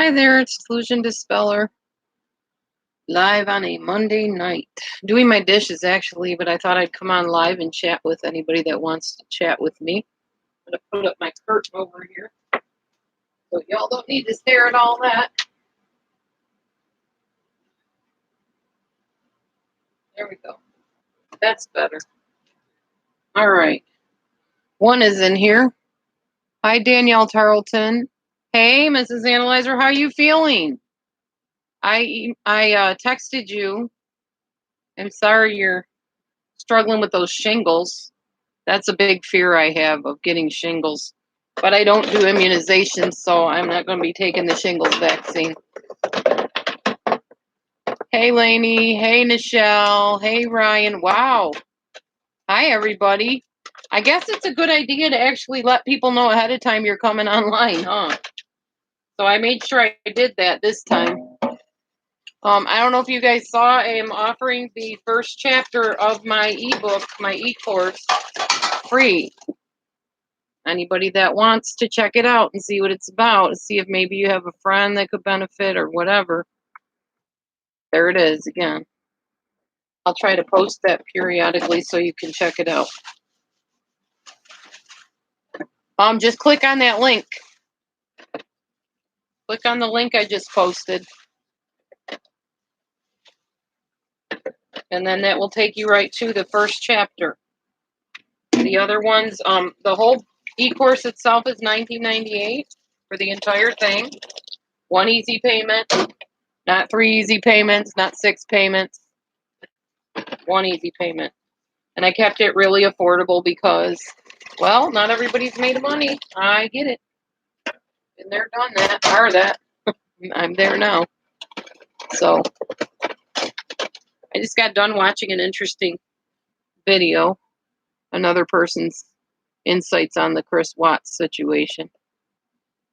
Hi there, it's Illusion Dispeller, live on a Monday night. Doing my dishes actually, but I thought I'd come on live and chat with anybody that wants to chat with me. I'm gonna put up my curtain over here, so y'all don't need to stare at all that. There we go. That's better. All right. One is in here. Hi, Danielle Tarleton. Hey, Mrs. Analyzer, how you feeling? I texted you. I'm sorry you're struggling with those shingles. That's a big fear I have of getting shingles. But I don't do immunizations, so I'm not going to be taking the shingles vaccine. Hey, Lainey. Hey, Nichelle. Hey, Ryan. Wow. Hi, everybody. I guess it's a good idea to actually let people know ahead of time you're coming online, huh? So I made sure I did that this time. I don't know if you guys saw, I am offering the first chapter of my ebook, my e-course, free. Anybody that wants to check it out and see what it's about, see if maybe you have a friend that could benefit or whatever. There it is again. I'll try to post that periodically so you can check it out. Just click on that link. Click on the link I just posted. And then that will take you right to the first chapter. The other ones, the whole e-course itself is $19.98 for the entire thing. One easy payment, not 3 easy payments, not 6 payments. One easy payment. And I kept it really affordable because, well, not everybody's made of money. I get it. Been there, done that, are that. I'm there now. So I just got done watching an interesting video, another person's insights on the Chris Watts situation.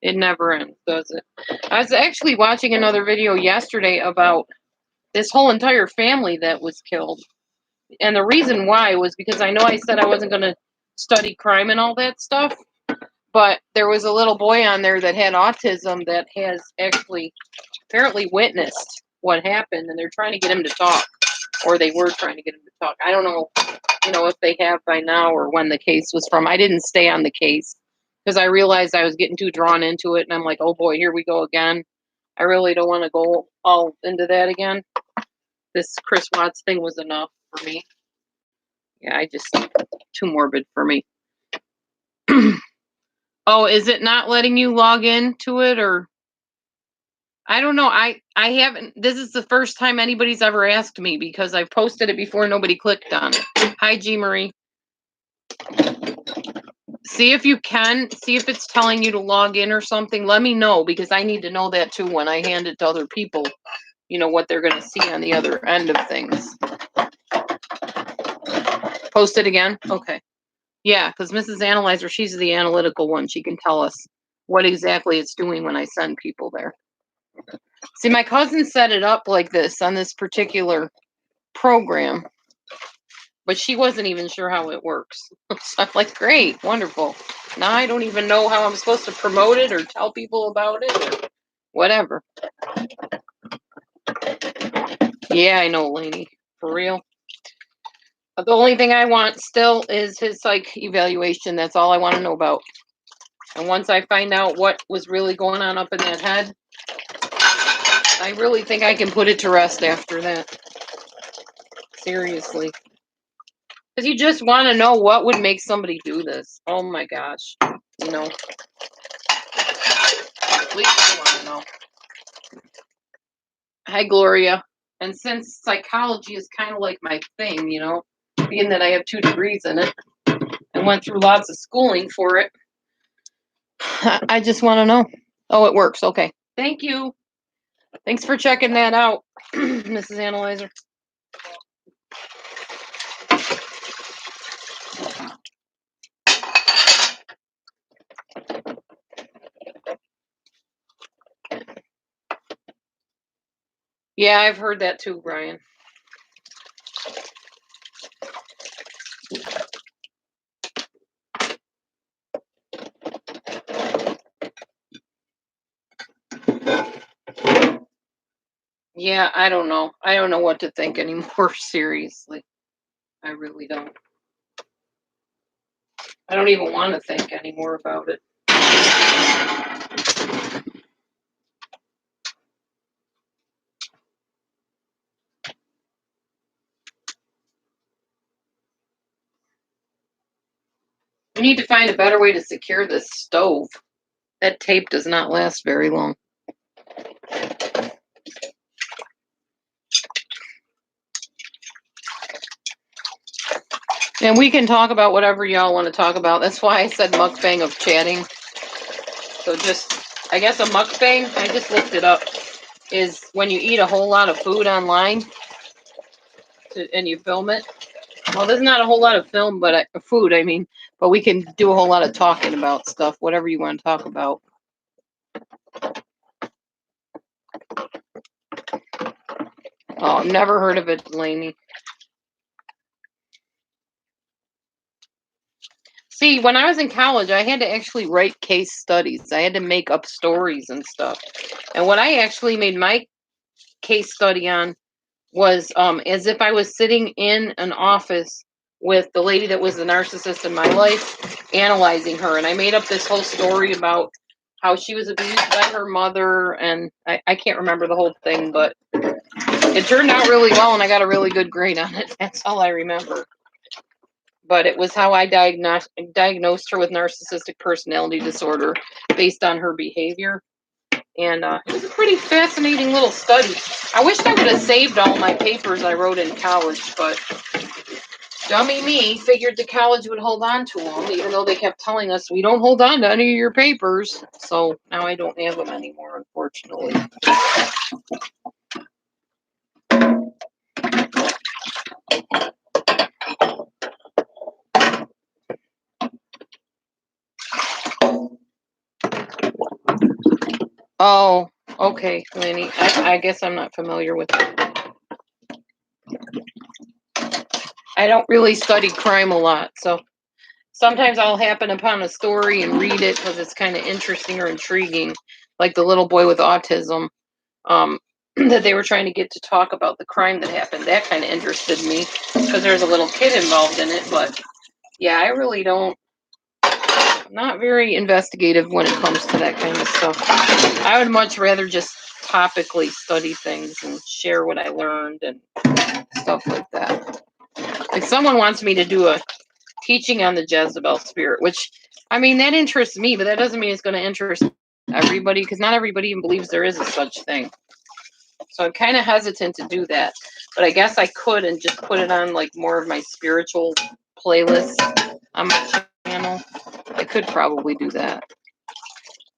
It never ends, does it? I was actually watching another video yesterday about this whole entire family that was killed. And the reason why was because I know I said I wasn't going to study crime and all that stuff, but there was a little boy on there that had autism that has actually apparently witnessed what happened, and they're trying to get him to talk, or they were trying to get him to talk. I don't know, if they have by now or when the case was from. I didn't stay on the case because I realized I was getting too drawn into it, and I'm like, oh boy, here we go again. I really don't want to go all into that again. This Chris Watts thing was enough for me. Yeah, too morbid for me. Oh, is it not letting you log into it, or? I don't know. I haven't. This is the first time anybody's ever asked me because I've posted it before. Nobody clicked on it. Hi, G. Marie. See if you can. See if it's telling you to log in or something. Let me know because I need to know that too when I hand it to other people. What they're going to see on the other end of things. Post it again? Okay. Yeah, because Mrs. Analyzer, she's the analytical one. She can tell us what exactly it's doing when I send people there. See, my cousin set it up like this on this particular program, but she wasn't even sure how it works. So I'm like, great, wonderful. Now I don't even know how I'm supposed to promote it or tell people about it or whatever. Yeah, I know, Lainey. For real. The only thing I want still is his psych evaluation. That's all I want to know about. And once I find out what was really going on up in that head, I really think I can put it to rest after that. Seriously. Because you just want to know what would make somebody do this. Oh my gosh. At least I want to know. Hi, Gloria. And since psychology is kind of like my thing, being that I have 2 degrees in it and went through lots of schooling for it, I just want to know. Oh, it works. Okay. Thank you. Thanks for checking that out, Mrs. Analyzer. Yeah, I've heard that too, Brian. Yeah, I don't know. I don't know what to think anymore, seriously. I really don't. I don't even want to think anymore about it. We need to find a better way to secure this stove. That tape does not last very long. And we can talk about whatever y'all want to talk about. That's why I said mukbang of chatting. So just, I guess a mukbang, I just looked it up, is when you eat a whole lot of food online and you film it. Well, there's not a whole lot of film, but food, I mean, but we can do a whole lot of talking about stuff, whatever you want to talk about. Oh, never heard of it, Delaney. See, when I was in college, I had to actually write case studies. I had to make up stories and stuff. And what I actually made my case study on was as if I was sitting in an office with the lady that was the narcissist in my life, analyzing her. And I made up this whole story about how she was abused by her mother. And I can't remember the whole thing, but it turned out really well. And I got a really good grade on it. That's all I remember. But it was how I diagnosed her with narcissistic personality disorder based on her behavior. And it was a pretty fascinating little study. I wish I would have saved all my papers I wrote in college, but dummy me figured the college would hold on to them, even though they kept telling us we don't hold on to any of your papers. So now I don't have them anymore, unfortunately. Oh, okay, Lenny. I guess I'm not familiar with it. I don't really study crime a lot, so sometimes I'll happen upon a story and read it because it's kind of interesting or intriguing, like the little boy with autism, that they were trying to get to talk about the crime that happened. That kind of interested me because there's a little kid involved in it. But yeah, I really don't. I'm not very investigative when it comes to that kind of stuff. I would much rather just topically study things and share what I learned and stuff like that. Like someone wants me to do a teaching on the Jezebel spirit, which, I mean, that interests me, but that doesn't mean it's going to interest everybody because not everybody even believes there is a such thing. So I'm kind of hesitant to do that, but I guess I could and just put it on like more of my spiritual playlist on my channel. I could probably do that.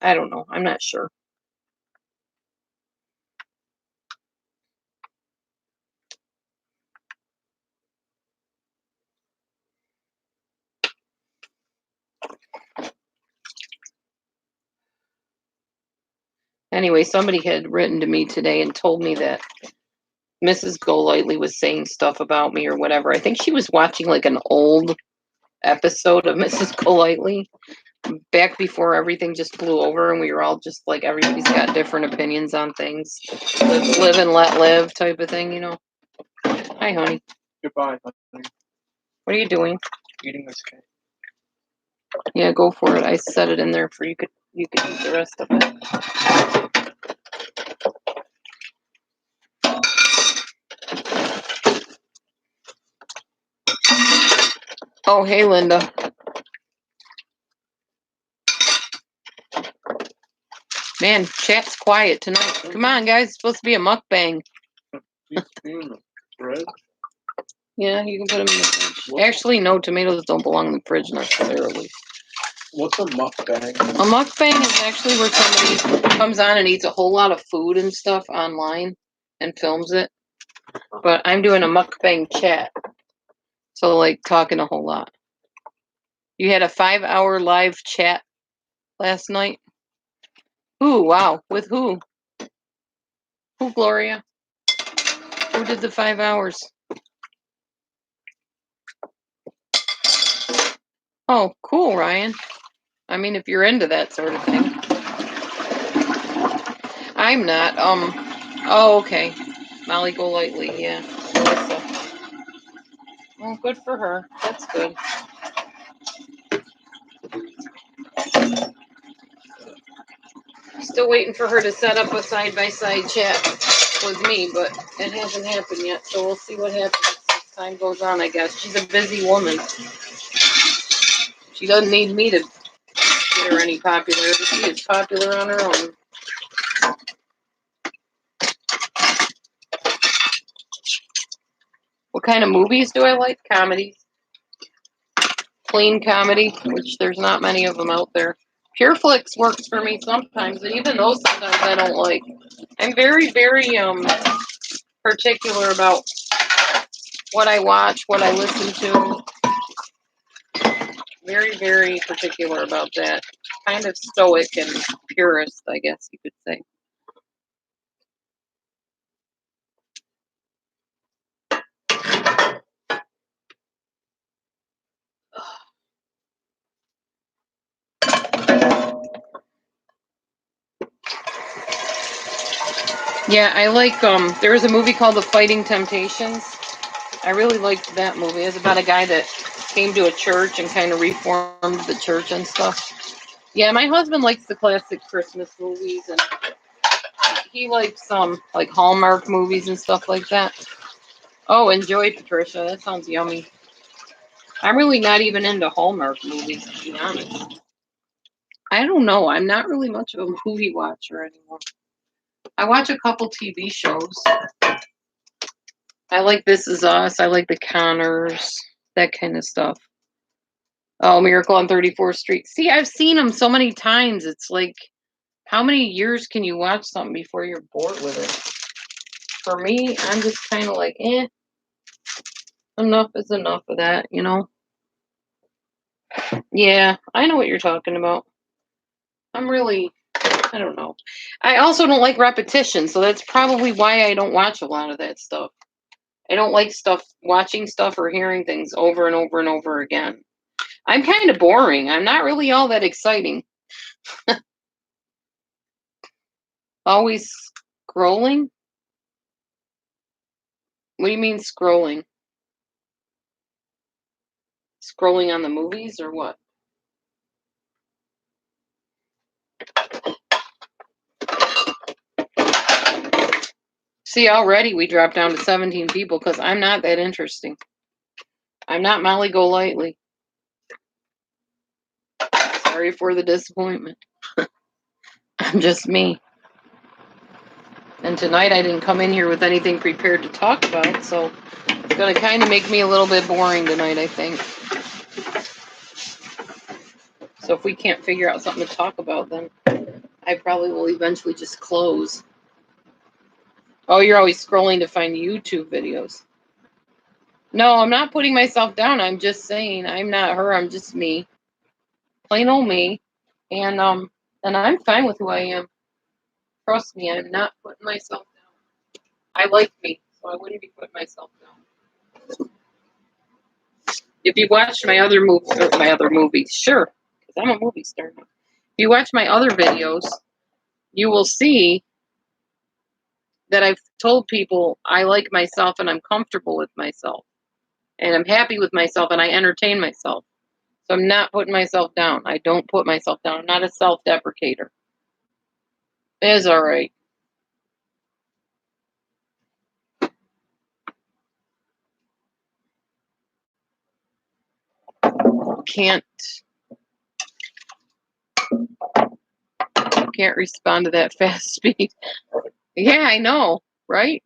I don't know. I'm not sure. Anyway, somebody had written to me today and told me that Mrs. Golightly was saying stuff about me or whatever. I think she was watching like an old episode of Mrs. Golightly back before everything just blew over and we were all just like everybody's got different opinions on things. Live and let live type of thing, you know. Hi, honey. Goodbye, honey. What are you doing? Eating this cake. Yeah, go for it. I set it in there for you could eat the rest of it. Oh, hey, Linda. Man, chat's quiet tonight. Come on, guys. It's supposed to be a mukbang. Bread? Yeah, you can put them in the fridge. Actually, no, tomatoes don't belong in the fridge necessarily. What's a mukbang? A mukbang is actually where somebody comes on and eats a whole lot of food and stuff online and films it. But I'm doing a mukbang chat. So, like, talking a whole lot. You had a 5-hour live chat last night? Ooh, wow. With who? Who, Gloria? Who did the 5 hours? Oh, cool, Ryan. I mean, if you're into that sort of thing. I'm not. Oh, okay. Molly Golightly, yeah. Melissa. Well, good for her. That's good. Still waiting for her to set up a side-by-side chat with me, but it hasn't happened yet, so we'll see what happens as time goes on, I guess. She's a busy woman. She doesn't need me to get her any popularity. She is popular on her own. What kind of movies do I like? Comedies. Clean comedy, which there's not many of them out there. Pure Flix works for me sometimes, and even those sometimes I don't like. I'm very, very particular about what I watch, what I listen to. Very, very particular about that. Kind of stoic and purist, I guess you could say. Yeah, I like there was a movie called The Fighting Temptations. I really liked that movie. It's about a guy that came to a church and kind of reformed the church and stuff. Yeah, my husband likes the classic Christmas movies, and he likes like Hallmark movies and stuff like that. Oh, enjoy, Patricia. That sounds yummy. I'm really not even into Hallmark movies, to be honest. I don't know. I'm not really much of a movie watcher anymore. I watch a couple TV shows. I like This Is Us. I like The Connors, that kind of stuff. Oh, Miracle on 34th Street. See, I've seen them so many times. It's like, how many years can you watch something before you're bored with it? For me, I'm just kind of like, enough is enough of that, you know? Yeah, I know what you're talking about. I'm really, I don't know. I also don't like repetition, so that's probably why I don't watch a lot of that stuff. I don't like watching stuff or hearing things over and over and over again. I'm kind of boring. I'm not really all that exciting. Always scrolling? What do you mean scrolling? Scrolling on the movies or what? See, already we dropped down to 17 people because I'm not that interesting. I'm not Molly Golightly. Sorry for the disappointment. I'm just me. And tonight I didn't come in here with anything prepared to talk about, so it's going to kind of make me a little bit boring tonight, I think. So if we can't figure out something to talk about, then I probably will eventually just close. Oh, you're always scrolling to find YouTube videos. No, I'm not putting myself down. I'm just saying I'm not her. I'm just me. Plain old me. And I'm fine with who I am. Trust me, I'm not putting myself down. I like me, so I wouldn't be putting myself down. If you watch my other movies, sure, because I'm a movie star now. If you watch my other videos, you will see that I've told people I like myself and I'm comfortable with myself. And I'm happy with myself and I entertain myself. So I'm not putting myself down. I don't put myself down. I'm not a self-deprecator. It is all right. Can't respond to that fast speed. Yeah, I know, right?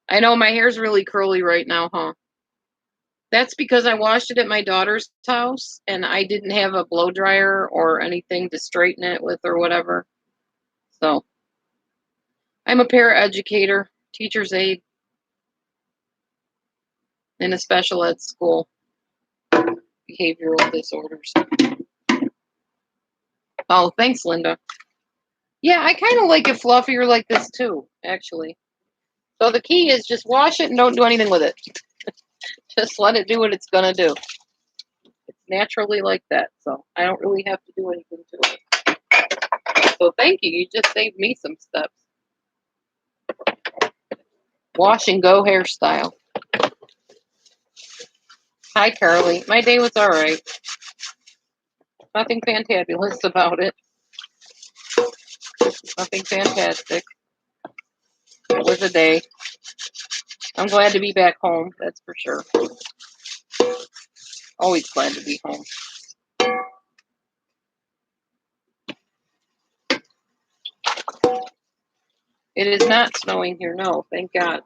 I know my hair's really curly right now, huh? That's because I washed it at my daughter's house and I didn't have a blow dryer or anything to straighten it with or whatever. So I'm a paraeducator, teacher's aide in a special ed school, behavioral disorders. Oh, thanks, Linda. Yeah, I kind of like it fluffier like this too, actually. So the key is just wash it and don't do anything with it. Just let it do what it's gonna do. It's naturally like that, so I don't really have to do anything to it. So thank you. You just saved me some steps. Wash and go hairstyle. Hi, Carly. My day was all right. Nothing fantabulous about it. Nothing fantastic. It was a day. I'm glad to be back home, that's for sure. Always glad to be home. It is not snowing here, no, thank God.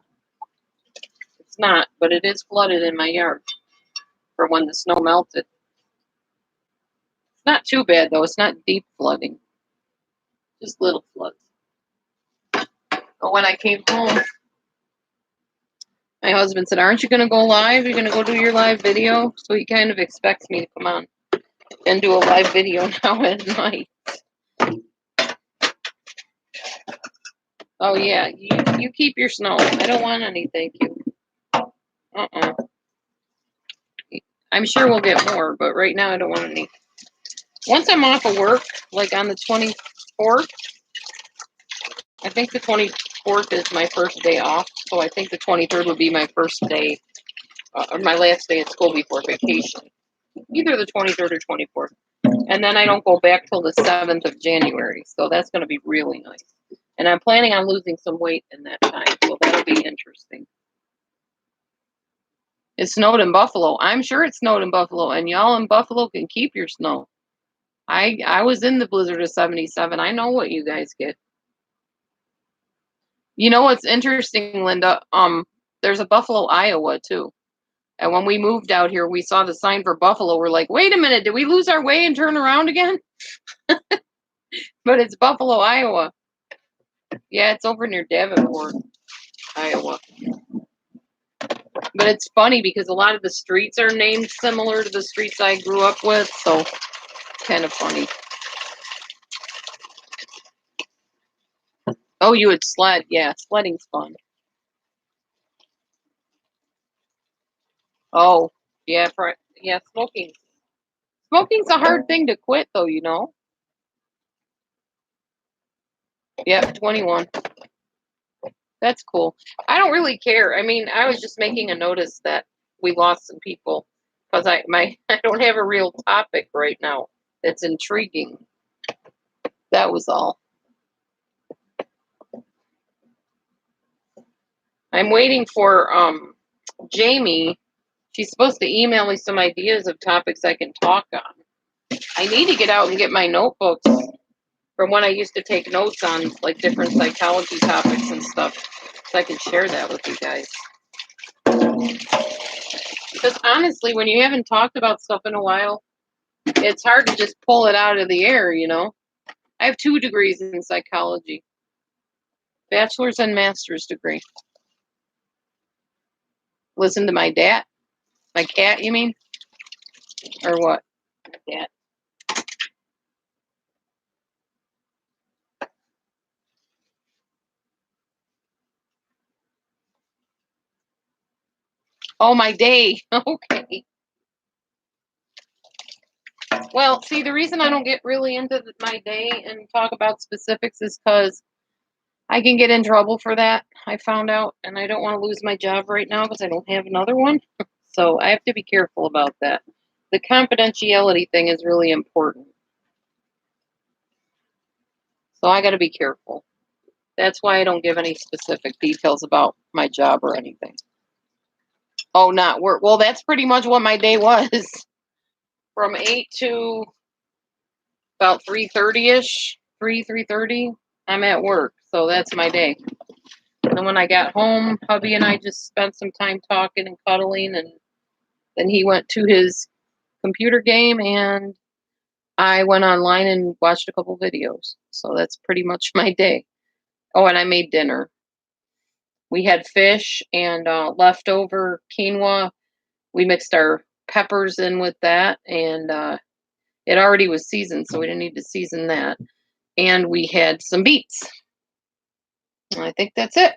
It's not, but it is flooded in my yard for when the snow melted. It's not too bad, though. It's not deep flooding. Just little floods. But when I came home, my husband said, "Aren't you going to go live? You're going to go do your live video?" So he kind of expects me to come on and do a live video now at night. Oh, yeah. You keep your snow. I don't want any, thank you. I'm sure we'll get more, but right now I don't want any. Once I'm off of work, like on the 24th, I think the 24th is my first day off, so I think the 23rd would be my first day, or my last day at school before vacation. Either the 23rd or 24th. And then I don't go back till the 7th of January, so that's going to be really nice. And I'm planning on losing some weight in that time, so that'll be interesting. It snowed in Buffalo. I'm sure it snowed in Buffalo, and y'all in Buffalo can keep your snow. I was in the blizzard of 77. I know what you guys get. You know what's interesting, Linda? There's a Buffalo, Iowa too. And when we moved out here, we saw the sign for Buffalo. We're like, wait a minute, did we lose our way and turn around again? But it's Buffalo, Iowa. Yeah, it's over near Davenport, Iowa. But it's funny because a lot of the streets are named similar to the streets I grew up with, so kind of funny. Oh, you would sled. Yeah, sledding's fun. Oh, yeah, yeah, smoking. Smoking's a hard thing to quit, though, you know. Yep, 21. That's cool. I don't really care. I mean, I was just making a notice that we lost some people because I don't have a real topic right now that's intriguing. That was all. I'm waiting for Jamie. She's supposed to email me some ideas of topics I can talk on. I need to get out and get my notebooks from when I used to take notes on like different psychology topics and stuff, so I can share that with you guys. Because honestly, when you haven't talked about stuff in a while, it's hard to just pull it out of the air, you know? I have 2 degrees in psychology. Bachelor's and master's degree. Listen to my dad. My cat, you mean? Or what? Dad. Oh, my day. Okay. Well, see, the reason I don't get really into my day and talk about specifics is because I can get in trouble for that, I found out, and I don't want to lose my job right now because I don't have another one. So I have to be careful about that. The confidentiality thing is really important. So I got to be careful. That's why I don't give any specific details about my job or anything. Oh, not work. Well, that's pretty much what my day was. From 8 to about 3:30ish, 3:30, I'm at work. So that's my day. And then when I got home, hubby and I just spent some time talking and cuddling, and then he went to his computer game, and I went online and watched a couple videos. So that's pretty much my day. Oh, and I made dinner. We had fish and leftover quinoa. We mixed our peppers in with that, and it already was seasoned, so we didn't need to season that. And we had some beets. And I think that's it.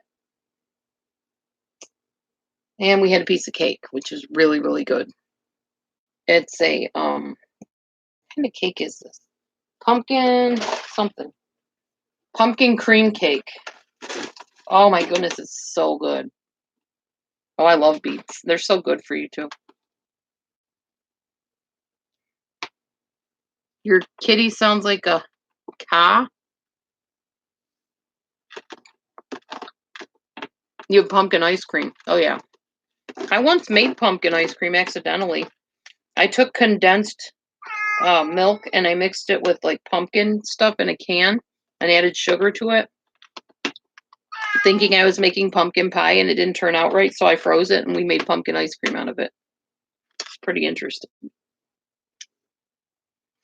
And we had a piece of cake, which is really, really good. It's a what kind of cake is this? Pumpkin something. Pumpkin cream cake. Oh my goodness, it's so good. Oh, I love beets. They're so good for you too. Your kitty sounds like a cow. You have pumpkin ice cream. Oh yeah. I once made pumpkin ice cream accidentally. I took condensed milk and I mixed it with like pumpkin stuff in a can and added sugar to it, thinking I was making pumpkin pie, and it didn't turn out right, so I froze it and we made pumpkin ice cream out of it. It's pretty interesting.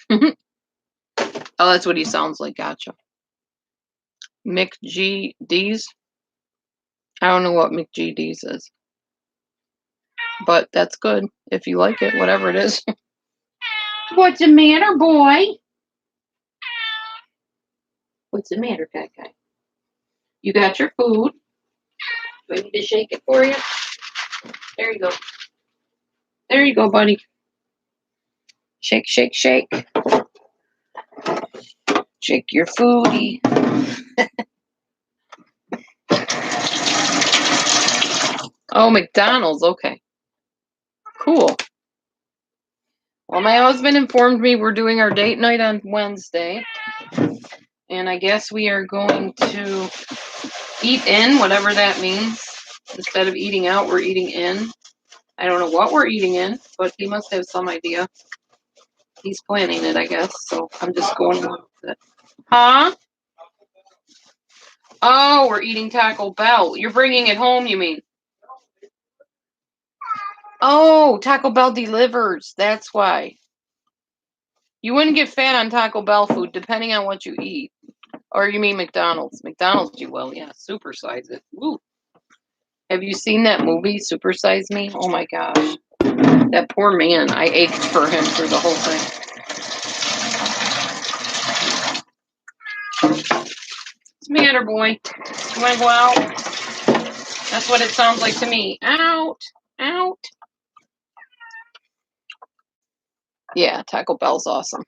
Oh, that's what he sounds like. Gotcha. McGD's. I don't know what McGD's is, but that's good if you like it, whatever it is. What's the matter, boy? What's the matter, guy? You got your food. Do I need to shake it for you? There you go. There you go, buddy. Shake, shake, shake. Shake your foodie. Oh, McDonald's. Okay. Cool. Well, my husband informed me we're doing our date night on Wednesday. And I guess we are going to eat in, whatever that means. Instead of eating out, we're eating in. I don't know what we're eating in, but he must have some idea. He's planning it, I guess. So I'm just going along with it. Huh? Oh, we're eating Taco Bell. You're bringing it home, you mean? Oh, Taco Bell delivers. That's why. You wouldn't get fat on Taco Bell food, depending on what you eat. Or you mean McDonald's? McDonald's, you will, yeah. Supersize it. Woo. Have you seen that movie, Super Size Me? Oh my gosh. That poor man. I ached for him through the whole thing. What's the matter, boy? You want to go out? That's what it sounds like to me. Out. Out. Yeah, Taco Bell's awesome.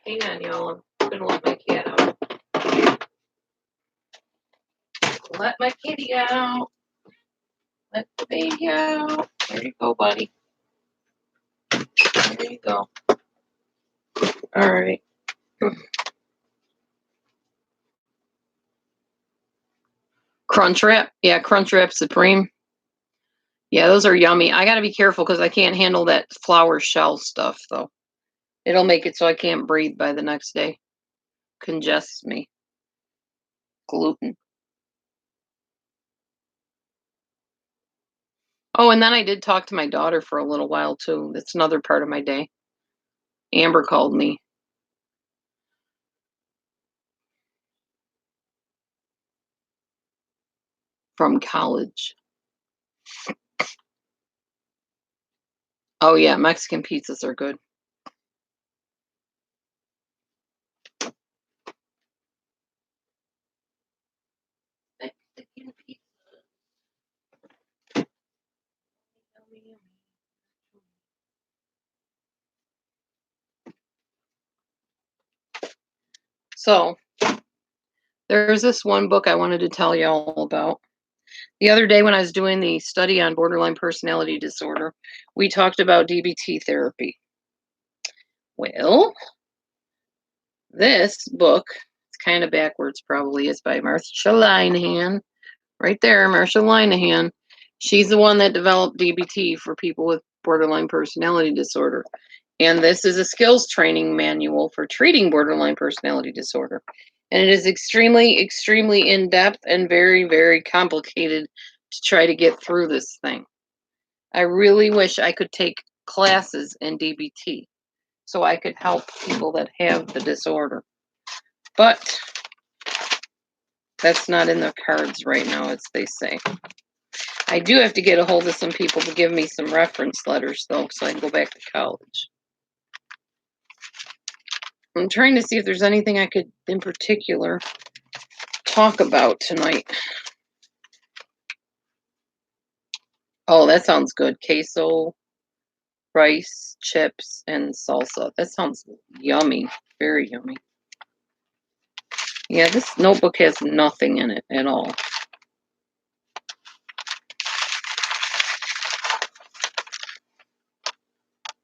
Hang on, y'all. I'm going to let my cat out. Let my kitty out. Let the baby out. There you go, buddy. There you go. All right. Crunch Wrap. Yeah, Crunch Wrap Supreme. Yeah, those are yummy. I got to be careful because I can't handle that flour shell stuff, though. It'll make it so I can't breathe by the next day. Congests me. Gluten. Oh, and then I did talk to my daughter for a little while, too. That's another part of my day. Amber called me. From college. Oh, yeah, Mexican pizzas are good. Mexican pizza. So, there's this one book I wanted to tell y'all about. The other day when I was doing the study on borderline personality disorder, we talked about DBT therapy. Well, this book, it's kind of backwards probably, is by Marsha Linehan. Right there, Marsha Linehan. She's the one that developed DBT for people with borderline personality disorder. And this is a skills training manual for treating borderline personality disorder. And it is extremely, extremely in-depth and very, very complicated to try to get through this thing. I really wish I could take classes in DBT so I could help people that have the disorder. But that's not in the cards right now, as they say. I do have to get a hold of some people to give me some reference letters, though, so I can go back to college. I'm trying to see if there's anything I could, in particular, talk about tonight. Oh, that sounds good. Queso, rice, chips, and salsa. That sounds yummy. Very yummy. Yeah, this notebook has nothing in it at all.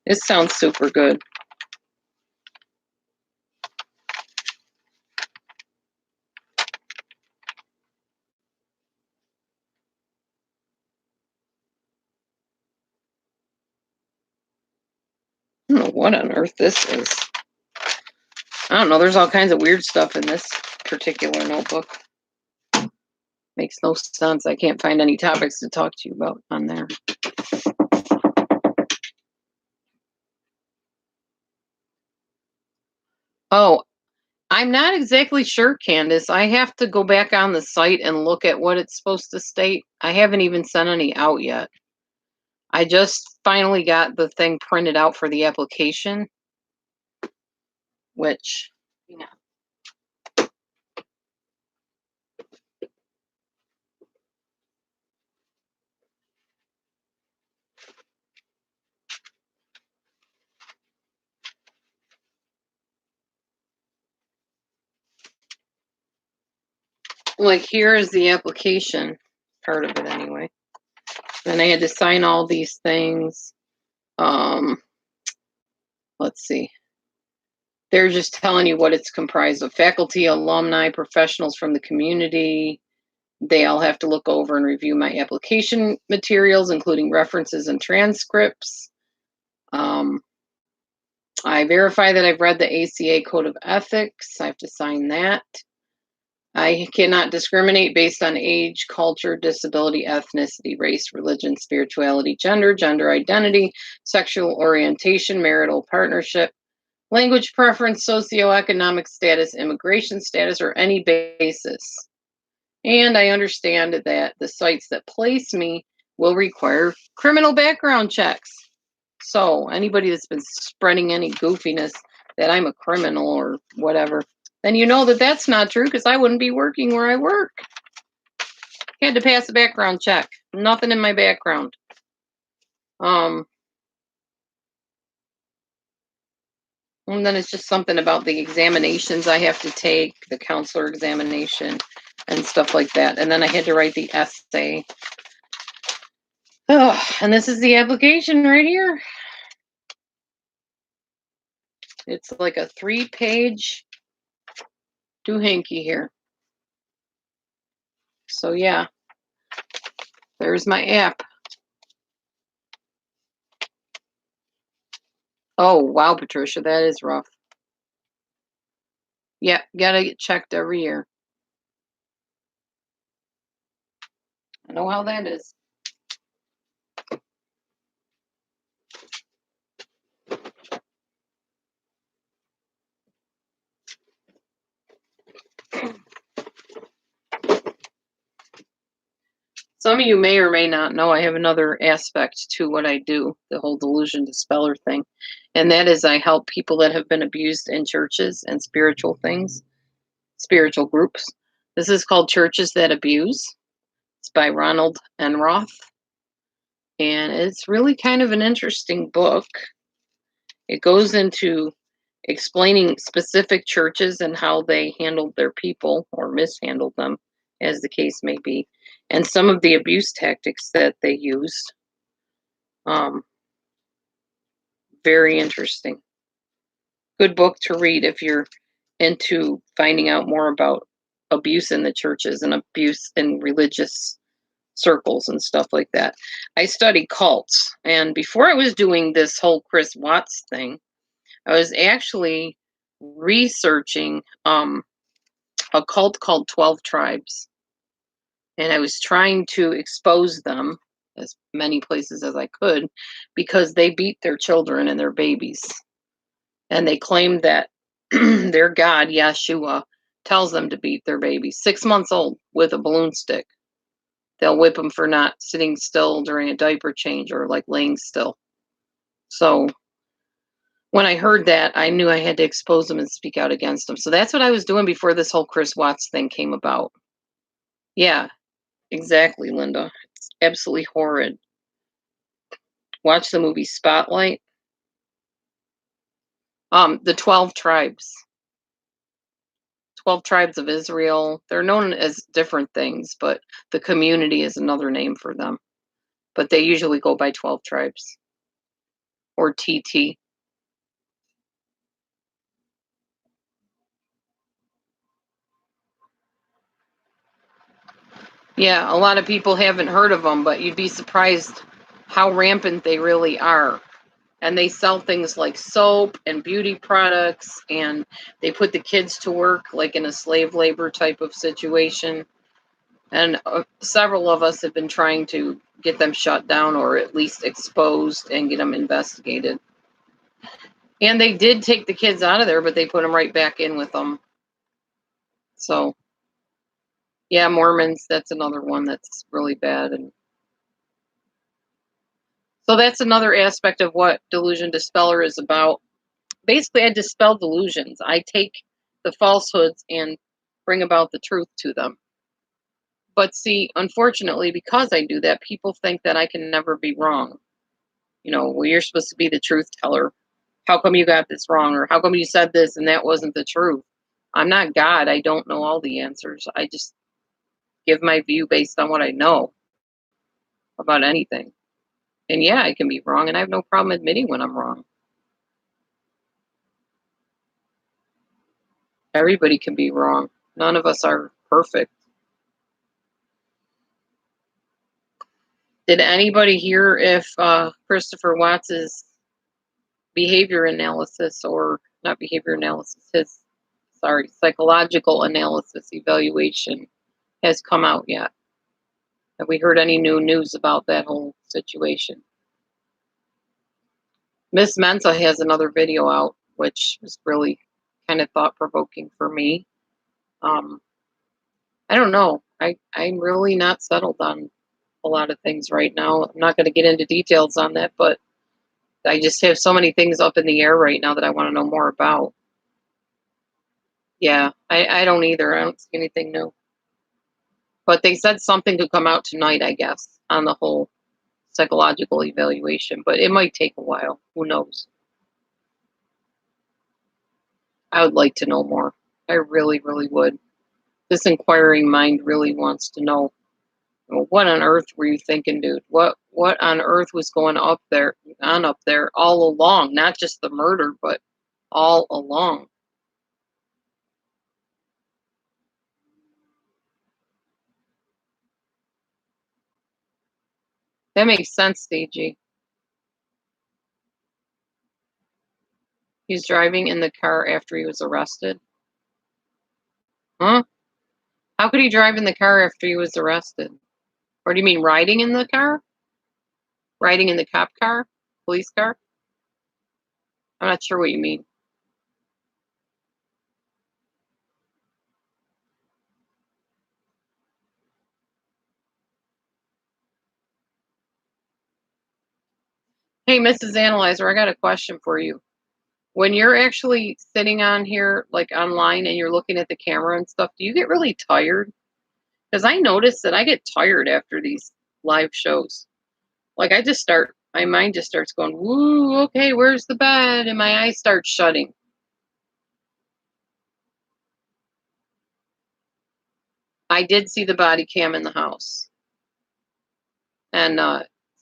This sounds super good. I don't know what on earth this is. I don't know. There's all kinds of weird stuff in this particular notebook. Makes no sense. I can't find any topics to talk to you about on there. Oh, I'm not exactly sure, Candace. I have to go back on the site and look at what it's supposed to state. I haven't even sent any out yet. I just finally got the thing printed out for the application, which, you know. Like, here is the application part of it anyway. Then I had to sign all these things. Let's see. They're just telling you what it's comprised of: faculty, alumni, professionals from the community. They all have to look over and review my application materials, including references and transcripts. I verify that I've read the ACA Code of Ethics. I have to sign that. I cannot discriminate based on age, culture, disability, ethnicity, race, religion, spirituality, gender identity, sexual orientation, marital partnership, language preference, socioeconomic status, immigration status, or any basis. And I understand that the sites that place me will require criminal background checks. So anybody that's been spreading any goofiness that I'm a criminal or whatever, then you know that that's not true, because I wouldn't be working where I work. Had to pass a background check. Nothing in my background. And then it's just something about the examinations I have to take, the counselor examination and stuff like that. And then I had to write the essay. Oh, and this is the application right here. It's like a 3-page doohickey here. So yeah, there's my app. Oh, wow, Patricia, that is rough. Yeah, gotta get checked every year. I know how that is. Some of you may or may not know I have another aspect to what I do, the whole delusion dispeller thing. And that is I help people that have been abused in churches and spiritual things, spiritual groups. This is called Churches That Abuse. It's by Ronald Enroth. And it's really kind of an interesting book. It goes into explaining specific churches and how they handled their people or mishandled them, as the case may be, and some of the abuse tactics that they used. Very interesting. Good book to read if you're into finding out more about abuse in the churches and abuse in religious circles and stuff like that. I study cults, and before I was doing this whole Chris Watts thing, I was actually researching a cult called 12 Tribes. And I was trying to expose them as many places as I could, because they beat their children and their babies. And they claimed that their God, Yeshua, tells them to beat their babies 6 months old with a balloon stick. They'll whip them for not sitting still during a diaper change or like laying still. So when I heard that, I knew I had to expose them and speak out against them. So that's what I was doing before this whole Chris Watts thing came about. Yeah, exactly, Linda. It's absolutely horrid. Watch the movie Spotlight. The 12 Tribes. 12 tribes of Israel. They're known as different things, but the community is another name for them. But they usually go by 12 tribes or TT. Yeah, a lot of people haven't heard of them, but you'd be surprised how rampant they really are. And they sell things like soap and beauty products, and they put the kids to work like in a slave labor type of situation. And several of us have been trying to get them shut down or at least exposed and get them investigated. And they did take the kids out of there, but they put them right back in with them. So, yeah, Mormons, that's another one that's really bad. And so that's another aspect of what Delusion Dispeller is about. Basically, I dispel delusions. I take the falsehoods and bring about the truth to them. But see, unfortunately, because I do that, people think that I can never be wrong. You know, well, you're supposed to be the truth teller. How come you got this wrong? Or how come you said this and that wasn't the truth? I'm not God. I don't know all the answers. I just give my view based on what I know about anything. And yeah, I can be wrong, and I have no problem admitting when I'm wrong. Everybody can be wrong. None of us are perfect. Did anybody hear if Christopher Watts's behavior analysis, or not behavior analysis, his psychological analysis evaluation has come out yet? Have we heard any new news about that whole situation? Miss Mensa has another video out, which is really kind of thought provoking for me. I don't know. I'm really not settled on a lot of things right now. I'm not going to get into details on that, but I just have so many things up in the air right now that I want to know more about. Yeah, I don't either. I don't see anything new. But they said something could come out tonight, I guess, on the whole psychological evaluation, but it might take a while. Who knows? I would like to know more. I really, really would. This inquiring mind really wants to know, what on earth were you thinking, dude? What on earth was going up there all along? Not just the murder, but all along. That makes sense, DG. He's driving in the car after he was arrested. Huh? How could he drive in the car after he was arrested? Or do you mean riding in the car? Riding in the cop car? Police car? I'm not sure what you mean. Hey, Mrs. Analyzer, I got a question for you. When you're actually sitting on here, like online, and you're looking at the camera and stuff, do you get really tired? Because I notice that I get tired after these live shows. Like my mind just starts going, woo, okay, where's the bed? And my eyes start shutting. I did see the body cam in the house. And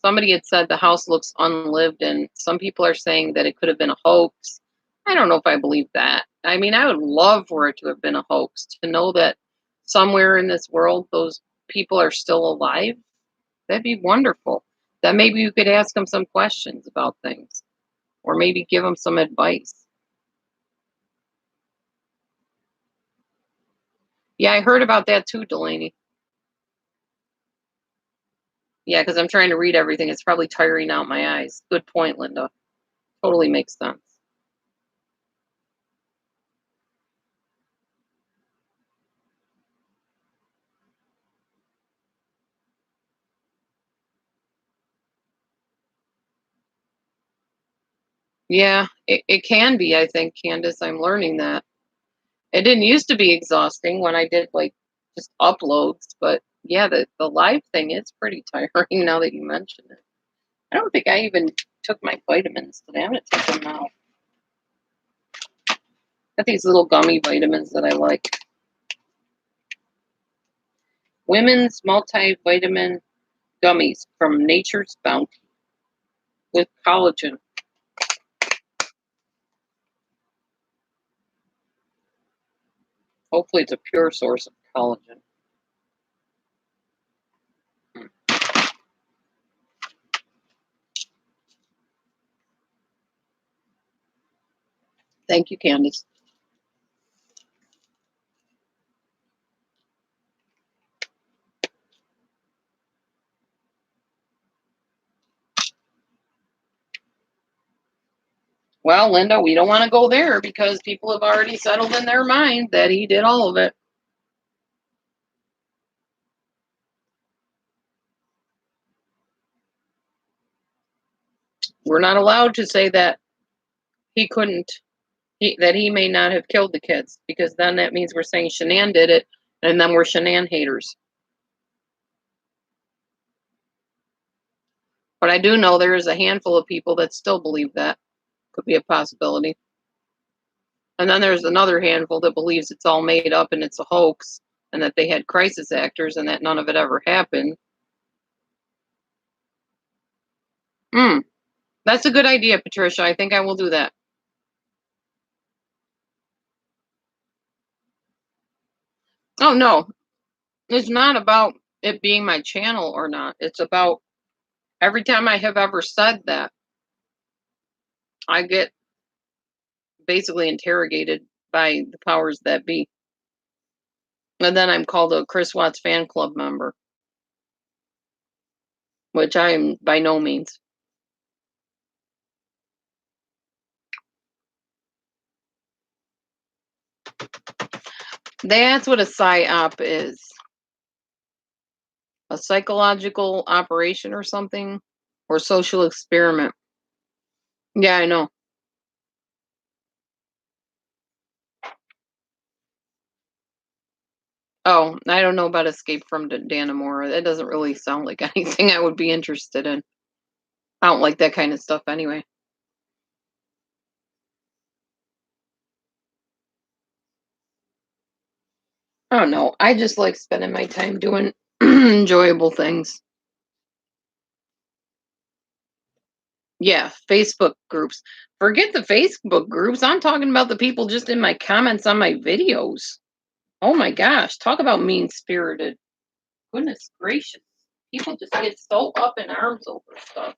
somebody had said the house looks unlived, and some people are saying that it could have been a hoax. I don't know if I believe that. I mean, I would love for it to have been a hoax, to know that somewhere in this world those people are still alive. That'd be wonderful. Then maybe you could ask them some questions about things, or maybe give them some advice. Yeah, I heard about that too, Delaney. Yeah, because I'm trying to read everything. It's probably tiring out my eyes. Good point, Linda. Totally makes sense. Yeah, it can be, I think, Candace. I'm learning that. It didn't used to be exhausting when I did like just uploads, but yeah, the live thing is pretty tiring now that you mention it. I don't think I even took my vitamins today. I'm gonna take them now. Got these little gummy vitamins that I like. Women's multivitamin gummies from Nature's Bounty with collagen. Hopefully it's a pure source of collagen. Thank you, Candace. Well, Linda, we don't want to go there because people have already settled in their mind that he did all of it. We're not allowed to say that he couldn't, that he may not have killed the kids, because then that means we're saying Shanann did it, and then we're Shanann haters. But I do know there is a handful of people that still believe that could be a possibility. And then there's another handful that believes it's all made up and it's a hoax and that they had crisis actors and that none of it ever happened. That's a good idea, Patricia. I think I will do that. Oh, no. It's not about it being my channel or not. It's about every time I have ever said that, I get basically interrogated by the powers that be. And then I'm called a Chris Watts fan club member, which I am by no means. That's what a PSYOP is. A psychological operation or something, or social experiment. Yeah, I know. Oh, I don't know about Escape from Dannemora. That doesn't really sound like anything I would be interested in. I don't like that kind of stuff anyway. I don't know. I just like spending my time doing enjoyable things. Yeah, Facebook groups. Forget the Facebook groups. I'm talking about the people just in my comments on my videos. Oh my gosh, talk about mean-spirited. Goodness gracious. People just get so up in arms over stuff.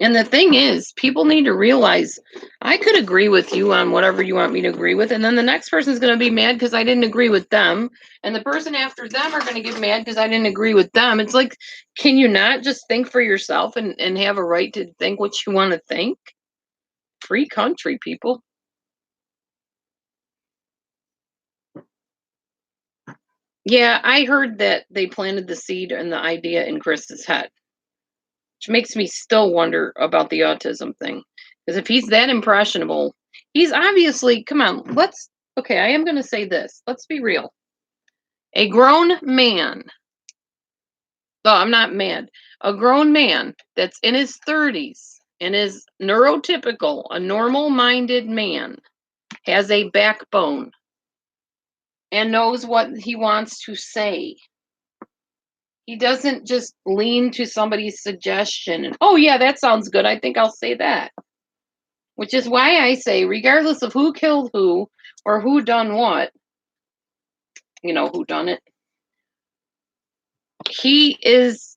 And the thing is, people need to realize I could agree with you on whatever you want me to agree with, and then the next person's going to be mad because I didn't agree with them, and the person after them are going to get mad because I didn't agree with them. It's like, can you not just think for yourself and have a right to think what you want to think? Free country, people. Yeah, I heard that they planted the seed and the idea in Chris's head, which makes me still wonder about the autism thing. Because if he's that impressionable, he's obviously, come on, okay, I am going to say this. Let's be real. A grown man, no, I'm not mad, a grown man that's in his 30s and is neurotypical, a normal minded man, has a backbone and knows what he wants to say. He doesn't just lean to somebody's suggestion and, oh, yeah, that sounds good. I think I'll say that. Which is why I say, regardless of who killed who or who done what, who done it, he is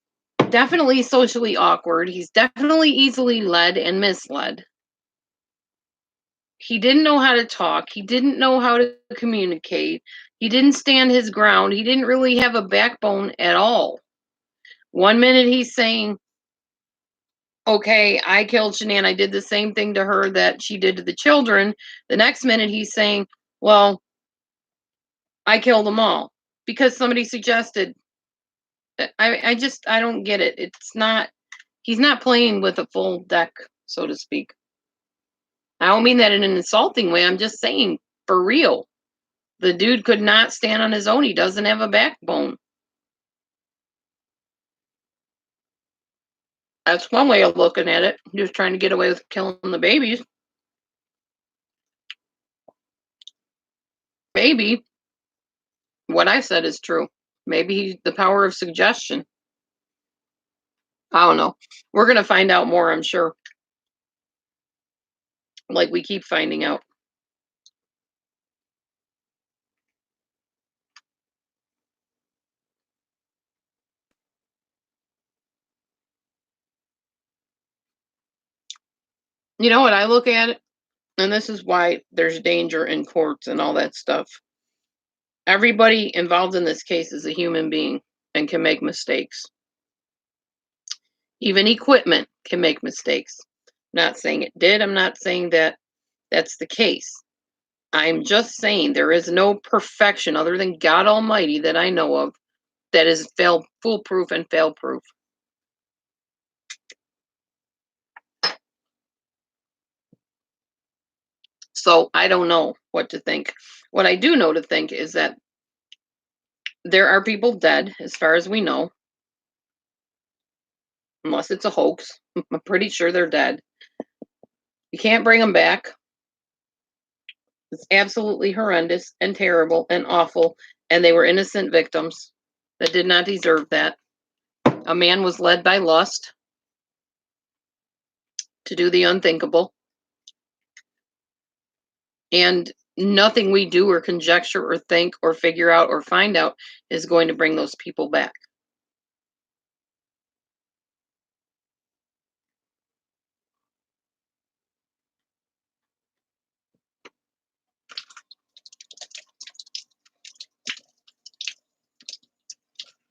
definitely socially awkward. He's definitely easily led and misled. He didn't know how to talk. He didn't know how to communicate. He didn't stand his ground. He didn't really have a backbone at all. One minute he's saying, okay, I killed Shanann. I did the same thing to her that she did to the children. The next minute he's saying, well, I killed them all because somebody suggested. I don't get it. He's not playing with a full deck, so to speak. I don't mean that in an insulting way. I'm just saying, for real. The dude could not stand on his own. He doesn't have a backbone. That's one way of looking at it. He was trying to get away with killing the babies. Baby. What I said is true. Maybe the power of suggestion. I don't know. We're going to find out more, I'm sure. Like we keep finding out. You know what I look at it? And this is why there's danger in courts and all that stuff. Everybody involved in this case is a human being and can make mistakes. Even equipment can make mistakes. I'm not saying it did. I'm not saying that that's the case. I'm just saying there is no perfection other than God Almighty that I know of that is foolproof and fail-proof. So I don't know what to think. What I do know to think is that there are people dead, as far as we know, unless it's a hoax. I'm pretty sure they're dead. You can't bring them back. It's absolutely horrendous and terrible and awful, and they were innocent victims that did not deserve that. A man was led by lust to do the unthinkable, and nothing we do or conjecture or think or figure out or find out is going to bring those people back.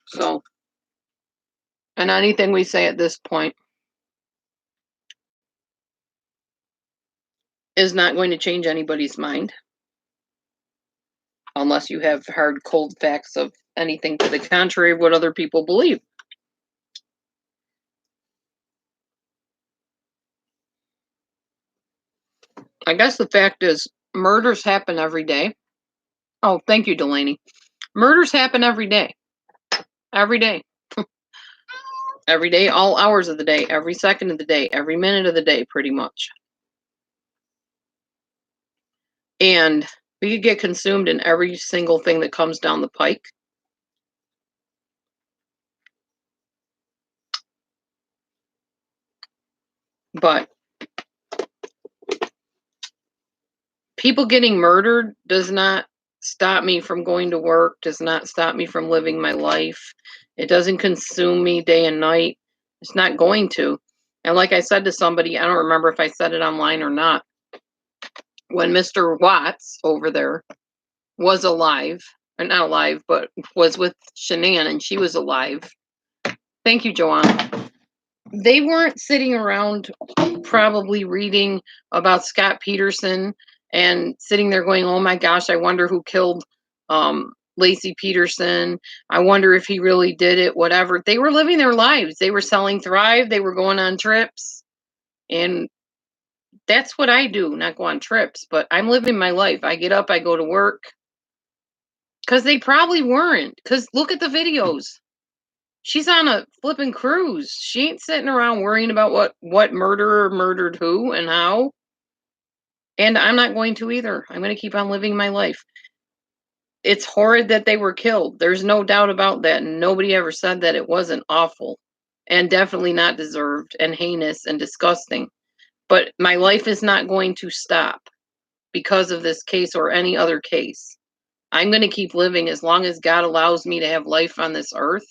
So, and anything we say at this point is not going to change anybody's mind unless you have hard, cold facts of anything to the contrary of what other people believe. I guess the fact is, murders happen every day. Oh, thank you, Delaney. Murders happen every day. Every day. Every day, all hours of the day, every second of the day, every minute of the day, pretty much. And we could get consumed in every single thing that comes down the pike. But people getting murdered does not stop me from going to work, does not stop me from living my life. It doesn't consume me day and night. It's not going to. And like I said to somebody, I don't remember if I said it online or not, when Mr. Watts over there was alive, or not alive, but was with Shanann and she was alive. Thank you, Joanna. They weren't sitting around probably reading about Scott Peterson and sitting there going, oh my gosh, I wonder who killed Lacey Peterson. I wonder if he really did it, whatever. They were living their lives. They were selling Thrive. They were going on trips. And that's what I do, not go on trips, but I'm living my life. I get up, I go to work. Because they probably weren't. Because look at the videos. She's on a flipping cruise. She ain't sitting around worrying about what murderer murdered who and how. And I'm not going to either. I'm going to keep on living my life. It's horrid that they were killed. There's no doubt about that. Nobody ever said that it wasn't awful and definitely not deserved and heinous and disgusting. But my life is not going to stop because of this case or any other case. I'm going to keep living as long as God allows me to have life on this earth.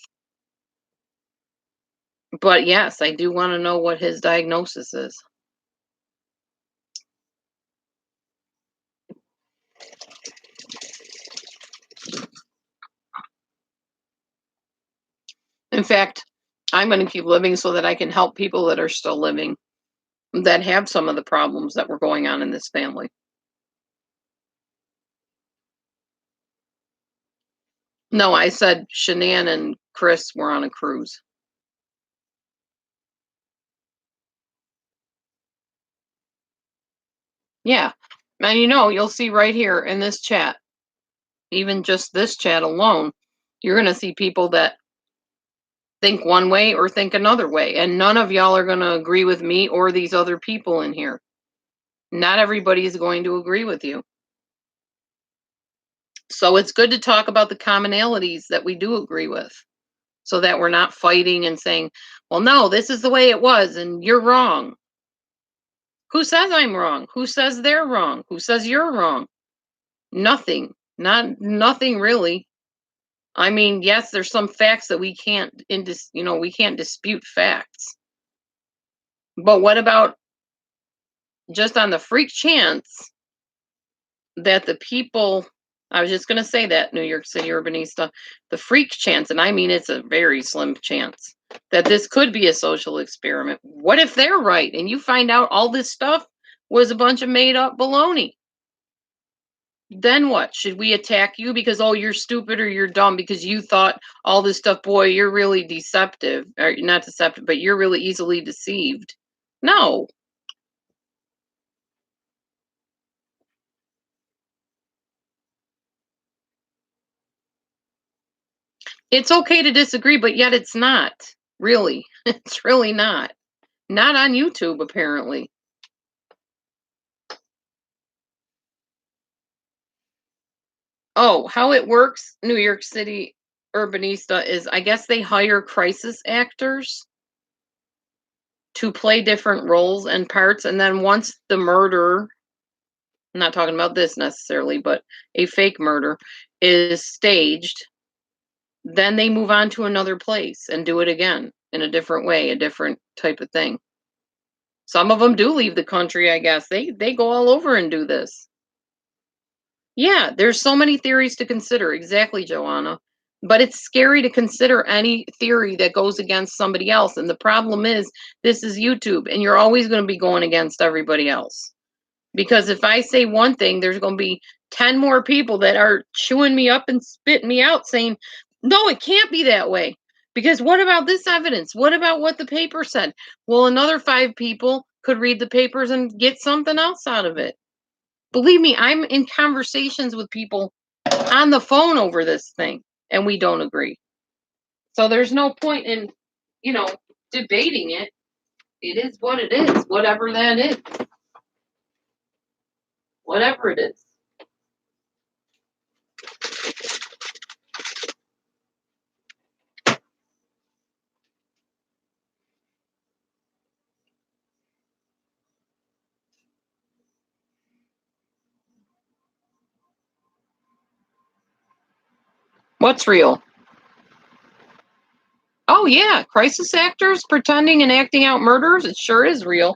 But yes, I do want to know what his diagnosis is. In fact, I'm going to keep living so that I can help people that are still living that have some of the problems that were going on in this family. No, I said Shanann and Chris were on a cruise. Yeah. And you'll see right here in this chat, even just this chat alone, you're going to see people that think one way or think another way. And none of y'all are going to agree with me or these other people in here. Not everybody is going to agree with you. So it's good to talk about the commonalities that we do agree with, so that we're not fighting and saying, well, no, this is the way it was and you're wrong. Who says I'm wrong? Who says they're wrong? Who says you're wrong? Nothing. Nothing really. I mean, yes, there's some facts that we can't we can't dispute facts. But what about just on the freak chance that the people, I was just going to say that, New York City urbanista, the freak chance, and I mean it's a very slim chance that this could be a social experiment. What if they're right and you find out all this stuff was a bunch of made up baloney? Then what? Should we attack you because, oh, you're stupid or you're dumb because you thought all this stuff? Boy, you're really deceptive, or not deceptive, but you're really easily deceived. No. It's okay to disagree, but yet it's not. Really. It's really not. Not on YouTube, apparently. Oh, how it works, New York City urbanista, is I guess they hire crisis actors to play different roles and parts, and then once the murder, I'm not talking about this necessarily, but a fake murder is staged, then they move on to another place and do it again in a different way, a different type of thing. Some of them do leave the country, I guess. They go all over and do this. Yeah, there's so many theories to consider. Exactly, Joanna. But it's scary to consider any theory that goes against somebody else. And the problem is, this is YouTube, and you're always going to be going against everybody else. Because if I say one thing, there's going to be 10 more people that are chewing me up and spitting me out saying, no, it can't be that way. Because what about this evidence? What about what the paper said? Well, another 5 people could read the papers and get something else out of it. Believe me, I'm in conversations with people on the phone over this thing, and we don't agree. So there's no point in, you know, debating it. It is what it is, whatever that is. Whatever it is. What's real? Oh yeah, crisis actors pretending and acting out murders. It sure is real.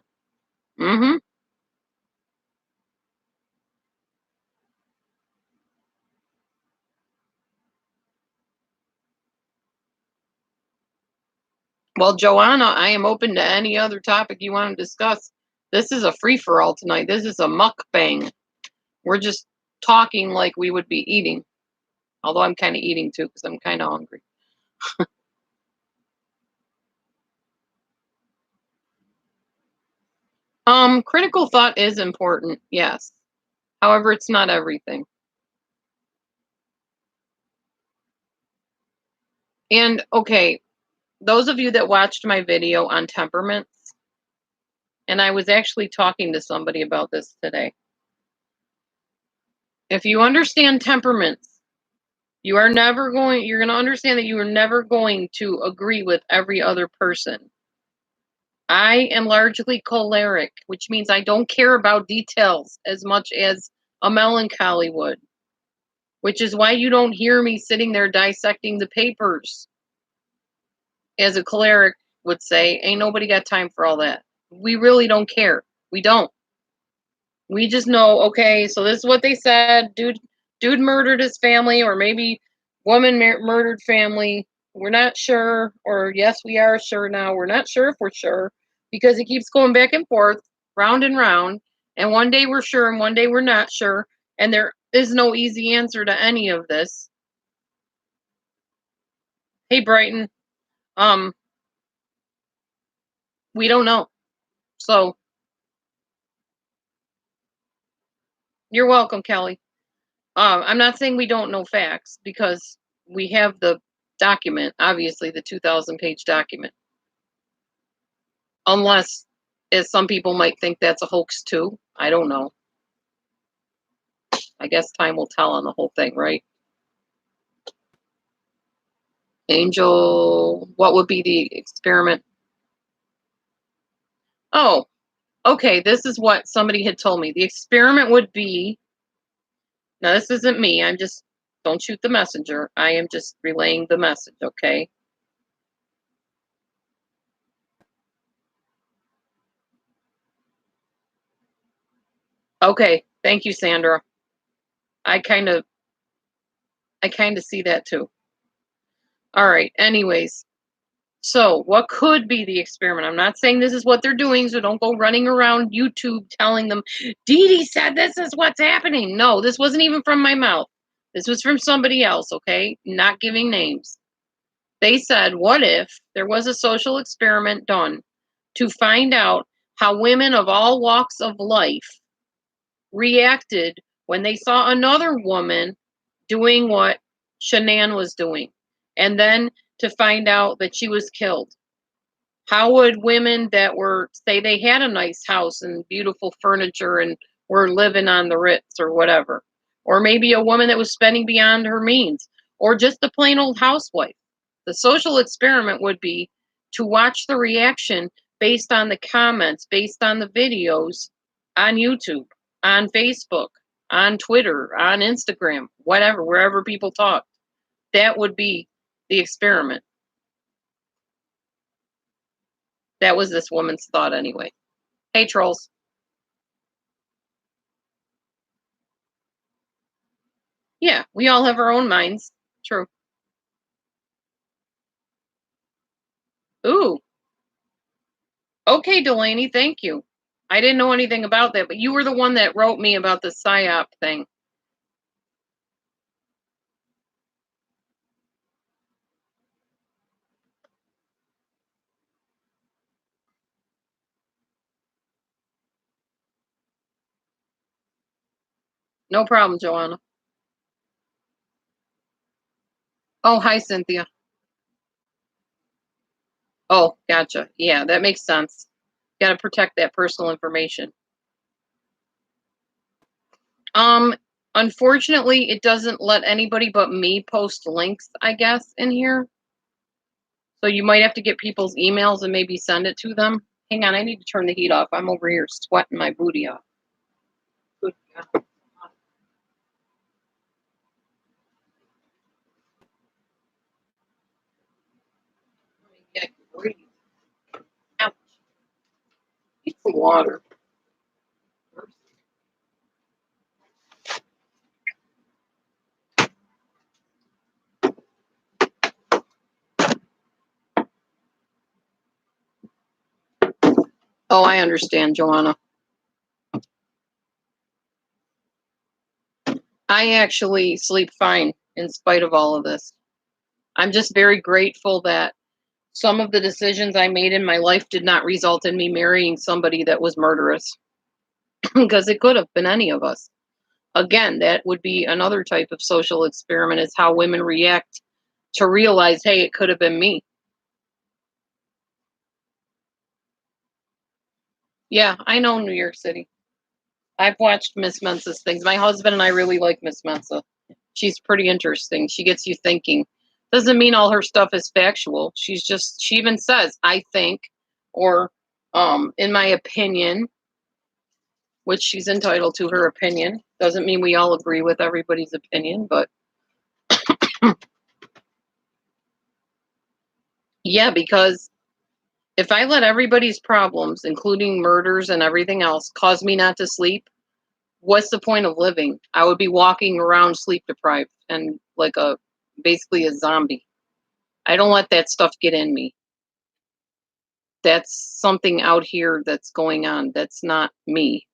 Mm-hmm. Well, Joanna, I am open to any other topic you want to discuss. This is a free for all tonight. This is a mukbang. We're just talking like we would be eating. Although I'm kind of eating too because I'm kind of hungry. Critical thought is important, yes. However, it's not everything. And okay, those of you that watched my video on temperaments, and I was actually talking to somebody about this today. If you understand temperaments, you're going to understand that you are never going to agree with every other person. I am largely choleric, which means I don't care about details as much as a melancholy would, which is why you don't hear me sitting there dissecting the papers. As a choleric would say, ain't nobody got time for all that. We really don't care. We don't. We just know, okay, so this is what they said. Dude murdered his family, or maybe woman murdered family. We're not sure, or yes, we are sure now. We're not sure if we're sure because it keeps going back and forth, round and round. And one day we're sure, and one day we're not sure. And there is no easy answer to any of this. Hey, Brighton, um, we don't know. So you're welcome, Kelly. I'm not saying we don't know facts because we have the document, obviously the 2,000-page document. Unless, as some people might think, that's a hoax too. I don't know. I guess time will tell on the whole thing, right? Angel, what would be the experiment? Oh, okay. This is what somebody had told me. The experiment would be, now this isn't me. I'm just, don't shoot the messenger. I am just relaying the message, okay? Okay. Thank you, Sandra. I kind of see that too. All right. Anyways, so what could be the experiment? I'm not saying this is what they're doing, so don't go running around YouTube telling them, Dee Dee said this is what's happening. No, this wasn't even from my mouth. This was from somebody else, okay? Not giving names. They said, what if there was a social experiment done to find out how women of all walks of life reacted when they saw another woman doing what Shanann was doing, and then to find out that she was killed? How would women that were, say, they had a nice house and beautiful furniture and were living on the Ritz or whatever, or maybe a woman that was spending beyond her means, or just a plain old housewife? The social experiment would be to watch the reaction based on the comments, based on the videos on YouTube, on Facebook, on Twitter, on Instagram, whatever, wherever people talk. That would be the experiment. That was this woman's thought anyway. Hey, trolls. Yeah, we all have our own minds. True. Ooh. Okay, Delaney, thank you. I didn't know anything about that, but you were the one that wrote me about the PSYOP thing. No problem, Joanna. Oh, hi, Cynthia. Oh, gotcha. Yeah, that makes sense. Got to protect that personal information. Unfortunately, it doesn't let anybody but me post links, I guess, in here. So you might have to get people's emails and maybe send it to them. Hang on, I need to turn the heat off. I'm over here sweating my booty off. Good God. Yeah, I can breathe. Ouch. Need some water. Oh, I understand, Joanna. I actually sleep fine in spite of all of this. I'm just very grateful that some of the decisions I made in my life did not result in me marrying somebody that was murderous, because it could have been any of us. Again, that would be another type of social experiment, is how women react to realize, hey, it could have been me. Yeah, I know New York City. I've watched Miss Mensa's things. My husband and I really like Miss Mensa. She's pretty interesting. She gets you thinking. Doesn't mean all her stuff is factual. She even says, I think, or in my opinion, which she's entitled to her opinion. Doesn't mean we all agree with everybody's opinion, but yeah, because if I let everybody's problems, including murders and everything else, cause me not to sleep, what's the point of living? I would be walking around sleep deprived and like basically a zombie. I don't let that stuff get in me. That's something out here that's going on. That's not me.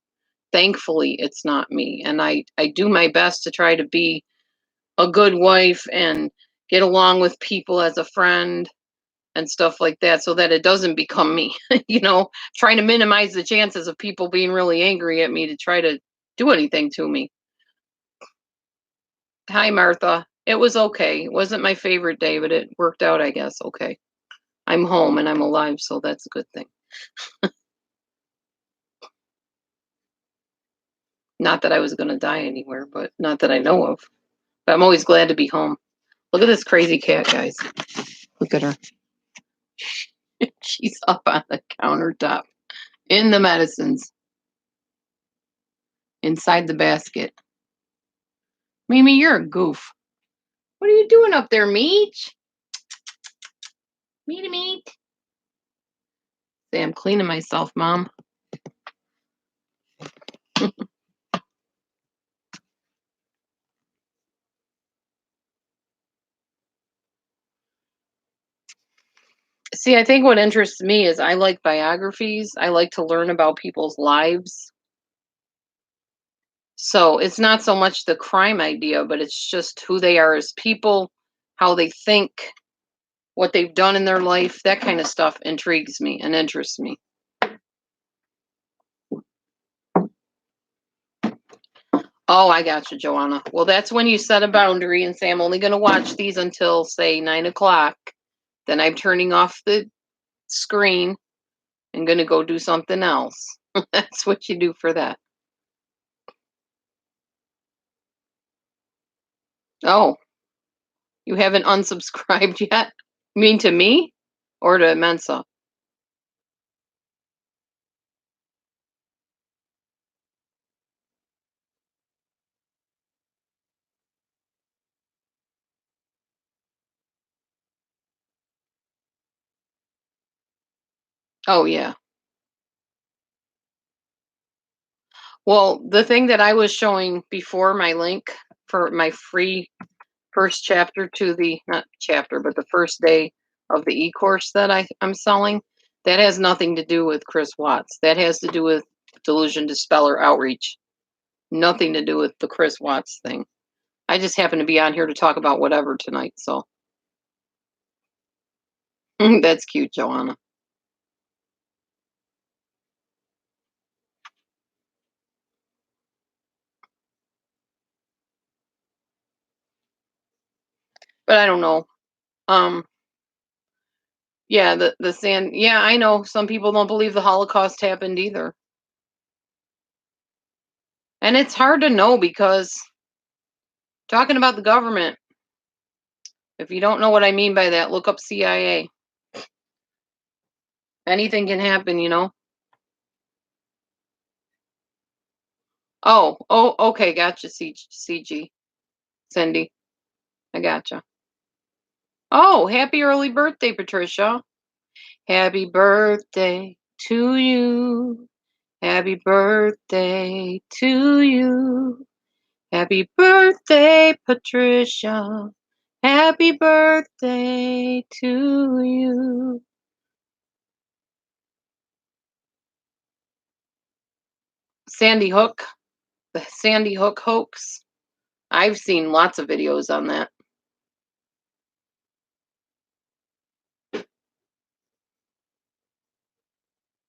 Thankfully, it's not me. And I do my best to try to be a good wife and get along with people as a friend and stuff like that, so that it doesn't become me. Trying to minimize the chances of people being really angry at me to try to do anything to me. Hi, Martha. It was okay. It wasn't my favorite day, but it worked out, I guess. Okay. I'm home and I'm alive, so that's a good thing. Not that I was going to die anywhere, but not that I know of. But I'm always glad to be home. Look at this crazy cat, guys. Look at her. She's up on the countertop in the medicines inside the basket. Mimi, you're a goof. What are you doing up there, Meech? Meaty meat. Say, I'm cleaning myself, Mom. See, I think what interests me is I like biographies. I like to learn about people's lives. So it's not so much the crime idea, but it's just who they are as people, how they think, what they've done in their life. That kind of stuff intrigues me and interests me. Oh, I got you, Joanna. Well, that's when you set a boundary and say, I'm only going to watch these until, say, 9 o'clock. Then I'm turning off the screen and going to go do something else. That's what you do for that. Oh, you haven't unsubscribed yet? You mean to me or to Mensa? Oh, yeah. Well, the thing that I was showing before my link for my free first chapter to the, not chapter, but the first day of the e-course that I'm selling, that has nothing to do with Chris Watts. That has to do with delusion dispeller outreach. Nothing to do with the Chris Watts thing. I just happen to be on here to talk about whatever tonight, so that's cute, Joanna. But I don't know. Yeah, the sand. Yeah, I know some people don't believe the Holocaust happened either. And it's hard to know because talking about the government, if you don't know what I mean by that, look up CIA. Anything can happen, you know? Oh, okay, gotcha, CG. Cindy, I gotcha. Oh, happy early birthday, Patricia. Happy birthday to you. Happy birthday to you. Happy birthday, Patricia. Happy birthday to you. Sandy Hook, the Sandy Hook hoax. I've seen lots of videos on that.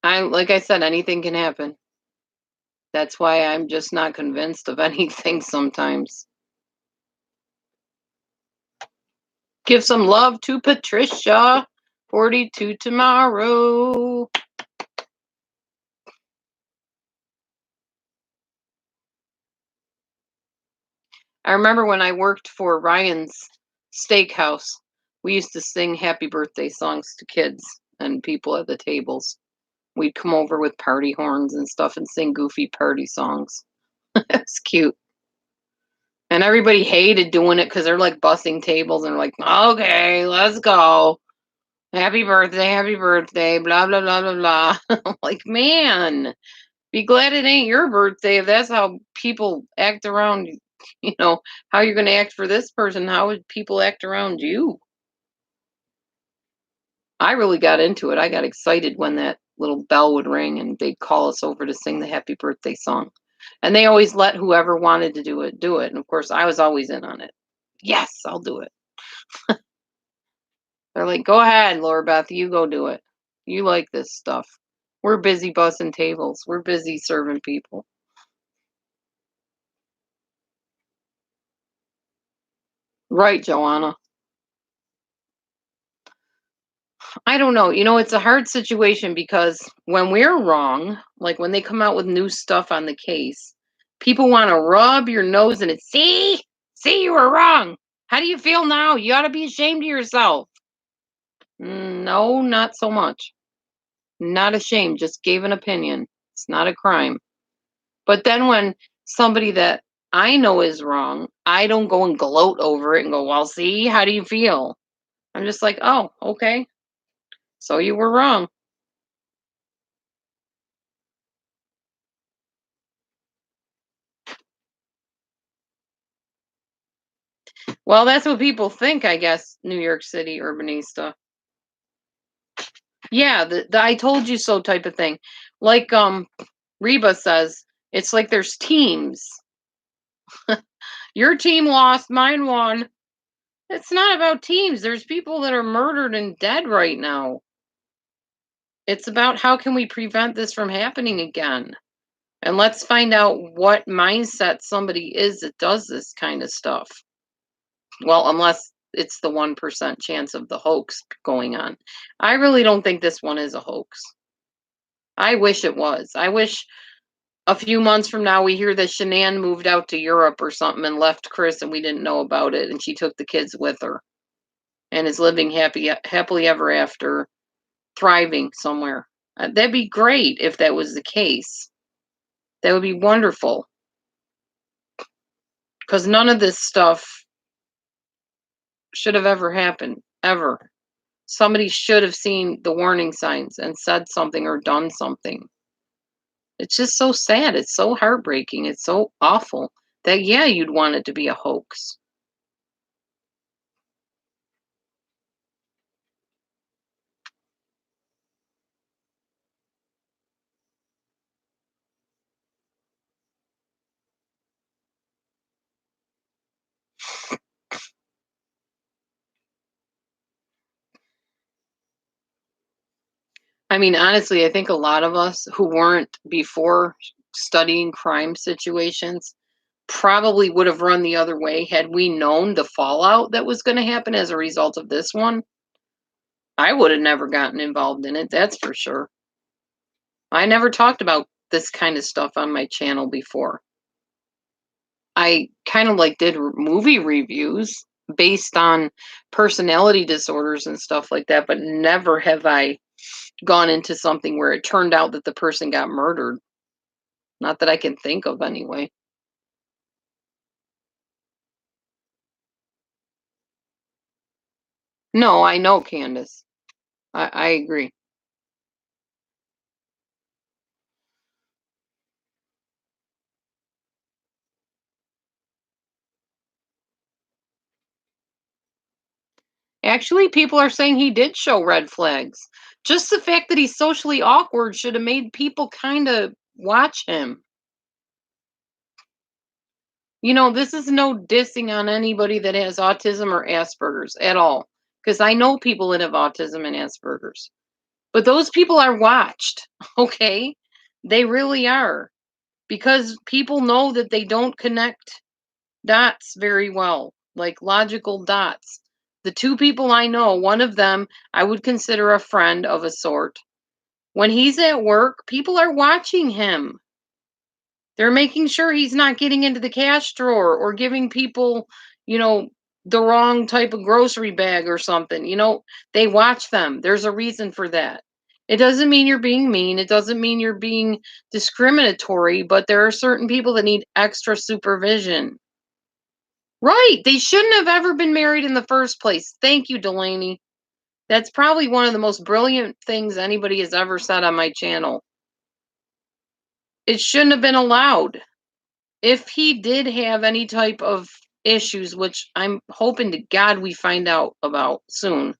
Like I said, anything can happen. That's why I'm just not convinced of anything sometimes. Give some love to Patricia. 42 tomorrow. I remember when I worked for Ryan's Steakhouse, we used to sing happy birthday songs to kids and people at the tables. We'd come over with party horns and stuff and sing goofy party songs. It's cute. And everybody hated doing it because they're like bussing tables and they're like, okay, let's go. Happy birthday, blah, blah, blah, blah, blah. I'm like, man, be glad it ain't your birthday if that's how people act around, how you're going to act for this person. How would people act around you? I really got into it. I got excited when that little bell would ring and they'd call us over to sing the happy birthday song. And they always let whoever wanted to do it, do it. And of course, I was always in on it. Yes, I'll do it. They're like, go ahead, Laura Beth, you go do it. You like this stuff. We're busy bussing tables. We're busy serving people. Right, Joanna. I don't know. It's a hard situation because when we're wrong, like when they come out with new stuff on the case, People want to rub your nose in it. See, you were wrong. How do you feel now? You ought to be ashamed of yourself. No, not so much. Not ashamed, just gave an opinion. It's not a crime. But then when somebody that I know is wrong, I don't go and gloat over it and go, well, see, how do you feel? I'm just like, oh, okay. So you were wrong. Well, that's what people think, I guess, New York City urbanista. Yeah, the I told you so type of thing. Like Reba says, it's like there's teams. Your team lost, mine won. It's not about teams. There's people that are murdered and dead right now. It's about how can we prevent this from happening again? And let's find out what mindset somebody is that does this kind of stuff. Well, unless it's the 1% chance of the hoax going on. I really don't think this one is a hoax. I wish it was. I wish a few months from now we hear that Shanann moved out to Europe or something and left Chris and we didn't know about it and she took the kids with her and is living happily ever after, thriving somewhere. That'd be great if that was the case. That would be wonderful. Because none of this stuff should have ever happened, ever. Somebody should have seen the warning signs and said something or done something. It's just so sad. It's so heartbreaking. It's so awful that, yeah, you'd want it to be a hoax. I mean, honestly, I think a lot of us who weren't before studying crime situations probably would have run the other way had we known the fallout that was going to happen as a result of this one. I would have never gotten involved in it, that's for sure. I never talked about this kind of stuff on my channel before. I kind of like did movie reviews based on personality disorders and stuff like that, but never have I gone into something where it turned out that the person got murdered. Not that I can think of anyway. No, I know, Candace. I agree. Actually, people are saying he did show red flags. Just the fact that he's socially awkward should have made people kind of watch him. You know, this is no dissing on anybody that has autism or Asperger's at all, because I know people that have autism and Asperger's. But those people are watched, okay? They really are. Because people know that they don't connect dots very well, like logical dots. The two people I know, one of them I would consider a friend of a sort. When he's at work, people are watching him. They're making sure he's not getting into the cash drawer or giving people, you know, the wrong type of grocery bag or something. You know, they watch them. There's a reason for that. It doesn't mean you're being mean. It doesn't mean you're being discriminatory, but there are certain people that need extra supervision. Right. They shouldn't have ever been married in the first place. Thank you, Delaney. That's probably one of the most brilliant things anybody has ever said on my channel. It shouldn't have been allowed. If he did have any type of issues, which I'm hoping to God we find out about soon,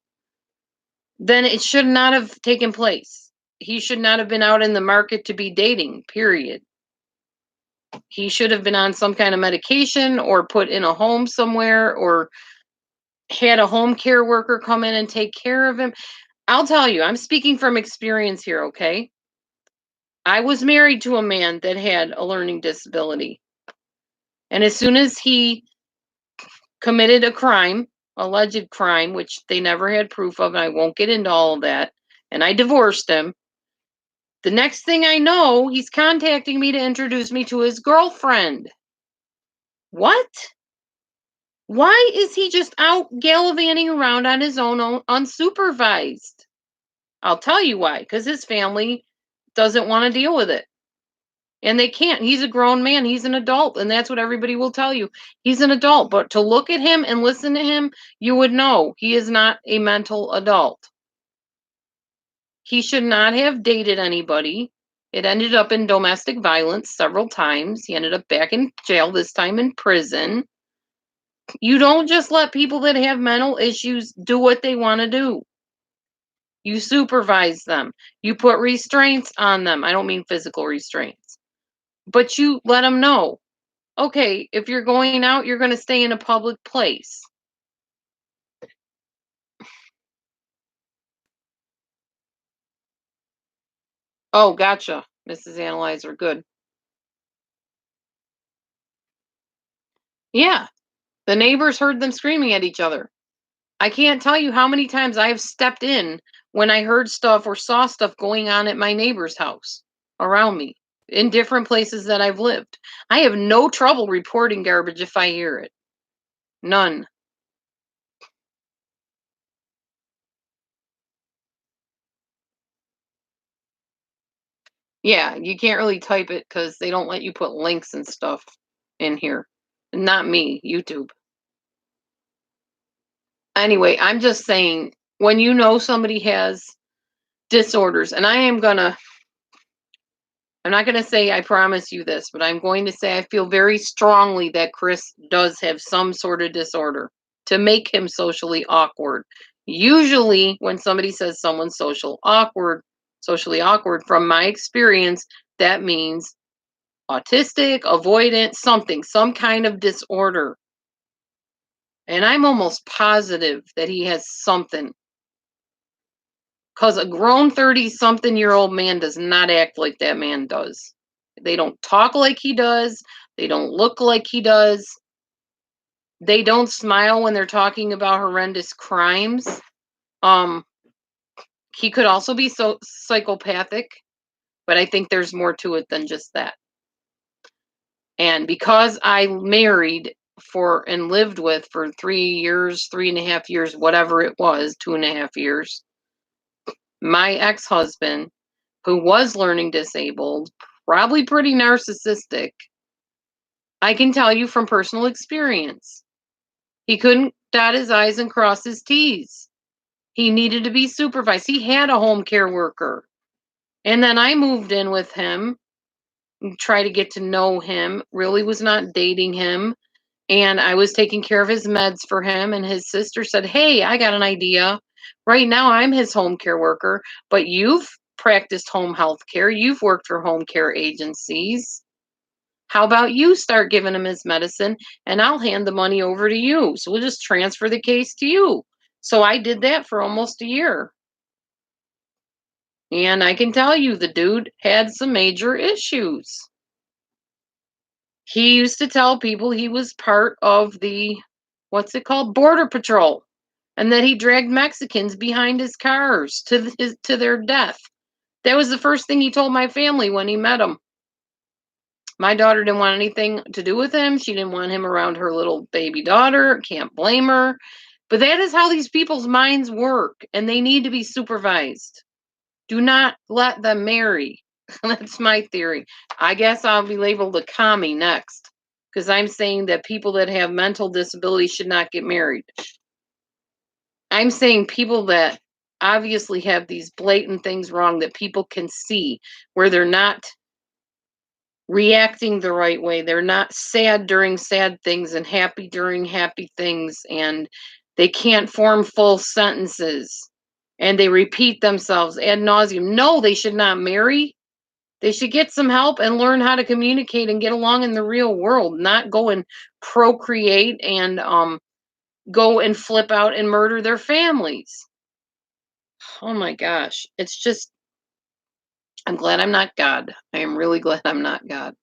then it should not have taken place. He should not have been out in the market to be dating, period. He should have been on some kind of medication or put in a home somewhere or had a home care worker come in and take care of him. I'll tell you, I'm speaking from experience here, okay? I was married to a man that had a learning disability. And as soon as he committed a crime, alleged crime, which they never had proof of, and I won't get into all of that, and I divorced him, The next thing I know, he's contacting me to introduce me to his girlfriend. What? Why is he just out gallivanting around on his own unsupervised? I'll tell you why. Because his family doesn't want to deal with it. And they can't. He's a grown man. He's an adult. And that's what everybody will tell you. He's an adult. But to look at him and listen to him, you would know he is not a mental adult. He should not have dated anybody. It ended up in domestic violence several times. He ended up back in jail, this time in prison. You don't just let people that have mental issues do what they want to do. You supervise them. You put restraints on them. I don't mean physical restraints. But you let them know, okay, if you're going out, you're going to stay in a public place. Oh, gotcha, Mrs. Analyzer. Good. Yeah, the neighbors heard them screaming at each other. I can't tell you how many times I have stepped in when I heard stuff or saw stuff going on at my neighbor's house around me in different places that I've lived. I have no trouble reporting garbage if I hear it. None. Yeah, you can't really type it because they don't let you put links and stuff in here. Not me, YouTube. Anyway, I'm just saying when you know somebody has disorders, and I'm not going to say I promise you this, but I'm going to say I feel very strongly that Chris does have some sort of disorder to make him socially awkward. Usually, when somebody says someone's socially awkward, from my experience, that means autistic, avoidant, something, some kind of disorder. And I'm almost positive that he has something. Because a grown 30-something-year-old man does not act like that man does. They don't talk like he does. They don't look like he does. They don't smile when they're talking about horrendous crimes. Um, he could also be so psychopathic, but I think there's more to it than just that. And because I married for and lived with for 3 years, 3.5 years, whatever it was, 2.5 years, my ex-husband, who was learning disabled, probably pretty narcissistic, I can tell you from personal experience, he couldn't dot his I's and cross his T's. He needed to be supervised. He had a home care worker. And then I moved in with him, try to get to know him, really was not dating him. And I was taking care of his meds for him. And his sister said, "Hey, I got an idea. Right now, I'm his home care worker, but you've practiced home health care. You've worked for home care agencies. How about you start giving him his medicine and I'll hand the money over to you? So we'll just transfer the case to you." So I did that for almost a year. And I can tell you, the dude had some major issues. He used to tell people he was part of the, what's it called, Border Patrol, and that he dragged Mexicans behind his cars to their death. That was the first thing he told my family when he met them. My daughter didn't want anything to do with him. She didn't want him around her little baby daughter. Can't blame her. But that is how these people's minds work, and they need to be supervised. Do not let them marry. That's my theory. I guess I'll be labeled a commie next because I'm saying that people that have mental disabilities should not get married. I'm saying people that obviously have these blatant things wrong that people can see, where they're not reacting the right way. They're not sad during sad things and happy during happy things, and they can't form full sentences, and they repeat themselves ad nauseum. No, they should not marry. They should get some help and learn how to communicate and get along in the real world, not go and procreate and go and flip out and murder their families. Oh my gosh. It's just, I'm glad I'm not God. I am really glad I'm not God.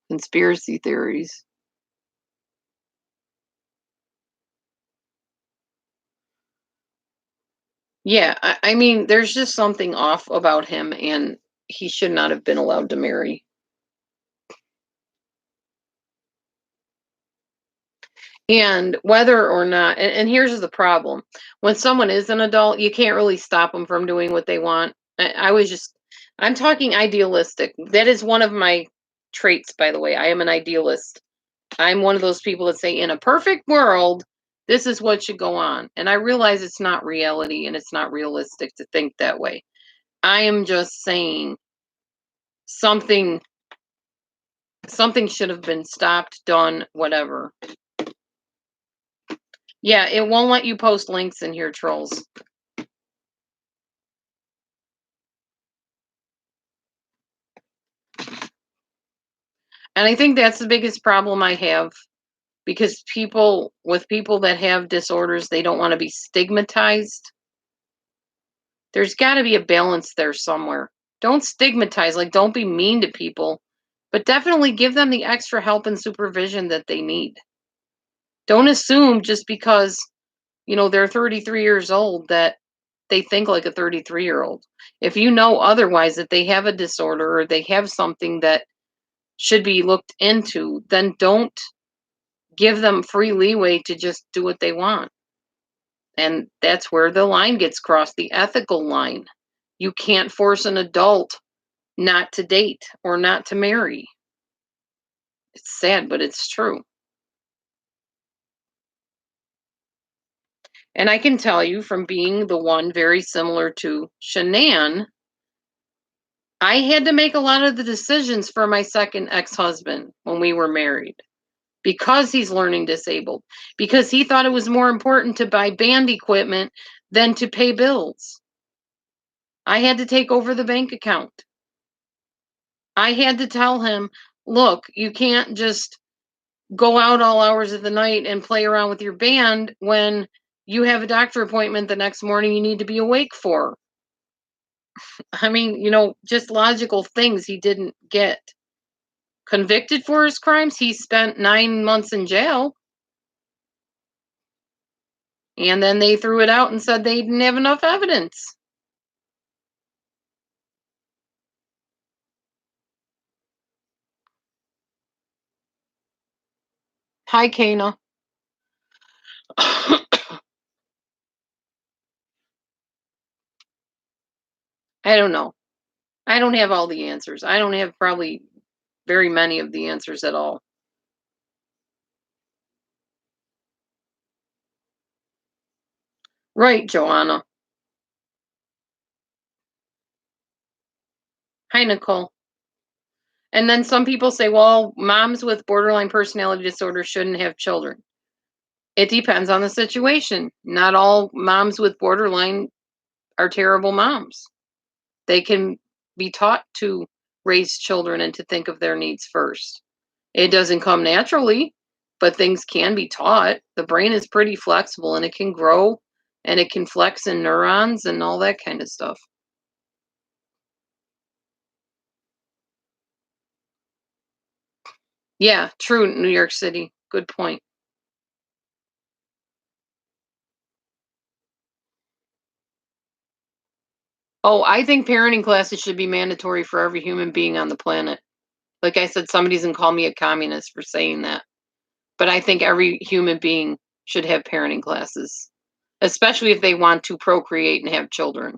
Conspiracy theories. Yeah, I mean, there's just something off about him, and he should not have been allowed to marry. And whether or not, and here's the problem: when someone is an adult, you can't really stop them from doing what they want. I was just, I'm talking idealistic. That is one of my traits, by the way. I am an idealist. I'm one of those people that say, in a perfect world, this is what should go on. And I realize it's not reality and it's not realistic to think that way. I am just saying something something should have been stopped, done, whatever. Yeah, it won't let you post links in here, trolls. And I think that's the biggest problem I have, because people that have disorders, they don't want to be stigmatized. There's got to be a balance there somewhere. Don't stigmatize, like, don't be mean to people, but definitely give them the extra help and supervision that they need. Don't assume just because, they're 33 years old that they think like a 33-year-old. If you know otherwise, that they have a disorder or they have something that should be looked into, then don't give them free leeway to just do what they want. And that's where the line gets crossed, the ethical line. You can't force an adult not to date or not to marry. It's sad, but it's true. And I can tell you, from being the one very similar to Shanann, I had to make a lot of the decisions for my second ex-husband when we were married, because he's learning disabled, because he thought it was more important to buy band equipment than to pay bills. I had to take over the bank account. I had to tell him, look, you can't just go out all hours of the night and play around with your band when you have a doctor appointment the next morning you need to be awake for. I mean, just logical things he didn't get. Convicted for his crimes, he spent 9 months in jail. And then they threw it out and said they didn't have enough evidence. Hi, Kana. I don't know. I don't have all the answers. I don't have probably very many of the answers at all. Right, Joanna. Hi, Nicole. And then some people say, well, moms with borderline personality disorder shouldn't have children. It depends on the situation. Not all moms with borderline are terrible moms. They can be taught to raise children and to think of their needs first. It doesn't come naturally, but things can be taught. The brain is pretty flexible and it can grow and it can flex in neurons and all that kind of stuff. Yeah, true, New York City. Good point. Oh, I think parenting classes should be mandatory for every human being on the planet. Like I said, somebody's gonna call me a communist for saying that. But I think every human being should have parenting classes, especially if they want to procreate and have children.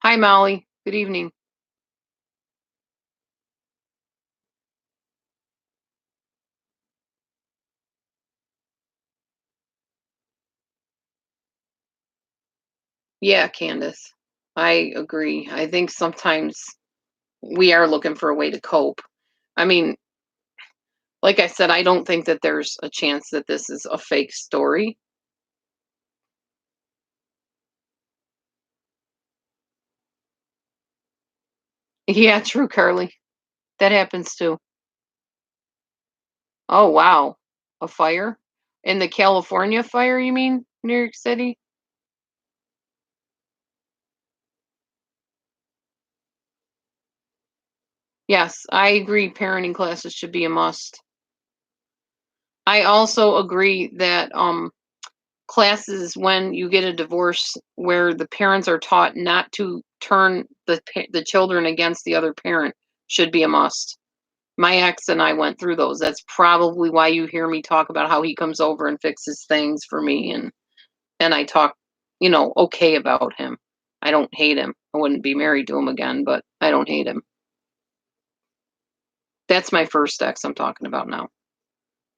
Hi, Molly. Good evening. Yeah, Candace. I agree. I think sometimes we are looking for a way to cope. I mean, like I said, I don't think that there's a chance that this is a fake story. Yeah, true, Carly. That happens too. Oh, wow. A fire? In the California fire, you mean? New York City? Yes, I agree. Parenting classes should be a must. I also agree that classes when you get a divorce where the parents are taught not to turn the children against the other parent should be a must. My ex and I went through those. That's probably why you hear me talk about how he comes over and fixes things for me, and I talk, okay about him. I don't hate him. I wouldn't be married to him again, but I don't hate him. That's my first ex I'm talking about now.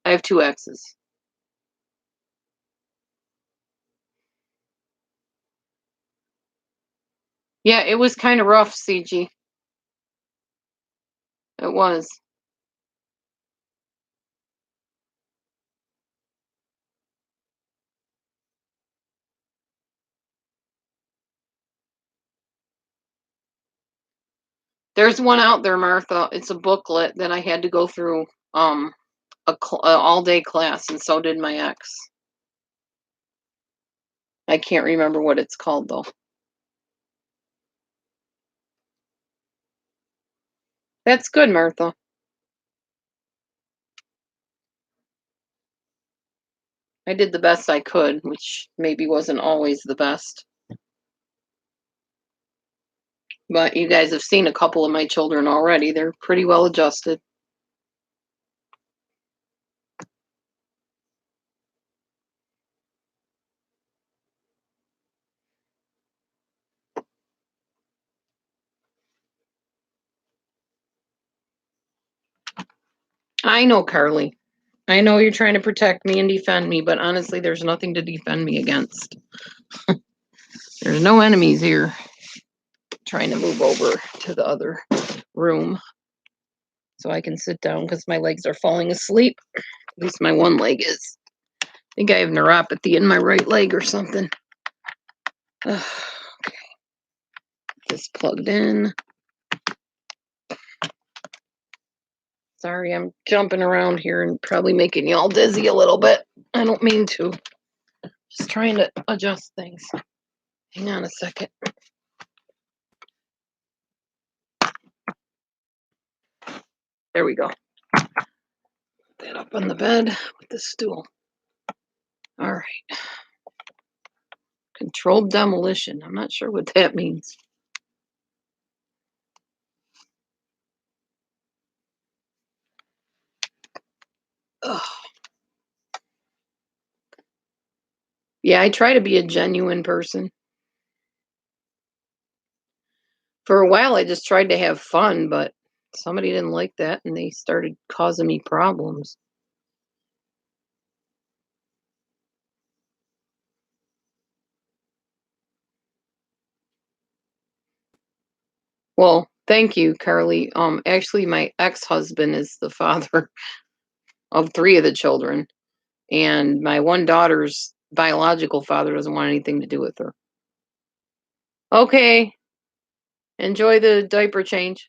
I have 2 exes. Yeah, it was kind of rough, CG. It was. There's one out there, Martha. It's a booklet that I had to go through a all-day class, and so did my ex. I can't remember what it's called though. That's good, Martha. I did the best I could, which maybe wasn't always the best. But you guys have seen a couple of my children already. They're pretty well adjusted. I know, Carly. I know you're trying to protect me and defend me, but honestly, there's nothing to defend me against. There's no enemies here. Trying to move over to the other room so I can sit down because my legs are falling asleep. At least my one leg is. I think I have neuropathy in my right leg or something. Okay. This plugged in. Sorry, I'm jumping around here and probably making y'all dizzy a little bit. I don't mean to. Just trying to adjust things. Hang on a second. There we go. Put that up on the bed with the stool. All right. Controlled demolition. I'm not sure what that means. Ugh. Yeah, I try to be a genuine person. For a while, I just tried to have fun, but somebody didn't like that and they started causing me problems. Well, thank you, Carly. Actually, my ex-husband is the father of 3 of the children, and my one daughter's biological father doesn't want anything to do with her. Okay, enjoy the diaper change.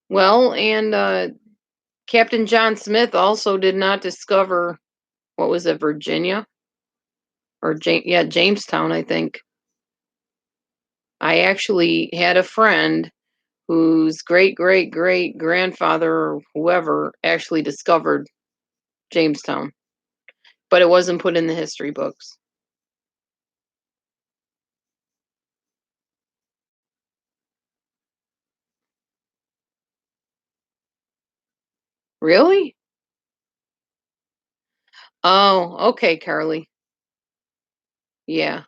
Well, and Captain John Smith also did not discover, what was it, Virginia? Or Jamestown, I think. I actually had a friend whose great great great grandfather or whoever actually discovered Jamestown, but it wasn't put in the history books. Really? Oh, okay, Carly. Yeah,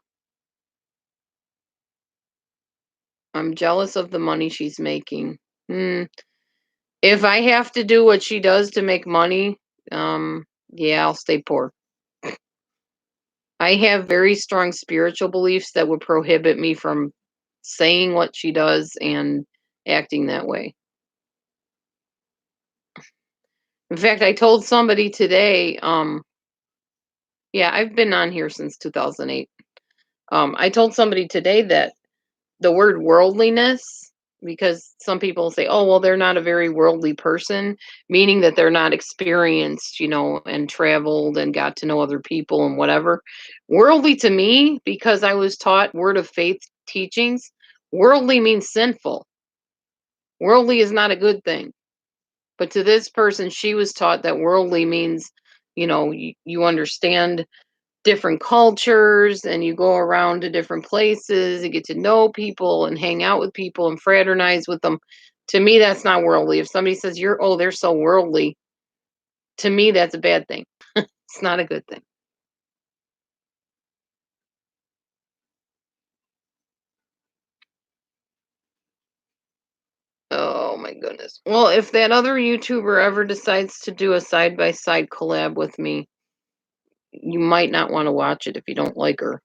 I'm jealous of the money she's making. Hmm. If I have to do what she does to make money, yeah, I'll stay poor. I have very strong spiritual beliefs that would prohibit me from saying what she does and acting that way. In fact, I told somebody today, yeah, I've been on here since 2008. I told somebody today that the word worldliness because some people say, "Oh, well, they're not a very worldly person," meaning that they're not experienced, and traveled and got to know other people and whatever. Worldly to me, because I was taught word of faith teachings, worldly means sinful. Worldly is not a good thing. But to this person, she was taught that worldly means, you understand different cultures and you go around to different places and get to know people and hang out with people and fraternize with them. To me, that's not worldly. If somebody says they're so worldly, to me, that's a bad thing. It's not a good thing. Oh my goodness. Well, if that other YouTuber ever decides to do a side by side collab with me, you might not want to watch it if you don't like her.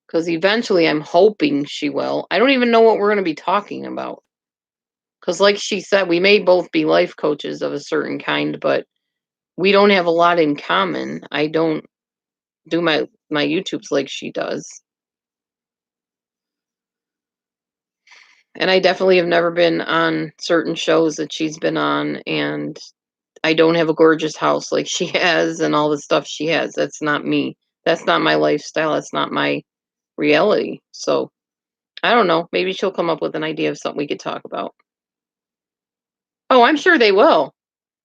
Because eventually I'm hoping she will. I don't even know what we're going to be talking about. Because, like she said, we may both be life coaches of a certain kind, but we don't have a lot in common. I don't do my YouTubes like she does. And I definitely have never been on certain shows that she's been on. And I don't have a gorgeous house like she has and all the stuff she has. That's not me. That's not my lifestyle. That's not my reality. So I don't know. Maybe she'll come up with an idea of something we could talk about. Oh, I'm sure they will.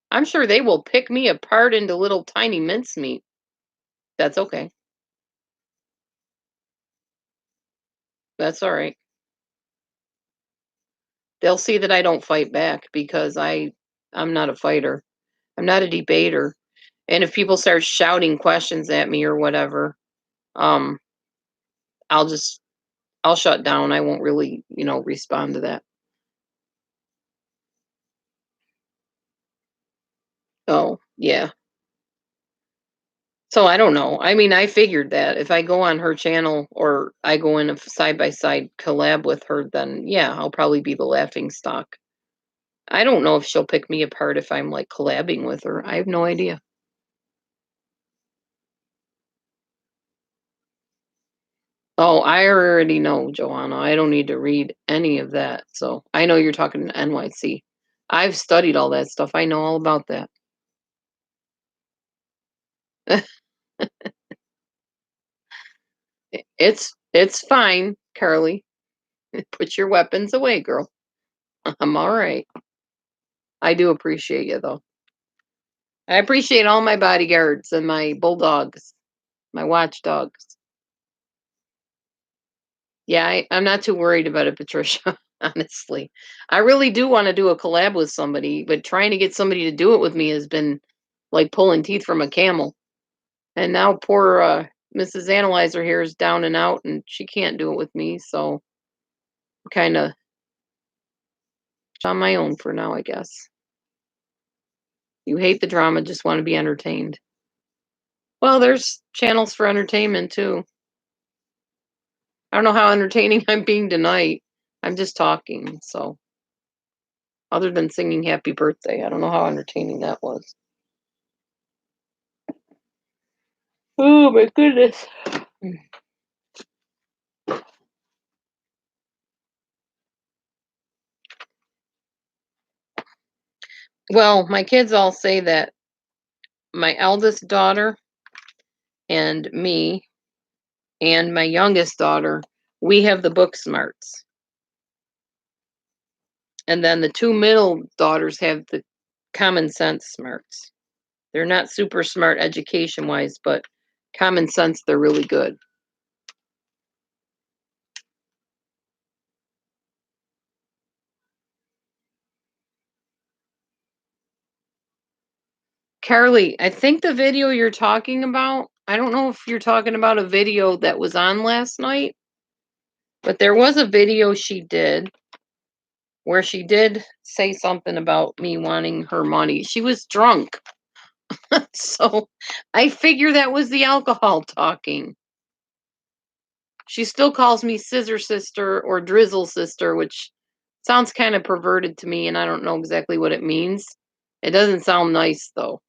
I'm sure they will pick me apart into little tiny mincemeat. That's okay. That's all right. They'll see that I don't fight back because I'm not a fighter. I'm not a debater. And if people start shouting questions at me or whatever, um, I'll just I'll shut down. I won't really, respond to that. Oh, yeah. So I don't know. I mean, I figured that if I go on her channel or I go in a side by side collab with her, then yeah, I'll probably be the laughing stock. I don't know if she'll pick me apart if I'm like collabing with her. I have no idea. Oh, I already know, Joanna. I don't need to read any of that. So I know you're talking to NYC. I've studied all that stuff. I know all about that. It's fine, Carly. Put your weapons away, girl. I'm all right. I do appreciate you though. I appreciate all my bodyguards and my bulldogs, my watchdogs. Yeah, I'm not too worried about it, Patricia, honestly. I really do want to do a collab with somebody, but trying to get somebody to do it with me has been like pulling teeth from a camel. And now poor Mrs. Analyzer here is down and out and she can't do it with me, so kind of on my own for now, I guess. You hate the drama, just want to be entertained. Well, there's channels for entertainment too. I don't know how entertaining I'm being tonight. I'm just talking, so other than singing happy birthday, I don't know how entertaining that was. Oh my goodness. Well, my kids all say that my eldest daughter and me and my youngest daughter, we have the book smarts. And then the two middle daughters have the common sense smarts. They're not super smart education wise, but common sense, they're really good. Carly, I think the video you're talking about, I don't know if you're talking about a video that was on last night, but there was a video she did where she did say something about me wanting her money. She was drunk. So I figure that was the alcohol talking. She still calls me scissor sister or drizzle sister, which sounds kind of perverted to me, and I don't know exactly what it means. It doesn't sound nice, though.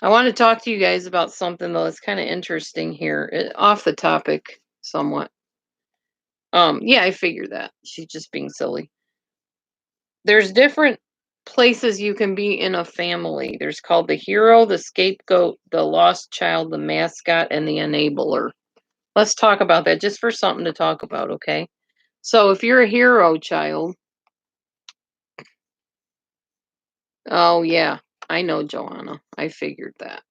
I want to talk to you guys about something though that's kind of interesting here, off the topic somewhat. Yeah, I figured that. She's just being silly. There's different places you can be in a family. There's called the hero, the scapegoat, the lost child, the mascot, and the enabler. Let's talk about that just for something to talk about, okay? So if you're a hero child, oh yeah, I know, Joanna. I figured that.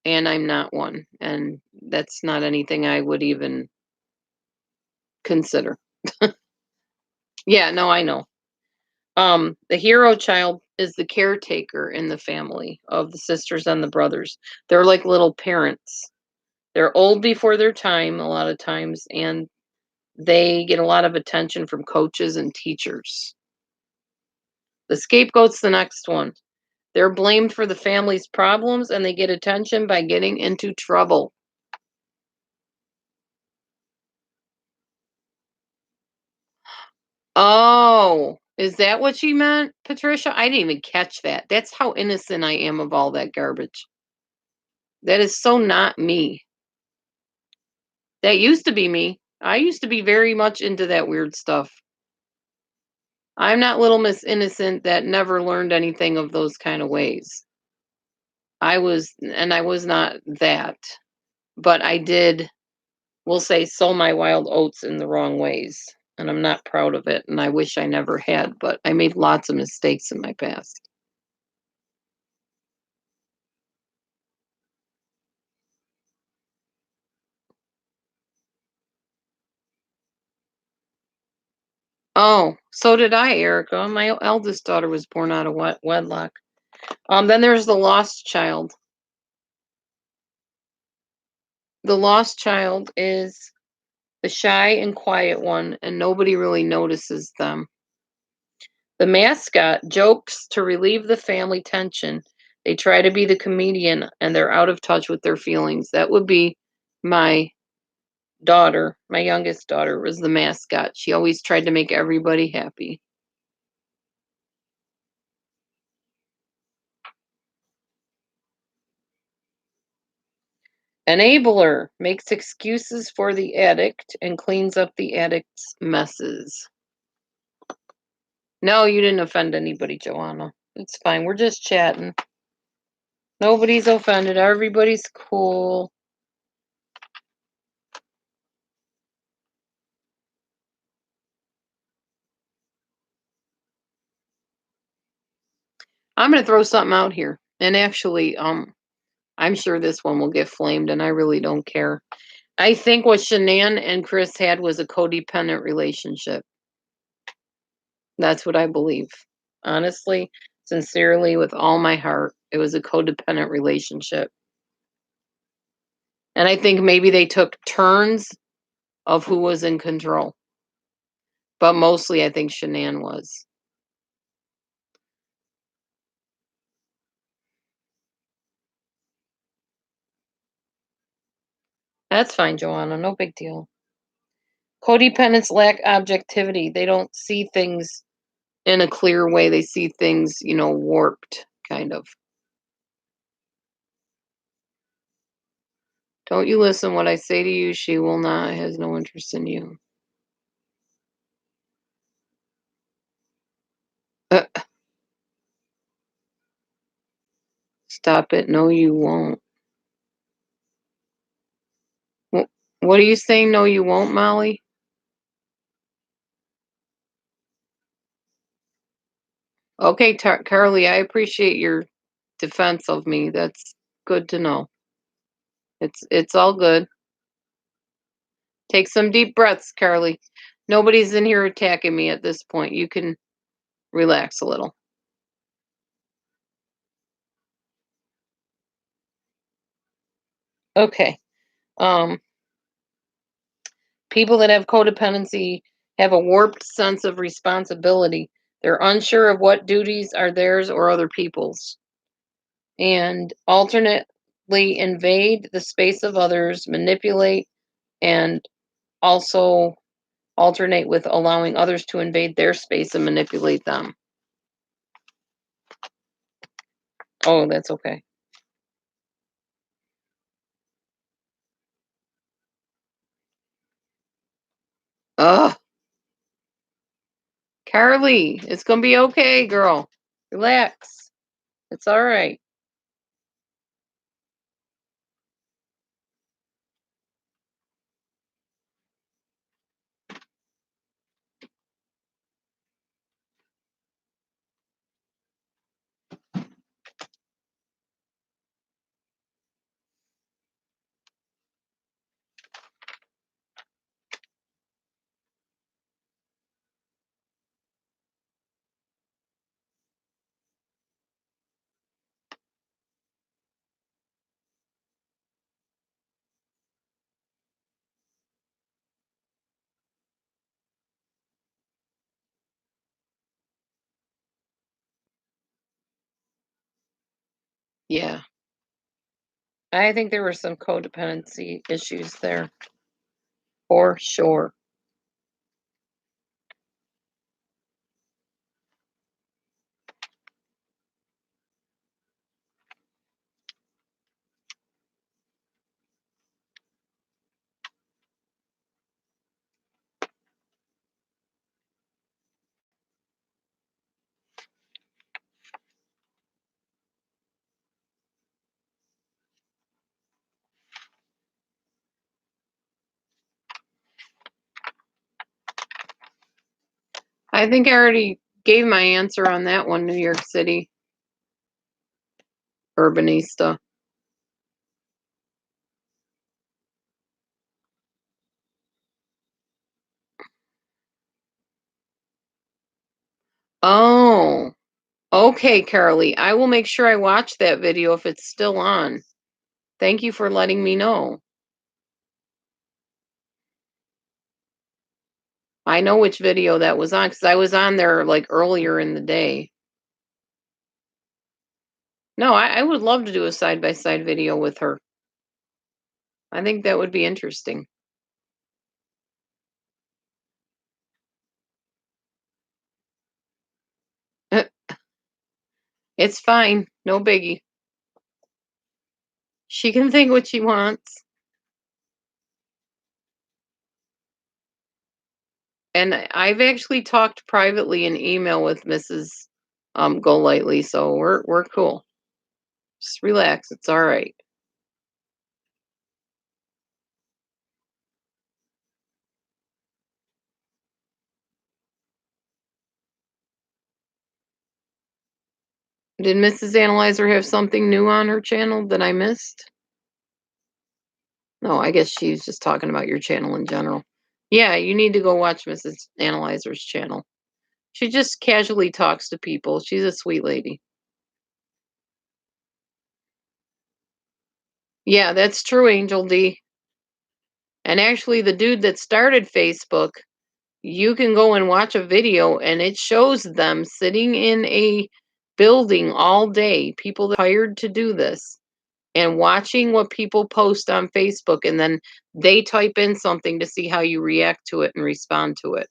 And I'm not one. And that's not anything I would even consider. Yeah, no, I know. The hero child is the caretaker in the family of the sisters and the brothers. They're like little parents. They're old before their time a lot of times, and they get a lot of attention from coaches and teachers. The scapegoat's the next one. They're blamed for the family's problems and they get attention by getting into trouble. Oh, is that what she meant, Patricia? I didn't even catch that. That's how innocent I am of all that garbage. That is so not me. That used to be me. I used to be very much into that weird stuff. I'm not little Miss Innocent that never learned anything of those kind of ways. I was not that, but I did, we'll say, sow my wild oats in the wrong ways. And I'm not proud of it. And I wish I never had, but I made lots of mistakes in my past. Oh, so did I, Erica. My eldest daughter was born out of wedlock. Then there's the lost child. The lost child is the shy and quiet one, and nobody really notices them. The mascot jokes to relieve the family tension. They try to be the comedian, and they're out of touch with their feelings. That would be my daughter. My youngest daughter was the mascot. She always tried to make everybody happy. Enabler makes excuses for the addict and cleans up the addict's messes. No, you didn't offend anybody, Joanna. It's fine. We're just chatting. Nobody's offended. Everybody's cool. I'm going to throw something out here. And actually, I'm sure this one will get flamed, and I really don't care. I think what Shanann and Chris had was a codependent relationship. That's what I believe. Honestly, sincerely, with all my heart, it was a codependent relationship. And I think maybe they took turns of who was in control. But mostly, I think Shanann was. That's fine, Joanna. No big deal. Codependents lack objectivity. They don't see things in a clear way. They see things, warped, kind of. Don't you listen what I say to you. She will not, has no interest in you. Uh, Stop it. No, you won't. What are you saying? No, you won't, Molly? Okay, Carly, I appreciate your defense of me. That's good to know. It's all good. Take some deep breaths, Carly. Nobody's in here attacking me at this point. You can relax a little. Okay. Um, People that have codependency have a warped sense of responsibility. They're unsure of what duties are theirs or other people's, and alternately invade the space of others, manipulate, and also alternate with allowing others to invade their space and manipulate them. Oh, that's okay. Ugh. Carly, it's gonna be okay, girl. Relax. It's all right. Yeah. I think there were some codependency issues there. For sure. I think I already gave my answer on that one, New York City. Urbanista. Oh. Okay, Carly. I will make sure I watch that video if it's still on. Thank you for letting me know. I know which video that was on because I was on there like earlier in the day. No, I would love to do a side by side video with her. I think that would be interesting. It's fine. No biggie. She can think what she wants. And I've actually talked privately in email with Mrs. Golightly, so we're cool. Just relax. It's all right. Did Mrs. Analyzer have something new on her channel that I missed? No, I guess she's just talking about your channel in general. Yeah, you need to go watch Mrs. Analyzer's channel. She just casually talks to people. She's a sweet lady. Yeah, that's true, Angel D. And actually, the dude that started Facebook, you can go and watch a video and it shows them sitting in a building all day, people that are hired to do this, and watching what people post on Facebook, and then they type in something to see how you react to it and respond to it.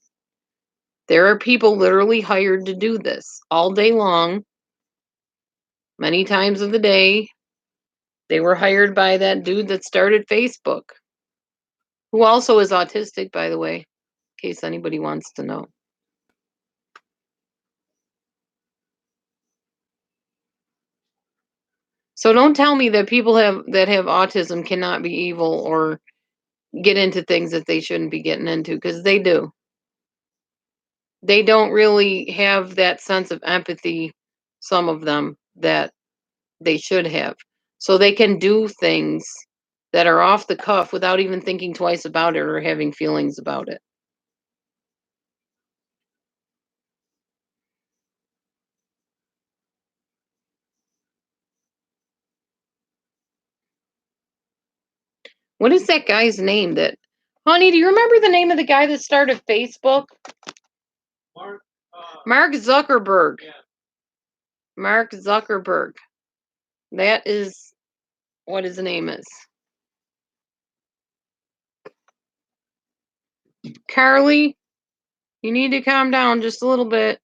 There are people literally hired to do this all day long, many times of the day. They were hired by that dude that started Facebook, who also is autistic, by the way, in case anybody wants to know. So don't tell me that people that have autism cannot be evil or get into things that they shouldn't be getting into, because they do. They don't really have that sense of empathy, some of them, that they should have. So they can do things that are off the cuff without even thinking twice about it or having feelings about it. What is that guy's name that, honey, do you remember the name of the guy that started Facebook? Mark Zuckerberg. Yeah. Mark Zuckerberg. That is what his name is. Carly, you need to calm down just a little bit.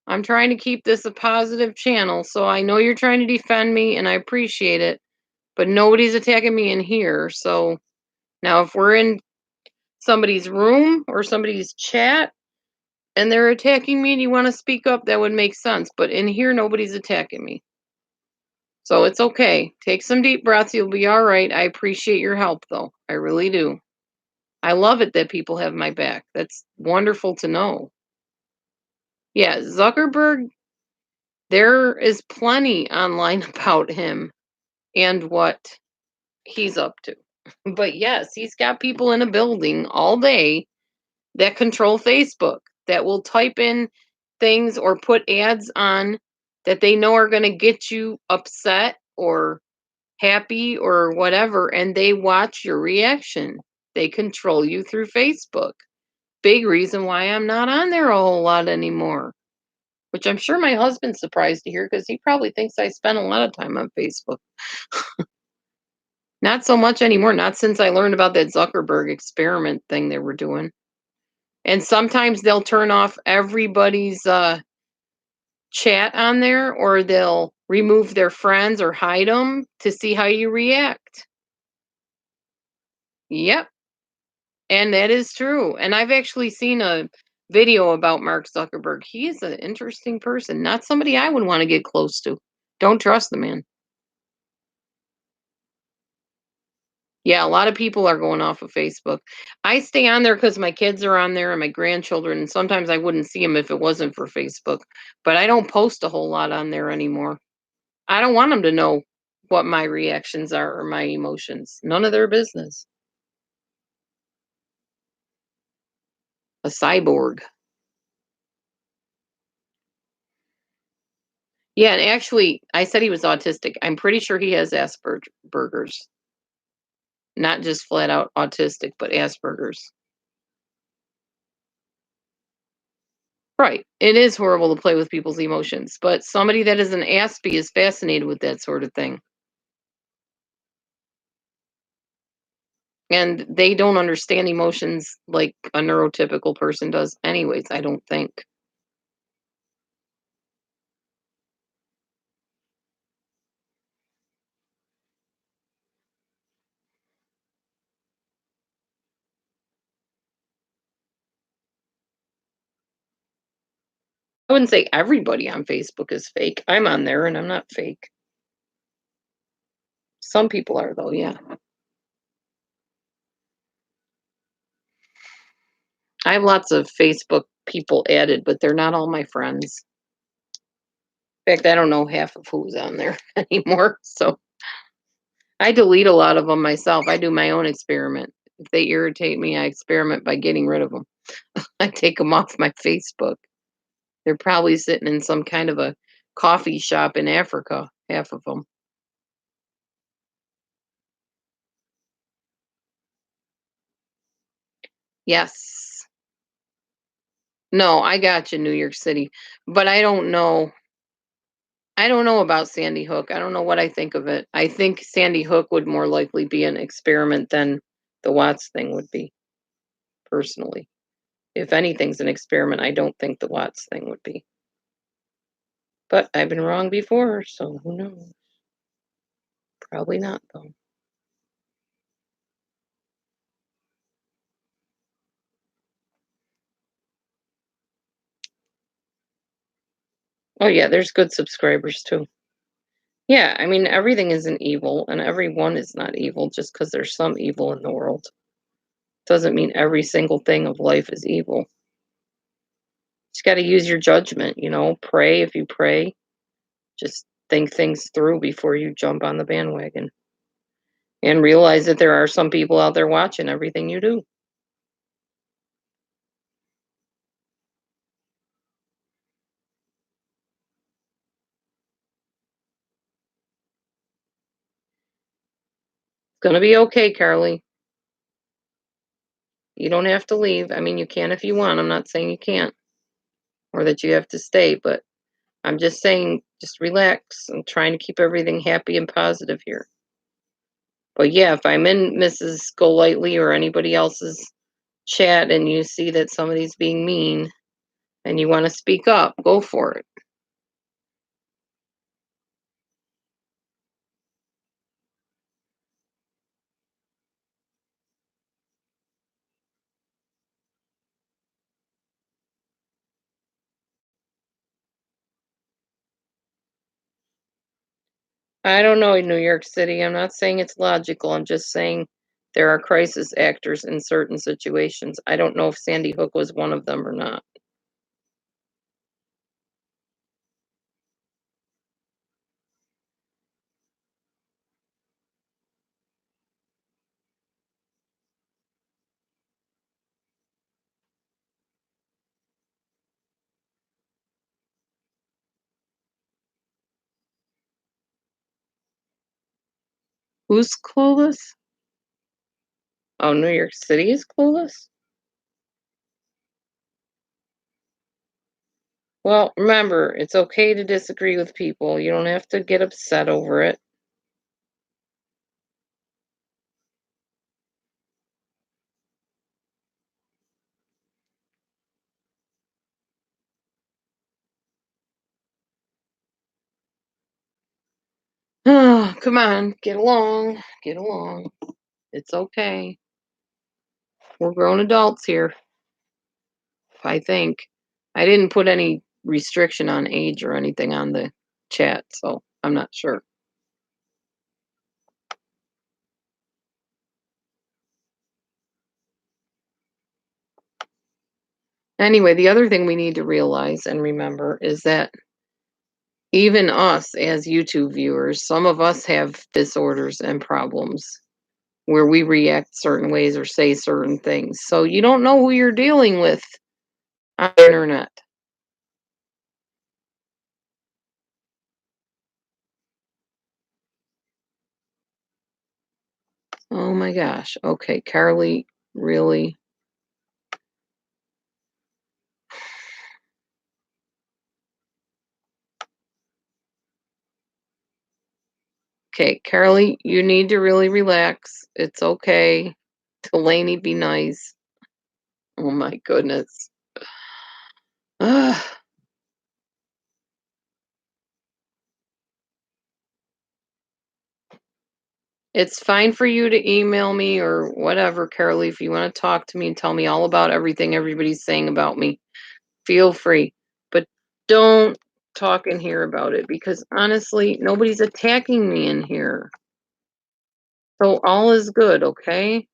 I'm trying to keep this a positive channel, so I know you're trying to defend me, and I appreciate it, but nobody's attacking me in here. So now, if we're in somebody's room or somebody's chat and they're attacking me and you want to speak up, that would make sense. But in here, nobody's attacking me. So it's okay. Take some deep breaths. You'll be all right. I appreciate your help, though. I really do. I love it that people have my back. That's wonderful to know. Yeah, Zuckerberg, there is plenty online about him and what he's up to. But yes, he's got people in a building all day that control Facebook, that will type in things or put ads on that they know are going to get you upset or happy or whatever, and they watch your reaction. They control you through Facebook. Big reason why I'm not on there a whole lot anymore, which I'm sure my husband's surprised to hear because he probably thinks I spend a lot of time on Facebook. Not so much anymore, not since I learned about that Zuckerberg experiment thing they were doing. And sometimes they'll turn off everybody's chat on there, or they'll remove their friends or hide them to see how you react. Yep. And that is true. And I've actually seen a video about Mark Zuckerberg. He is an interesting person, not somebody I would want to get close to. Don't trust the man. Yeah, a lot of people are going off of Facebook. I stay on there because my kids are on there and my grandchildren, and sometimes I wouldn't see them if it wasn't for Facebook. But I don't post a whole lot on there anymore. I don't want them to know what my reactions are or my emotions. None of their business. A cyborg. Yeah, and actually, I said he was autistic. I'm pretty sure he has Asperger's. Not just flat out autistic, but Asperger's. Right. It is horrible to play with people's emotions, but somebody that is an Aspie is fascinated with that sort of thing. And they don't understand emotions like a neurotypical person does, anyways, I don't think. I wouldn't say everybody on Facebook is fake. I'm on there and I'm not fake. Some people are, though, yeah. I have lots of Facebook people added, but they're not all my friends. In fact, I don't know half of who's on there anymore. So I delete a lot of them myself. I do my own experiment. If they irritate me, I experiment by getting rid of them. I take them off my Facebook. They're probably sitting in some kind of a coffee shop in Africa, half of them. Yes. No, I got you, New York City. But I don't know about Sandy Hook. I don't know what I think of it. I think Sandy Hook would more likely be an experiment than the Watts thing would be, personally. If anything's an experiment, I don't think the Watts thing would be. But I've been wrong before, so who knows? Probably not, though. Oh, yeah, there's good subscribers too. Yeah, I mean, everything isn't evil, and everyone is not evil just because there's some evil in the world. Doesn't mean every single thing of life is evil. Just got to use your judgment, pray if you pray. Just think things through before you jump on the bandwagon and realize that there are some people out there watching everything you do. It's going to be okay, Carly. You don't have to leave. I mean, you can if you want. I'm not saying you can't or that you have to stay, but I'm just saying just relax. I'm trying to keep everything happy and positive here. But yeah, if I'm in Mrs. Golightly or anybody else's chat and you see that somebody's being mean and you want to speak up, go for it. I don't know in New York City. I'm not saying it's logical. I'm just saying there are crisis actors in certain situations. I don't know if Sandy Hook was one of them or not. Who's clueless? Oh, New York City is clueless? Well, remember, it's okay to disagree with people. You don't have to get upset over it. Oh, come on, get along, get along. It's okay. We're grown adults here, I think. I didn't put any restriction on age or anything on the chat, so I'm not sure. Anyway, the other thing we need to realize and remember is that even us as YouTube viewers, some of us have disorders and problems where we react certain ways or say certain things. So you don't know who you're dealing with on the internet. Oh my gosh. Okay, Carly, really? Okay, Carly, you need to really relax. It's okay. Delaney, be nice. Oh my goodness. Ugh. It's fine for you to email me or whatever, Carly, if you want to talk to me and tell me all about everything everybody's saying about me. Feel free. But don't talk in here about it because honestly, nobody's attacking me in here. So all is good, okay?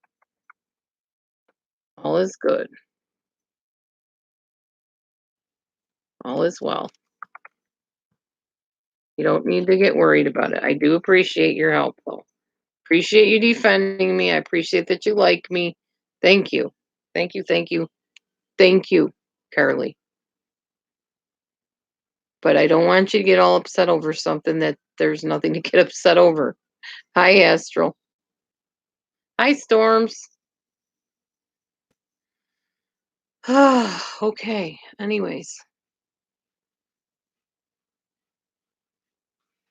All is good. All is well. You don't need to get worried about it. I do appreciate your help, though. Appreciate you defending me. I appreciate that you like me. Thank you. Thank you. Thank you. Thank you, Carly. But I don't want you to get all upset over something that there's nothing to get upset over. Hi, Astral. Hi, Storms. Okay. Anyways,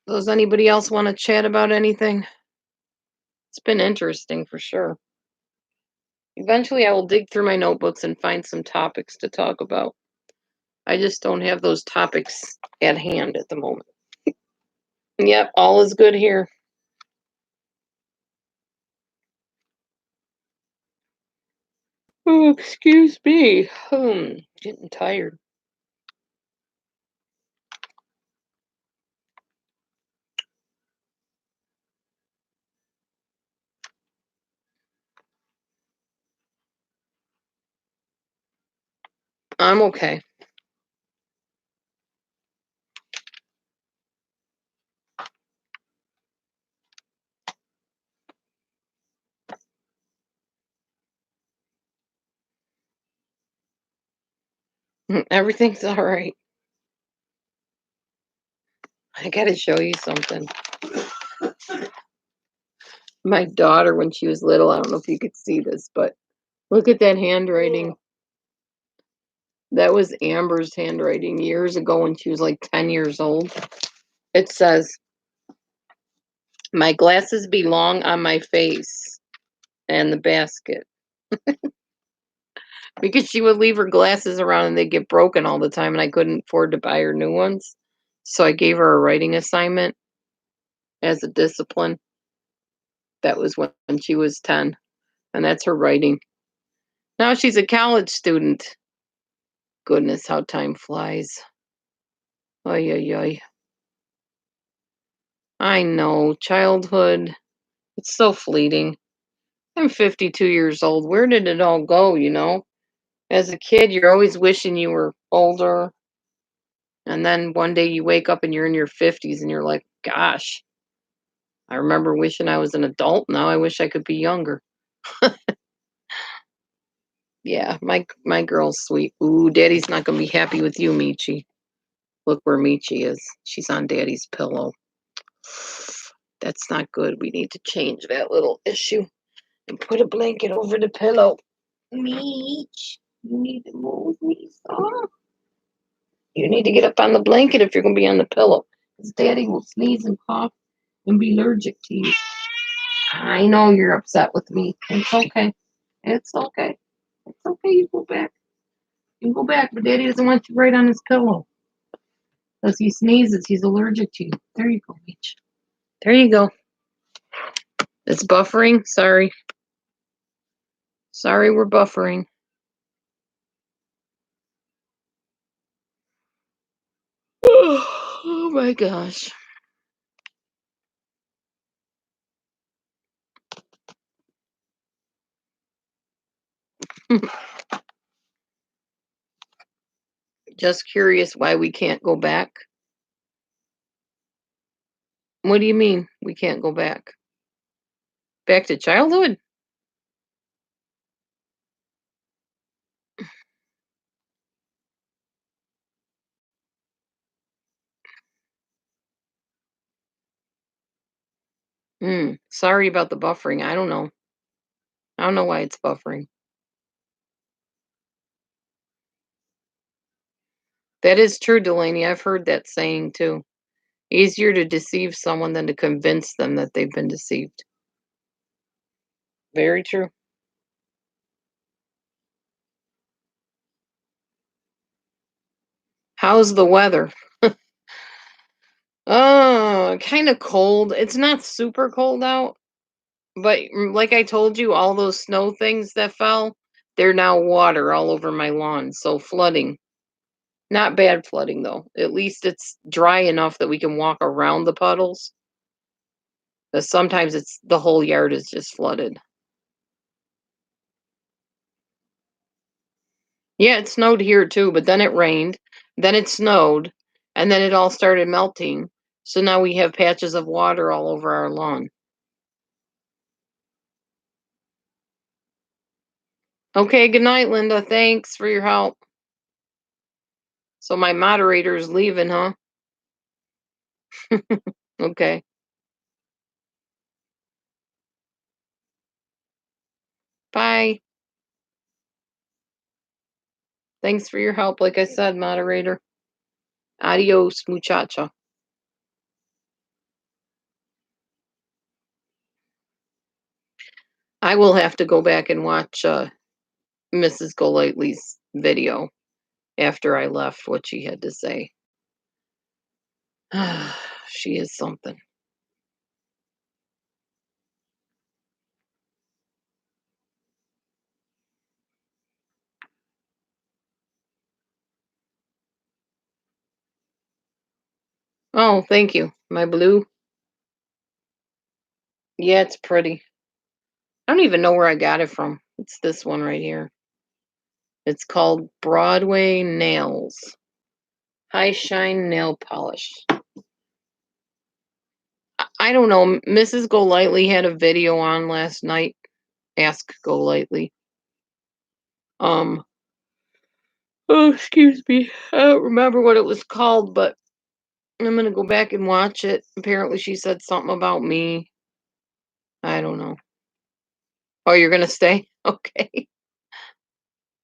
does anybody else want to chat about anything? It's been interesting for sure. Eventually, I will dig through my notebooks and find some topics to talk about. I just don't have those topics at hand at the moment. Yep, all is good here. Oh, excuse me. Getting tired. I'm okay. Everything's all right. I gotta show you something. My daughter, when she was little, I don't know if you could see this, but look at that handwriting. That was Amber's handwriting years ago when she was like 10 years old. It says, "My glasses belong on my face and the basket." Because she would leave her glasses around and they'd get broken all the time, and I couldn't afford to buy her new ones. So I gave her a writing assignment as a discipline. That was when she was 10, and that's her writing. Now she's a college student. Goodness, how time flies. Oy, oy, oy. I know, childhood, it's so fleeting. I'm 52 years old. Where did it all go, you know? As a kid, you're always wishing you were older. And then one day you wake up and you're in your 50s and you're like, gosh, I remember wishing I was an adult. Now I wish I could be younger. Yeah, my girl's sweet. Ooh, daddy's not gonna be happy with you, Michi. Look where Michi is. She's on daddy's pillow. That's not good. We need to change that little issue and put a blanket over the pillow. Meech, you need to move me some. You need to get up on the blanket if you're gonna be on the pillow. Because daddy will sneeze and cough and be allergic to you. I know you're upset with me. It's okay. It's okay. It's okay. You go back. You can go back, but daddy doesn't want you right on his pillow. Because he sneezes, he's allergic to you. There you go, Meech. There you go. It's buffering. Sorry. Sorry, we're buffering. Oh my gosh. Just curious why we can't go back. What do you mean we can't go back? Back to childhood? Sorry about the buffering. I don't know. I don't know why it's buffering. That is true, Delaney. I've heard that saying too. Easier to deceive someone than to convince them that they've been deceived. Very true. How's the weather? Oh, kind of cold. It's not super cold out, but like I told you, all those snow things that fell, they're now water all over my lawn. So flooding. Not bad flooding though. At least it's dry enough that we can walk around the puddles. But sometimes it's the whole yard is just flooded. Yeah, it snowed here too, but then it rained, then it snowed, and then it all started melting. So now we have patches of water all over our lawn. Okay, good night, Linda. Thanks for your help. So my moderator's leaving, huh? Okay. Bye. Thanks for your help. Like I said, moderator. Adios, muchacha. I will have to go back and watch Mrs. Golightly's video after I left, what she had to say. She is something. Oh, thank you. My blue. Yeah, it's pretty. I don't even know where I got it from. It's this one right here. It's called Broadway Nails. High Shine Nail Polish. I don't know. Mrs. Golightly had a video on last night. Ask Golightly. Um. Oh, excuse me. I don't remember what it was called, but I'm gonna go back and watch it. Apparently, she said something about me. I don't know. Oh, you're gonna stay? Okay.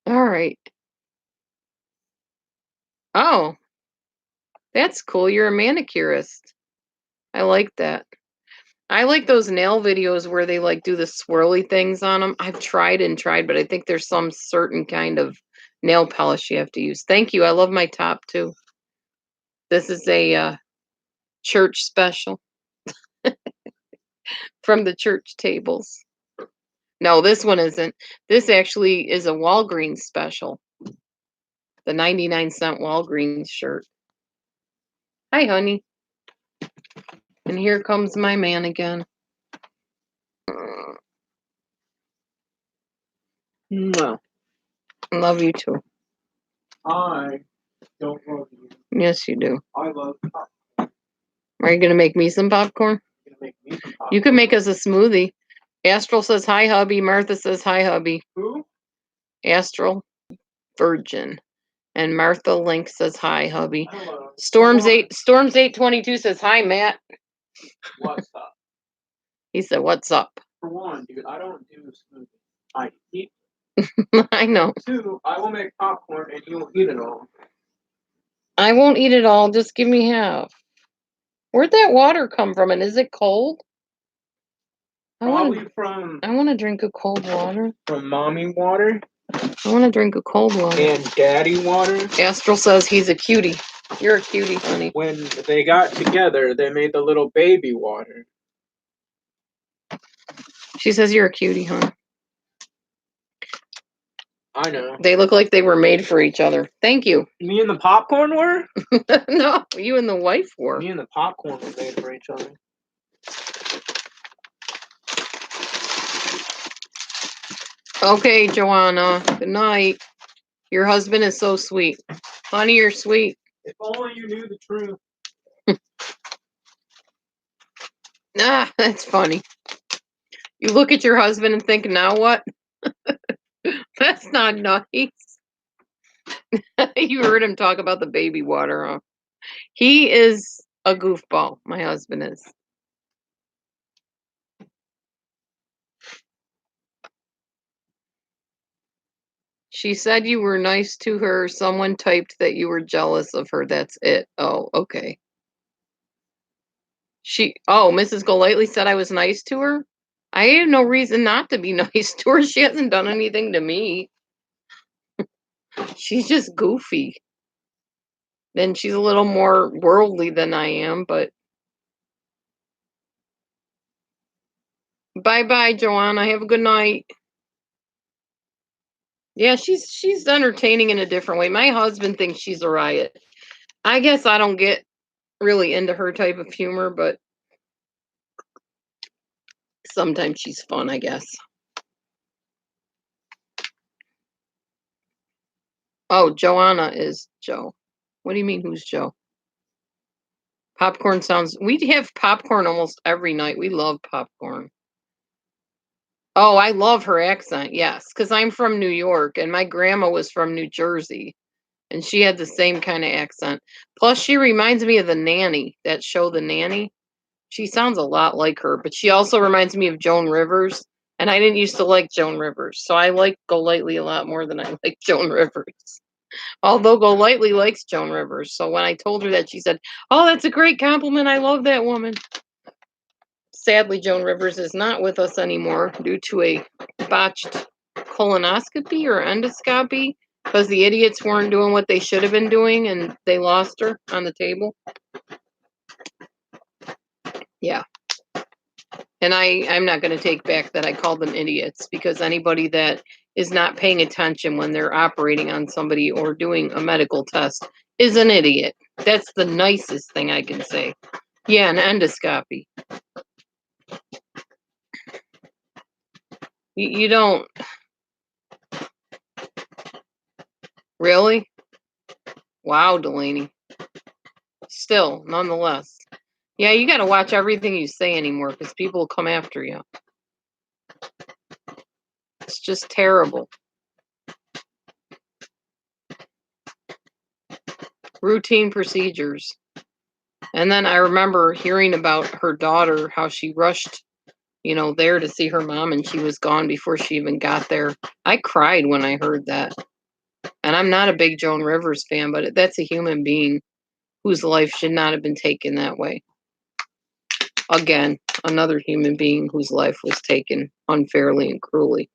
All right. Oh, that's cool. You're a manicurist. I like that. I like those nail videos where they like do the swirly things on them. I've tried and tried, but I think there's some certain kind of nail polish you have to use. Thank you. I love my top too. This is a church special from the church tables. No, this one isn't. This actually is a Walgreens special. The 99-cent Walgreens shirt. Hi, honey. And here comes my man again. No. Love you too. I don't love you. Yes, you do. I love popcorn. Are you going to make me some popcorn? You're gonna make me some popcorn. You can make us a smoothie. Astral says hi, hubby. Martha says hi, hubby. Who? Astral Virgin. And Martha Link says hi, hubby. Hello. Storms 822 says hi, Matt. What's up? He said, what's up? For one, dude, I don't do smoothies. I eat. I know. 2, I will make popcorn and you will eat it all. I won't eat it all. Just give me half. Where'd that water come from? And is it cold? Probably from I want to drink a cold water. from mommy water I want to drink a cold water. and daddy water. Astral says he's a cutie. You're a cutie, honey. When they got together, they made the little baby water. She says you're a cutie, honey. I know. They look like they were made for each other. Thank you. Me and the popcorn were? No, you and the wife were. Me and the popcorn were made for each other. Okay, Joanna. Good night. Your husband is so sweet. Honey, you're sweet. If only you knew the truth. Ah, that's funny. You look at your husband and think, now what? That's not nice. You heard him talk about the baby water, huh? He is a goofball. My husband is. She said you were nice to her. Someone typed that you were jealous of her. That's it. Oh, okay. Mrs. Golightly said I was nice to her. I have no reason not to be nice to her. She hasn't done anything to me. She's just goofy. Then she's a little more worldly than I am, but bye-bye, Joanna. Have a good night. Yeah, she's entertaining in a different way. My husband thinks she's a riot. I guess I don't get really into her type of humor, but sometimes she's fun, I guess. Oh, Joanna is Joe. What do you mean, who's Joe? Popcorn sounds. We have popcorn almost every night. We love popcorn. Oh, I love her accent. Yes, because I'm from New York and my grandma was from New Jersey and she had the same kind of accent. Plus, she reminds me of the nanny, that show, The Nanny. She sounds a lot like her, but she also reminds me of Joan Rivers. And I didn't used to like Joan Rivers. So I like Golightly a lot more than I like Joan Rivers. Although Golightly likes Joan Rivers. So when I told her that, she said, oh, that's a great compliment. I love that woman. Sadly, Joan Rivers is not with us anymore due to a botched colonoscopy or endoscopy because the idiots weren't doing what they should have been doing and they lost her on the table. Yeah. And I'm not going to take back that I called them idiots because anybody that is not paying attention when they're operating on somebody or doing a medical test is an idiot. That's the nicest thing I can say. Yeah, an endoscopy. You don't. Really? Wow, Delaney. Still, nonetheless. Yeah, you got to watch everything you say anymore because people will come after you. It's just terrible. Routine procedures. And then I remember hearing about her daughter, how she rushed, there to see her mom and she was gone before she even got there. I cried when I heard that. And I'm not a big Joan Rivers fan, but that's a human being whose life should not have been taken that way. Again, another human being whose life was taken unfairly and cruelly.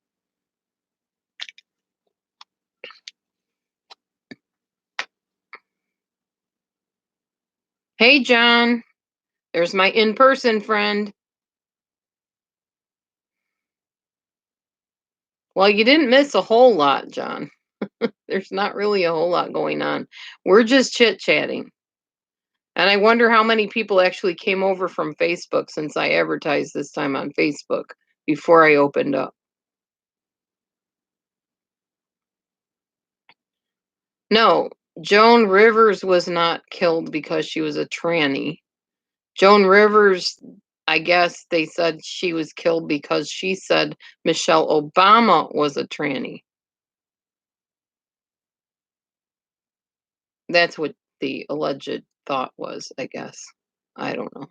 Hey, John. There's my in-person friend. Well, you didn't miss a whole lot, John. There's not really a whole lot going on. We're just chit-chatting. And I wonder how many people actually came over from Facebook since I advertised this time on Facebook before I opened up. No, Joan Rivers was not killed because she was a tranny. Joan Rivers, I guess they said she was killed because she said Michelle Obama was a tranny. That's what the alleged thought was, I guess. I don't know.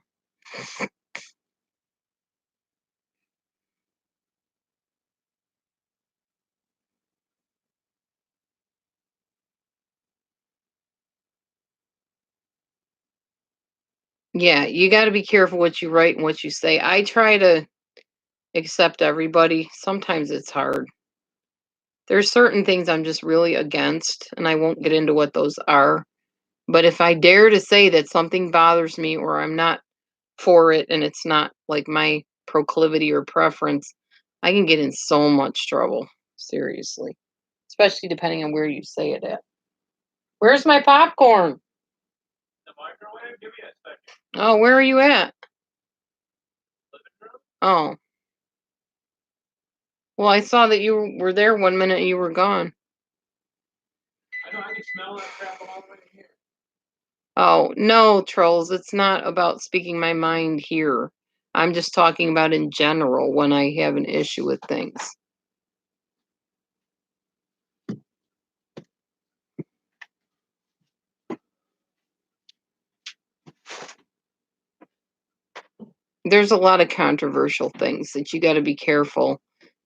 Yeah, you got to be careful what you write and what you say. I try to accept everybody. Sometimes it's hard. There's certain things I'm just really against, and I won't get into what those are. But if I dare to say that something bothers me or I'm not for it and it's not like my proclivity or preference, I can get in so much trouble. Seriously. Especially depending on where you say it at. Where's my popcorn? The microwave? Give me a second. Oh, where are you at? Oh. Well, I saw that you were there 1 minute and you were gone. I know, I can smell that crap all the way here. Oh, no, trolls. It's not about speaking my mind here. I'm just talking about in general when I have an issue with things. There's a lot of controversial things that you got to be careful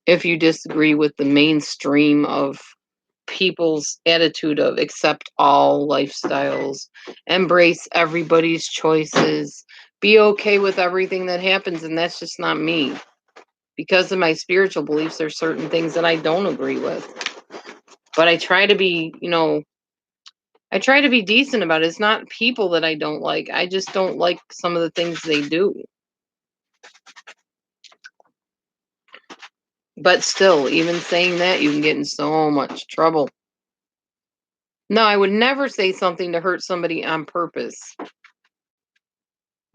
if you disagree with the mainstream of people's attitude of accept all lifestyles, embrace everybody's choices, be okay with everything that happens. And that's just not me. Because of my spiritual beliefs, there's certain things that I don't agree with. But I try to be, I try to be decent about it. It's not people that I don't like. I just don't like some of the things they do. But still, even saying that, you can get in so much trouble. No, I would never say something to hurt somebody on purpose.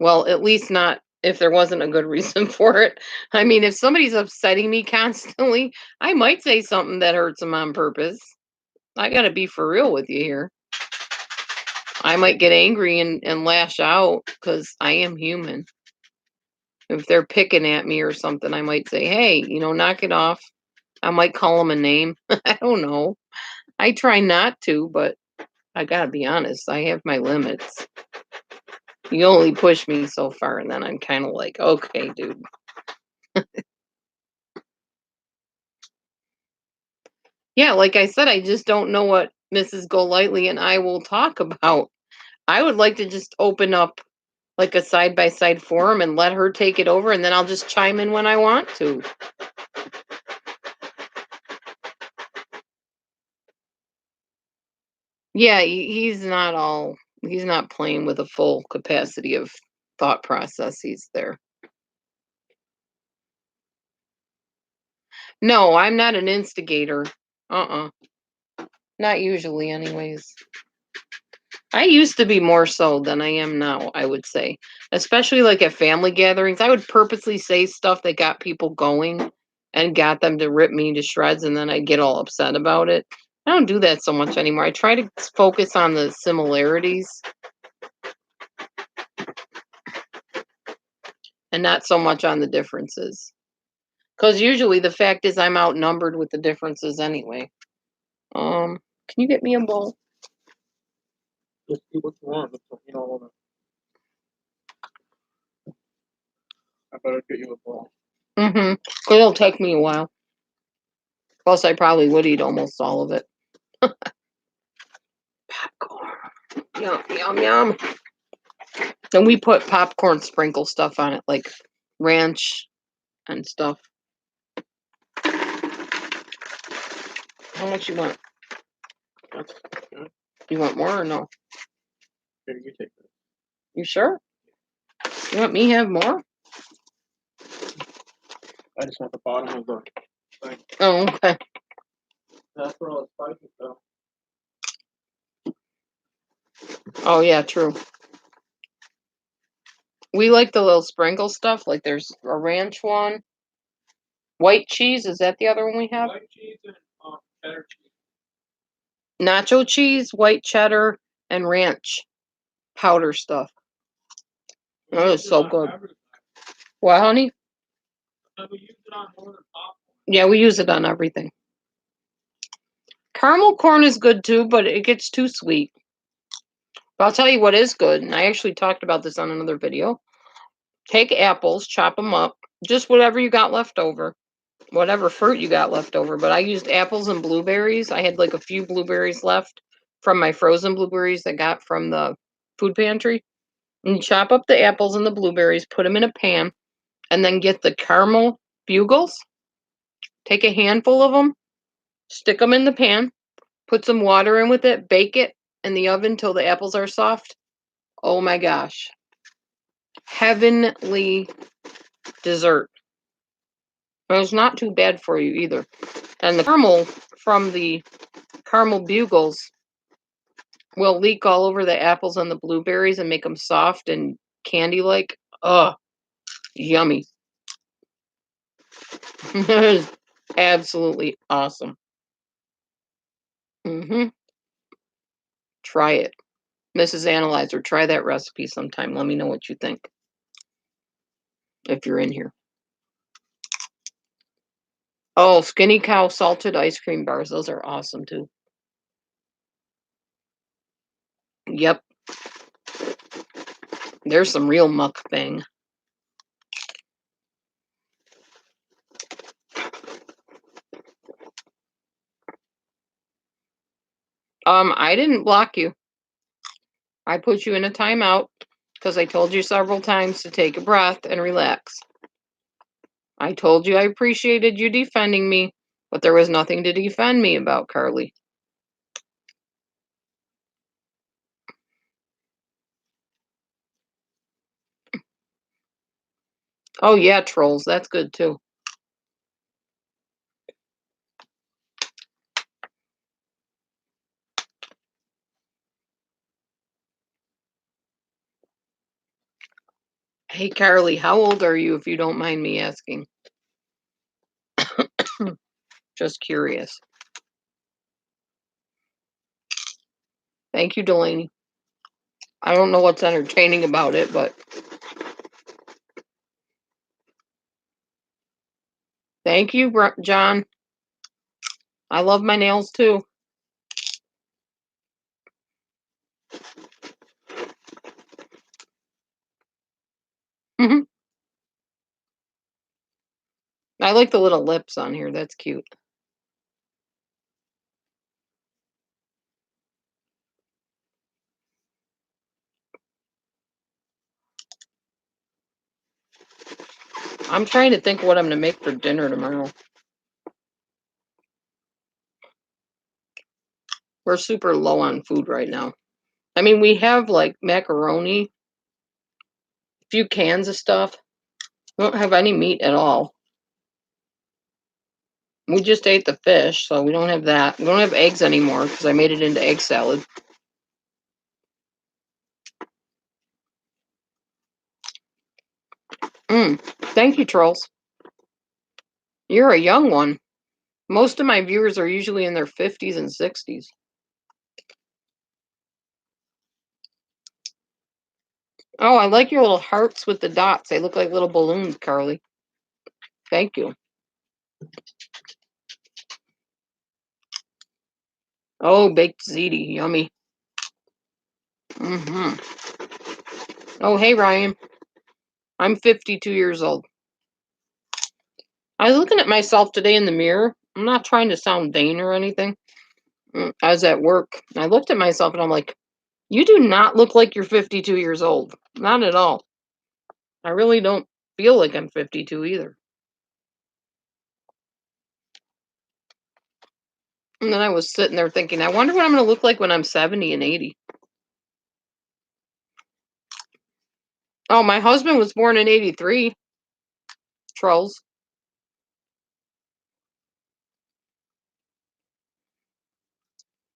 Well, at least not if there wasn't a good reason for it. I mean, if somebody's upsetting me constantly, I might say something that hurts them on purpose. I got to be for real with you here. I might get angry and lash out because I am human. If they're picking at me or something, I might say, hey, knock it off. I might call them a name. I don't know. I try not to, but I gotta be honest. I have my limits. You only push me so far, and then I'm kind of like, okay, dude. Yeah, like I said, I just don't know what Mrs. Golightly and I will talk about. I would like to just open up like a side by side forum and let her take it over, and then I'll just chime in when I want to. Yeah, he's not playing with a full capacity of thought process. He's there. No, I'm not an instigator. Uh-uh. Not usually, anyways. I used to be more so than I am now, I would say. Especially like at family gatherings. I would purposely say stuff that got people going and got them to rip me to shreds, and then I'd get all upset about it. I don't do that so much anymore. I try to focus on the similarities and not so much on the differences. Because usually the fact is I'm outnumbered with the differences anyway. Can you get me a bowl? Just see what you want. I better get you a bowl. Mm-hmm. Because it'll take me a while. Plus, I probably would eat almost all of it. Popcorn. Yum, yum, yum. And we put popcorn sprinkle stuff on it, like ranch and stuff. How much you want? That's good. You want more or no? Here, you take this. You sure? You want me to have more? I just want the bottom of the thing. Oh, okay. That's where all the spices go. Oh, yeah, true. We like the little sprinkle stuff. Like there's a ranch one. White cheese, is that the other one we have? White cheese and cheddar cheese. Nacho cheese, white cheddar, and ranch powder stuff. Oh, it's so good. What, honey? We use it on more than popcorn. Yeah, we use it on everything. Caramel corn is good too, but it gets too sweet. But I'll tell you what is good, and I actually talked about this on another video. Take apples, chop them up, just whatever you got left over, whatever fruit you got left over. But I used apples and blueberries. I had like a few blueberries left from my frozen blueberries I got from the food pantry. And you chop up the apples and the blueberries, put them in a pan, and then get the caramel bugles. Take a handful of them, stick them in the pan, put some water in with it, bake it in the oven till the apples are soft. Oh my gosh. Heavenly dessert. But it's not too bad for you either. And the caramel from the caramel bugles will leak all over the apples and the blueberries and make them soft and candy-like. Ugh, yummy. It is absolutely awesome. Try it. Mrs. Analyzer, try that recipe sometime. Let me know what you think. If you're in here. Oh, Skinny Cow salted ice cream bars. Those are awesome too. Yep. There's some real mukbang. I didn't block you. I put you in a timeout because I told you several times to take a breath and relax. I told you I appreciated you defending me, but there was nothing to defend me about, Carly. Oh yeah, trolls. That's good too. Hey, Carly, how old are you, if you don't mind me asking? Just curious. Thank you, Delaney. I don't know what's entertaining about it, but thank you, John. I love my nails too. I like the little lips on here. That's cute. I'm trying to think what I'm going to make for dinner tomorrow. We're super low on food right now. I mean, we have like macaroni, a few cans of stuff. We don't have any meat at all. We just ate the fish, so we don't have that. We don't have eggs anymore because I made it into egg salad. Thank you, trolls. You're a young one. Most of my viewers are usually in their 50s and 60s. Oh, I like your little hearts with the dots. They look like little balloons, Carly. Thank you. Oh, baked ziti. Yummy. Oh, hey, Ryan. I'm 52 years old. I was looking at myself today in the mirror. I'm not trying to sound vain or anything. I was at work. I looked at myself and I'm like, you do not look like you're 52 years old. Not at all. I really don't feel like I'm 52 either. And then I was sitting there thinking, I wonder what I'm going to look like when I'm 70 and 80. Oh, my husband was born in 83. Trolls.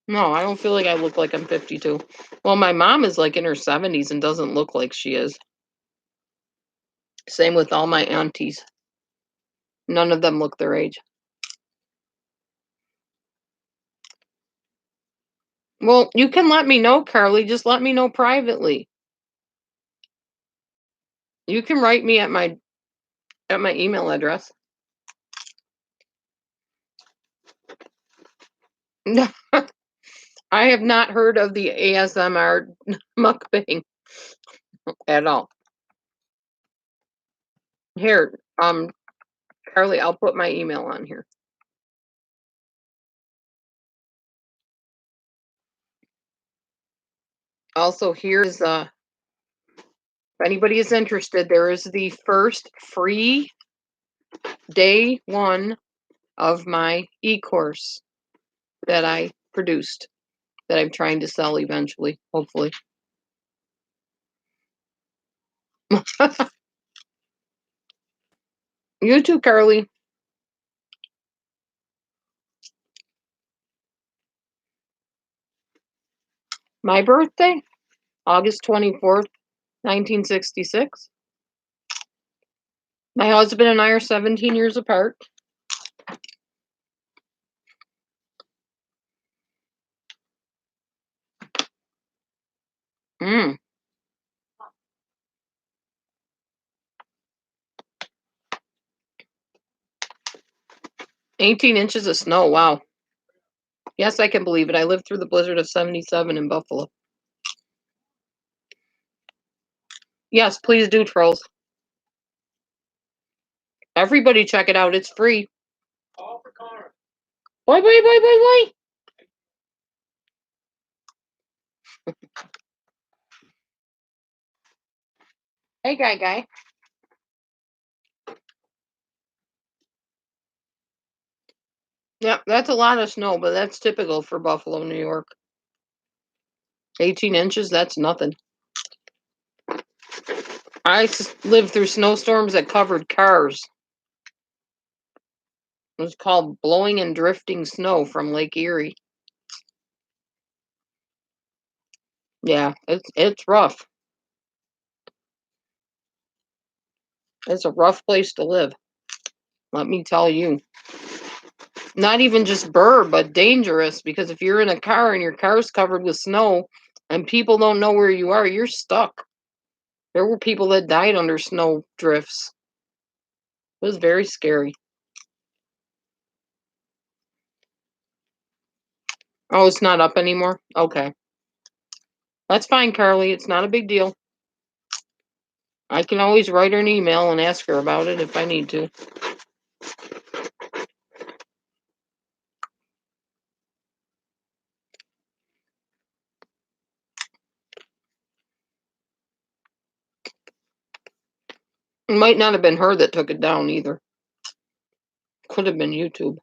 No, I don't feel like I look like I'm 52. Well, my mom is like in her 70s and doesn't look like she is. Same with all my aunties. None of them look their age. Well, you can let me know, Carly. Just let me know privately. You can write me at my email address. I have not heard of the ASMR mukbang at all. Here, Carly, I'll put my email on here. Also, here's if anybody is interested, there is the first free day one of my e-course that I produced that I'm trying to sell eventually, hopefully. You too, Carly. My birthday, August 24th, 1966. My husband and I are 17 years apart. Mm. 18 inches of snow. Wow. Yes, I can believe it. I lived through the blizzard of 77 in Buffalo. Yes, please do, trolls. Everybody check it out. It's free. Boy, boy, boy, boy, boy. Hey, guy. Yep, that's a lot of snow, but that's typical for Buffalo, New York. 18 inches, that's nothing. I lived through snowstorms that covered cars. It was called blowing and drifting snow from Lake Erie. Yeah, it's rough. It's a rough place to live. Let me tell you. Not even just but dangerous, because if you're in a car and your car's covered with snow and people don't know where you are, you're stuck. There were people that died under snow drifts. It was very scary. Oh, it's not up anymore? Okay. That's fine, Carly. It's not a big deal. I can always write her an email and ask her about it if I need to. It might not have been her that took it down either. Could have been YouTube.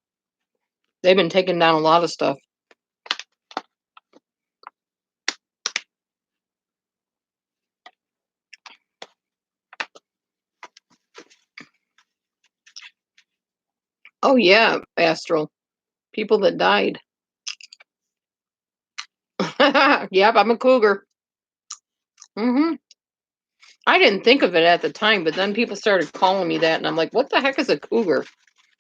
They've been taking down a lot of stuff. Oh, yeah, Astral. People that died. Yep, I'm a cougar. I didn't think of it at the time, but then people started calling me that, and I'm like, what the heck is a cougar?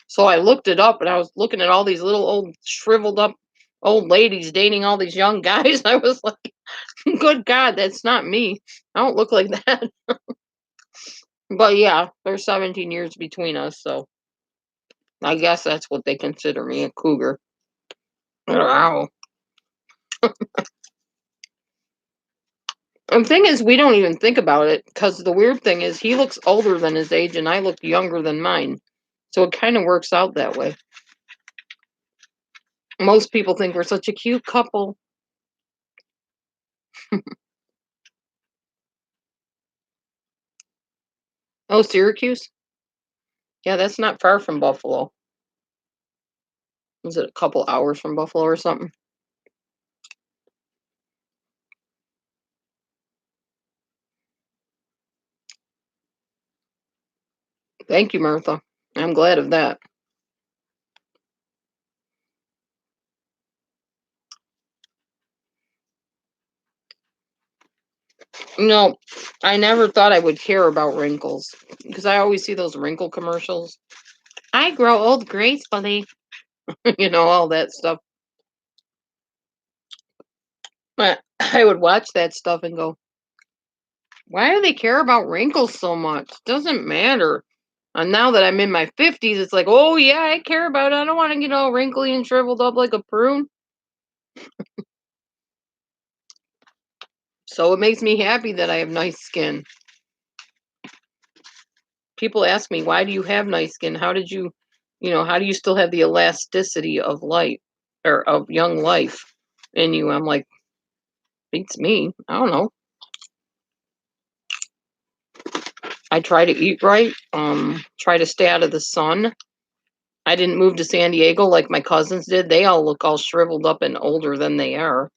So I looked it up, and I was looking at all these little old shriveled up old ladies dating all these young guys. I was like, good God, that's not me. I don't look like that. But yeah, there's 17 years between us, so I guess that's what they consider me, a cougar. Wow. And the thing is, we don't even think about it, because the weird thing is he looks older than his age and I look younger than mine. So it kind of works out that way. Most people think we're such a cute couple. Oh, Syracuse? Yeah, that's not far from Buffalo. Is it a couple hours from Buffalo or something? Thank you, Martha. I'm glad of that. No, I never thought I would care about wrinkles because I always see those wrinkle commercials. I grow old gracefully, all that stuff. But I would watch that stuff and go, why do they care about wrinkles so much? Doesn't matter. And now that I'm in my 50s, it's like, oh, yeah, I care about it. I don't want to get all wrinkly and shriveled up like a prune. So it makes me happy that I have nice skin. People ask me, why do you have nice skin? How did you, how do you still have the elasticity of light or of young life in you? I'm like, beats me. I don't know. I try to eat right, try to stay out of the sun. I didn't move to San Diego like my cousins did. They all look all shriveled up and older than they are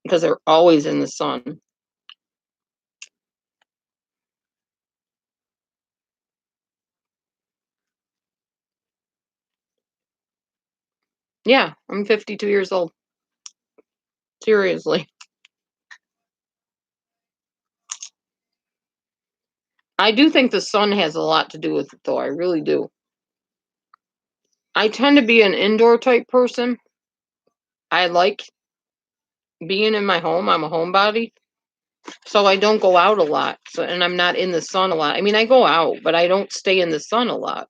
because they're always in the sun. Yeah, I'm 52 years old. Seriously. I do think the sun has a lot to do with it, though. I really do. I tend to be an indoor type person. I like being in my home. I'm a homebody. So I don't go out a lot. So and I'm not in the sun a lot. I mean, I go out, but I don't stay in the sun a lot.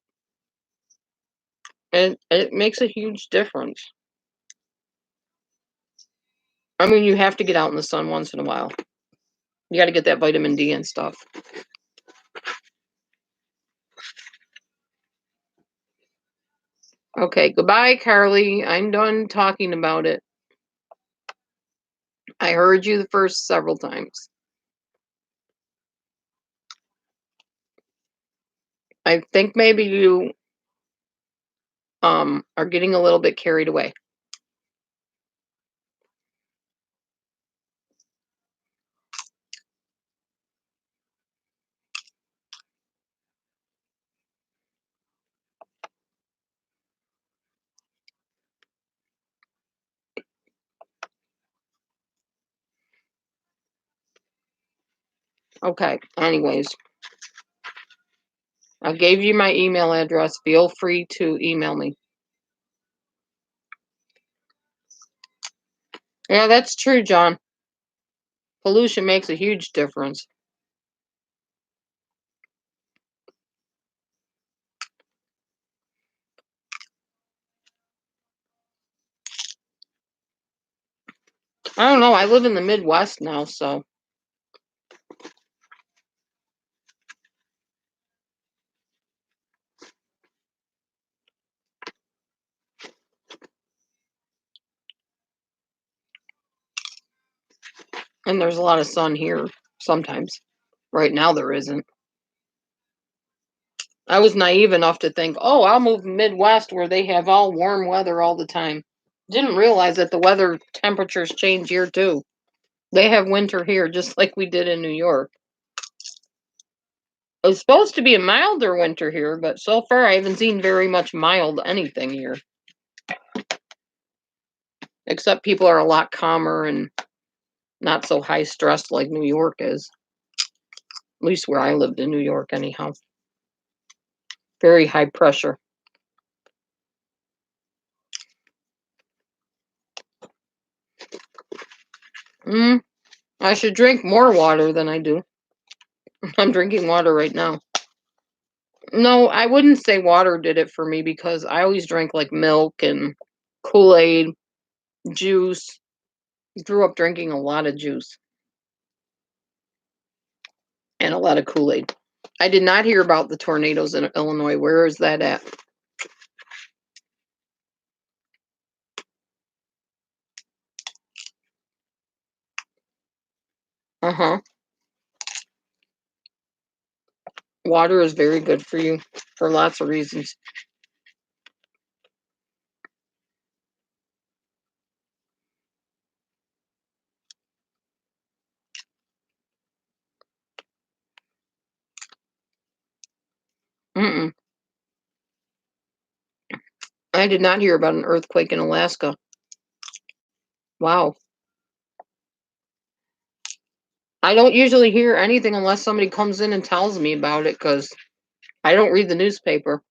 And it makes a huge difference. I mean, you have to get out in the sun once in a while. You got to get that vitamin D and stuff. Okay, goodbye, Carly. I'm done talking about it. I heard you the first several times. I think maybe you are getting a little bit carried away. Okay, anyways, I gave you my email address. Feel free to email me. Yeah, that's true, John. Pollution makes a huge difference. I don't know. I live in the Midwest now, so. And there's a lot of sun here sometimes. Right now, there isn't. I was naive enough to think, oh, I'll move Midwest where they have all warm weather all the time. Didn't realize that the weather temperatures change here too. They have winter here just like we did in New York. It was supposed to be a milder winter here, but so far I haven't seen very much mild anything here. Except people are a lot calmer and not so high stressed like New York is. At least where I lived in New York, anyhow. Very high pressure. I should drink more water than I do. I'm drinking water right now. No, I wouldn't say water did it for me because I always drank like milk and Kool-Aid, juice. Grew up drinking a lot of juice and a lot of Kool-Aid. I did not hear about the tornadoes in Illinois. Where is that at? Uh-huh. Water is very good for you for lots of reasons. Mm-mm. I did not hear about an earthquake in Alaska. Wow. I don't usually hear anything unless somebody comes in and tells me about it because I don't read the newspaper.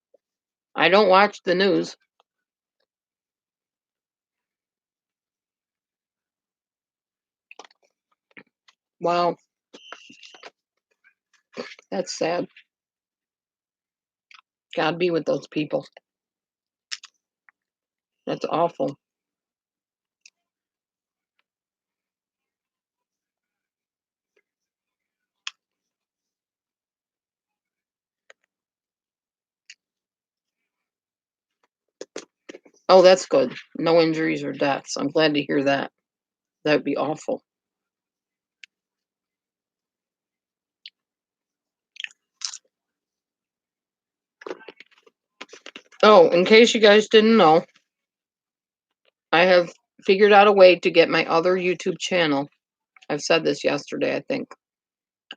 I don't watch the news. Wow, that's sad. God be with those people. That's awful. Oh, that's good. No injuries or deaths. I'm glad to hear that. That would be awful. Oh, in case you guys didn't know, I have figured out a way to get my other YouTube channel. I've said this yesterday, I think.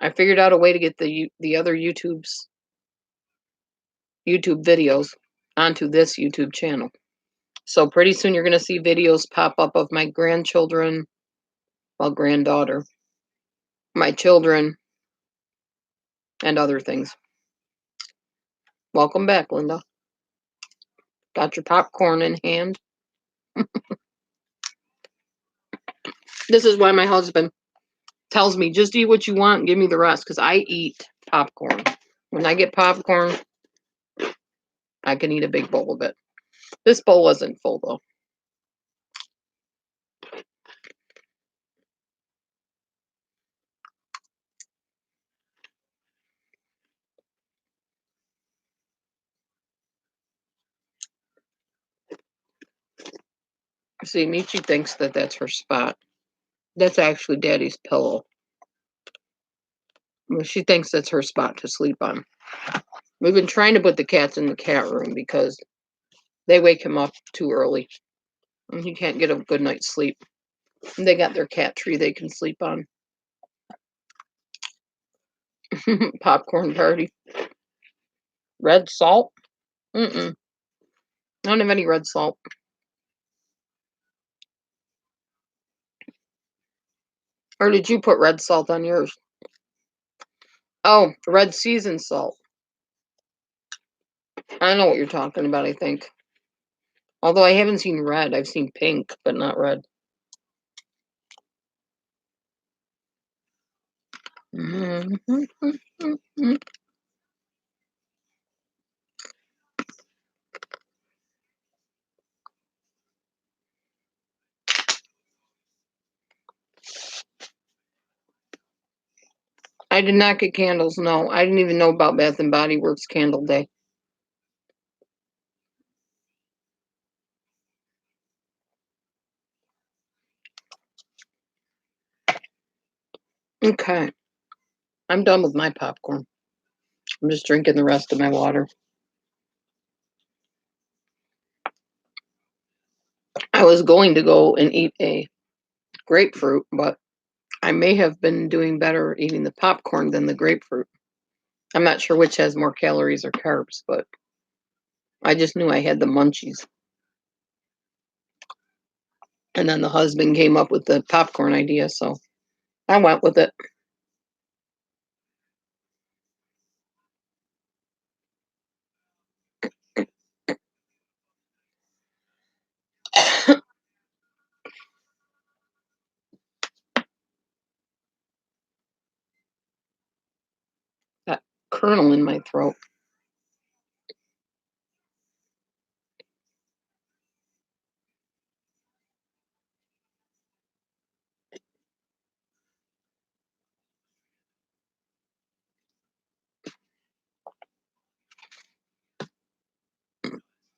I figured out a way to get the other YouTube videos onto this YouTube channel. So pretty soon you're going to see videos pop up of my grandchildren, well, granddaughter, my children, and other things. Welcome back, Linda. Got your popcorn in hand. This is why my husband tells me, just eat what you want and give me the rest, because I eat popcorn. When I get popcorn, I can eat a big bowl of it. This bowl wasn't full, though. See, Michi thinks that that's her spot. That's actually Daddy's pillow. Well, she thinks that's her spot to sleep on. We've been trying to put the cats in the cat room because they wake him up too early and he can't get a good night's sleep. And they got their cat tree they can sleep on. Popcorn party. Red salt? Mm-mm. I don't have any red salt. Or did you put red salt on yours? Oh, red seasoned salt. I know what you're talking about, I think. Although I haven't seen red. I've seen pink, but not red. I did not get candles, no. I didn't even know about Bath and Body Works Candle Day. Okay. I'm done with my popcorn. I'm just drinking the rest of my water. I was going to go and eat a grapefruit, but I may have been doing better eating the popcorn than the grapefruit. I'm not sure which has more calories or carbs, but I just knew I had the munchies. And then the husband came up with the popcorn idea, so I went with it. That kernel in my throat.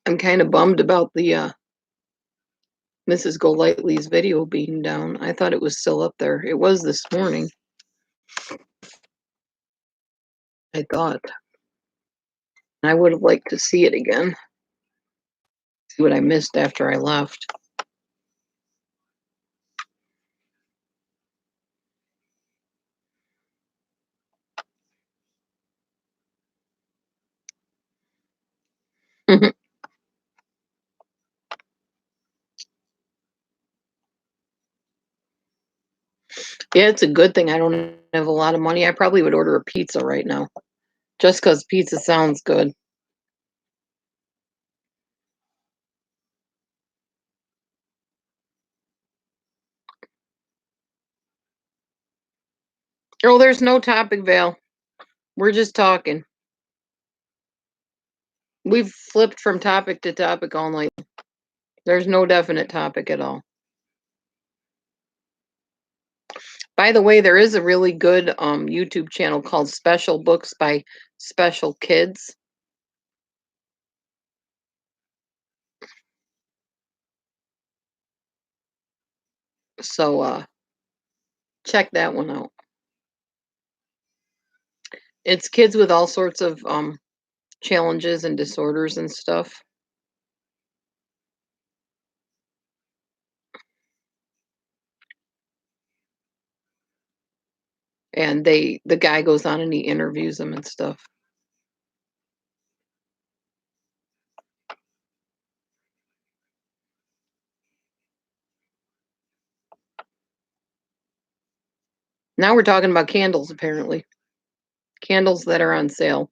I'm kind of bummed about the Mrs. Golightly's video being down. I thought it was still up there. It was this morning. I thought. I would have liked to see it again. See what I missed after I left. Yeah, it's a good thing I don't have a lot of money, I probably would order a pizza right now. Just 'cause pizza sounds good. Oh, there's no topic, Val. We're just talking. We've flipped from topic to topic all night. There's no definite topic at all. By the way, there is a really good YouTube channel called Special Books by Special Kids. So check that one out. It's kids with all sorts of challenges and disorders and stuff. And the guy goes on and he interviews them and stuff. Now we're talking about candles, apparently. Candles that are on sale.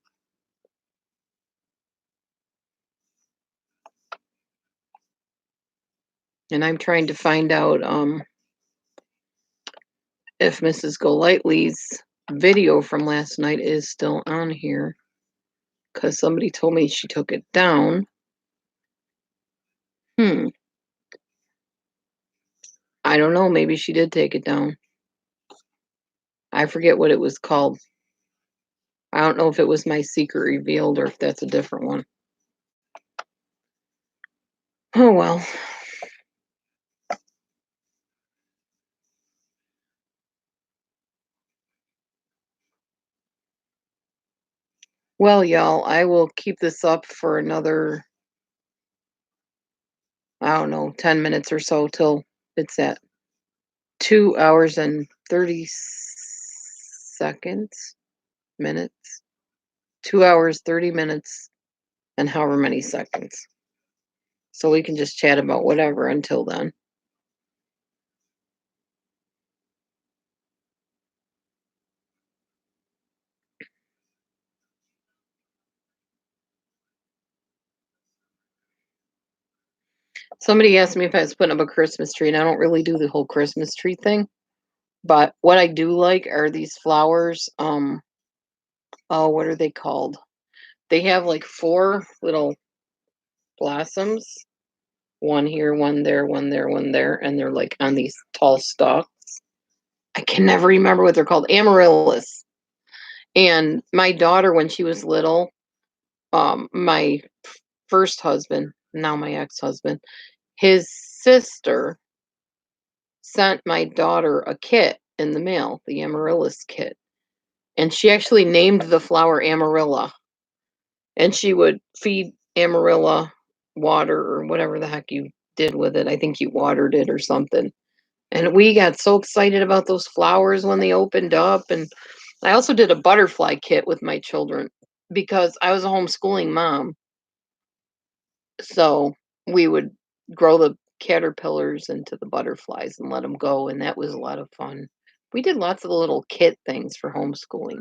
And I'm trying to find out if Mrs. Golightly's video from last night is still on here. Because somebody told me she took it down. I don't know. Maybe she did take it down. I forget what it was called. I don't know if it was My Secret Revealed or if that's a different one. Oh, well. Well, y'all, I will keep this up for another, I don't know, 10 minutes or so till it's at 2 hours and 30 seconds, minutes. 2 hours, 30 minutes, and however many seconds. So we can just chat about whatever until then. Somebody asked me if I was putting up a Christmas tree, and I don't really do the whole Christmas tree thing. But what I do like are these flowers. Oh, what are they called? They have like 4 little blossoms. One here, one there, one there, one there, and they're like on these tall stalks. I can never remember what they're called. Amaryllis. And my daughter, when she was little, my first husband, now my ex-husband, his sister sent my daughter a kit in the mail, the Amaryllis kit. And she actually named the flower Amarilla. And she would feed Amarilla water or whatever the heck you did with it. I think you watered it or something. And we got so excited about those flowers when they opened up. And I also did a butterfly kit with my children because I was a homeschooling mom. So we would grow the caterpillars into the butterflies and let them go. And that was a lot of fun. We did lots of little kit things for homeschooling.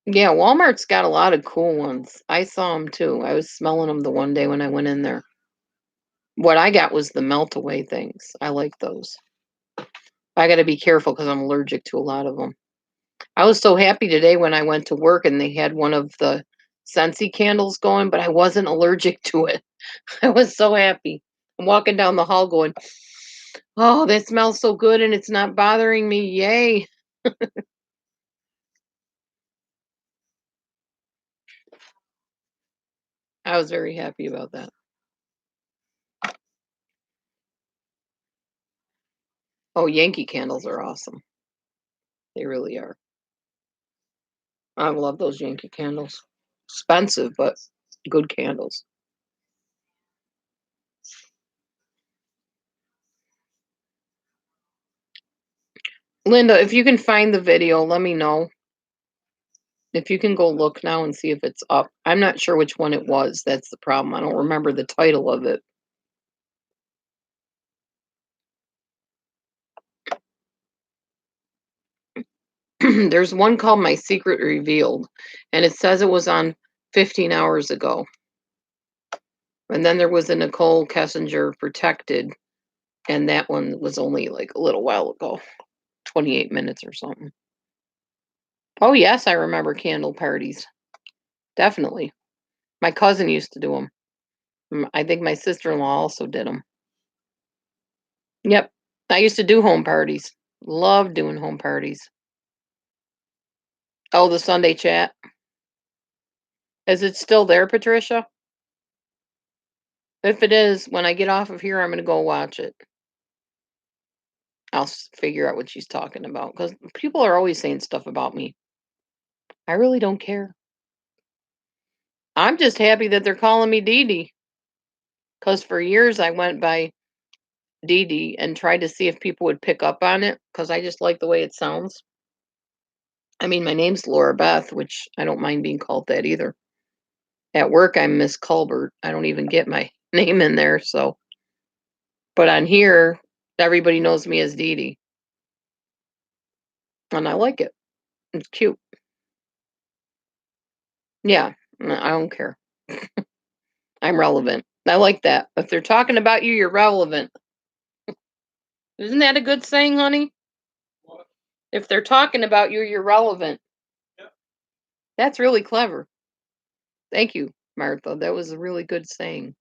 Yeah, Walmart's got a lot of cool ones. I saw them too. I was smelling them the one day when I went in there. What I got was the melt away things. I like those. I got to be careful because I'm allergic to a lot of them. I was so happy today when I went to work and they had one of the Scentsy candles going, but I wasn't allergic to it. I was so happy. I'm walking down the hall going, oh, that smells so good and it's not bothering me. Yay. I was very happy about that. Oh, Yankee candles are awesome. They really are. I love those Yankee candles. Expensive, but good candles. Linda, if you can find the video, let me know. If you can go look now and see if it's up. I'm not sure which one it was. That's the problem. I don't remember the title of it. There's one called My Secret Revealed, and it says it was on 15 hours ago. And then there was a Nicole Kessinger Protected, and that one was only like a little while ago, 28 minutes or something. Oh, yes, I remember candle parties. Definitely. My cousin used to do them. I think my sister-in-law also did them. Yep. I used to do home parties. Love doing home parties. Oh, the Sunday chat. Is it still there, Patricia? If it is, when I get off of here, I'm going to go watch it. I'll figure out what she's talking about because people are always saying stuff about me. I really don't care. I'm just happy that they're calling me Dee Dee because for years I went by Dee Dee and tried to see if people would pick up on it because I just like the way it sounds. I mean, my name's Laura Beth, which I don't mind being called that either. At work, I'm Miss Culbert. I don't even get my name in there, so. But on here, everybody knows me as Dee Dee. And I like it. It's cute. Yeah, I don't care. I'm relevant. I like that. If they're talking about you, you're relevant. Isn't that a good saying, honey? What? If they're talking about you, you're relevant. Yep. That's really clever. Thank you, Martha. That was a really good saying.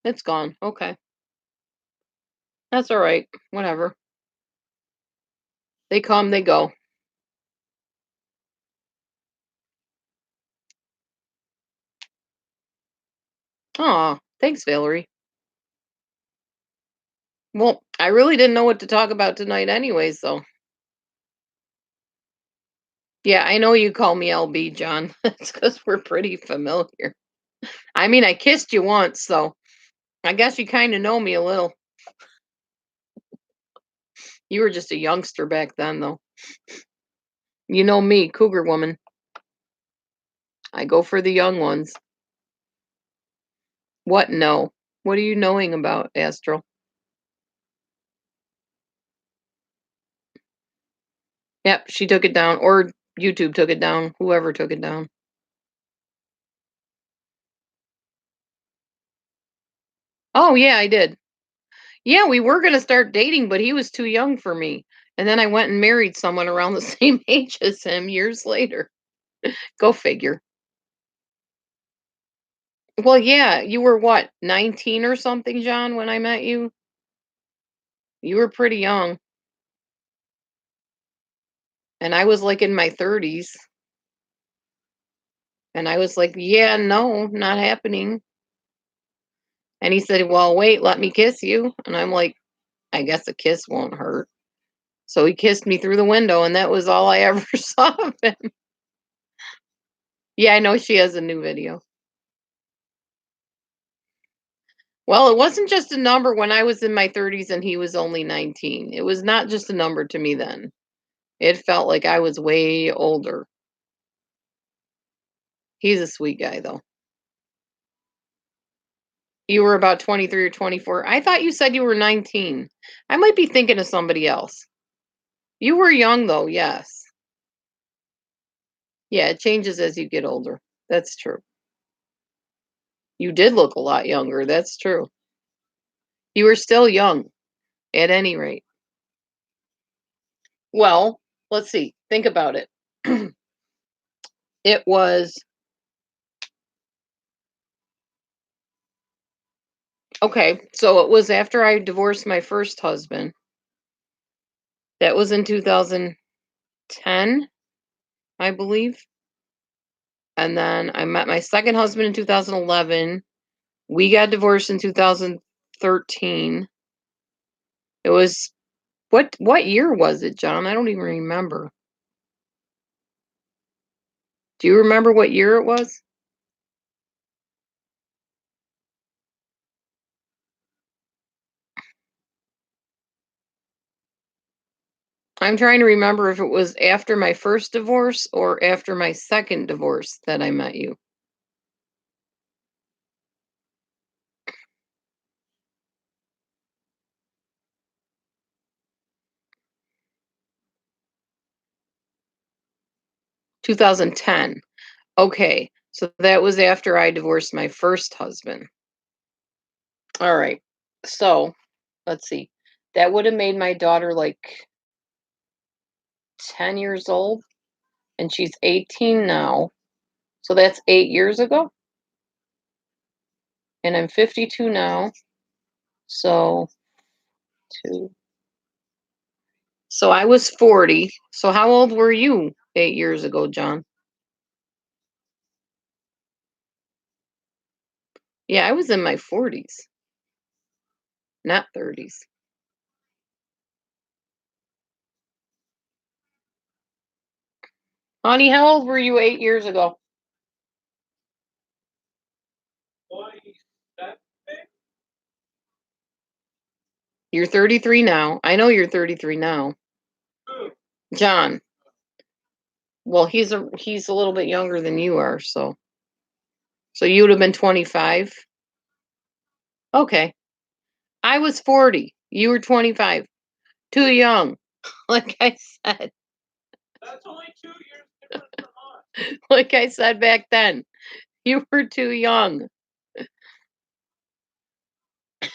It's gone. Okay. That's all right. Whatever. They come, they go. Aw, thanks, Valerie. Well, I really didn't know what to talk about tonight anyways, so. Yeah, I know you call me LB, John. It's because we're pretty familiar. I mean, I kissed you once, so I guess you kind of know me a little. You were just a youngster back then, though. You know me, cougar woman. I go for the young ones. What? No. What are you knowing about, Astral? Yep, she took it down, or YouTube took it down, whoever took it down. Oh, yeah, I did. Yeah, we were going to start dating, but he was too young for me. And then I went and married someone around the same age as him years later. Go figure. Well, yeah, you were what, 19 or something, John, when I met you? You were pretty young. And I was like in my 30s. And I was like, yeah, no, not happening. And he said, well, wait, let me kiss you. And I'm like, I guess a kiss won't hurt. So he kissed me through the window, and that was all I ever saw of him. Yeah, I know she has a new video. Well, it wasn't just a number when I was in my 30s and he was only 19. It was not just a number to me then. It felt like I was way older. He's a sweet guy, though. You were about 23 or 24. I thought you said you were 19. I might be thinking of somebody else. You were young, though, yes. Yeah, it changes as you get older. That's true. You did look a lot younger. That's true. You were still young, at any rate. Well, let's see. Think about it. It was okay. So it was after I divorced my first husband. That was in 2010, I believe. And then I met my second husband in 2011. We got divorced in 2013. It was what year was it, John? I don't even remember. Do you remember what year it was? I'm trying to remember if it was after my first divorce or after my second divorce that I met you. 2010. Okay, so that was after I divorced my first husband. All right. So, let's see. That would have made my daughter like 10 years old, and she's 18 now. So that's 8 years ago. And I'm 52 now. So, two. So I was 40. So how old were you 8 years ago, John? Yeah, I was in my 40s, not 30s. Honey, how old were you 8 years ago? You're 33 now. I know you're 33 now. John. Well, he's a little bit younger than you are, so you would have been 25. Okay. I was 40. You were 25. Too young. Like I said. That's only 2 years different from us. Like I said back then. You were too young.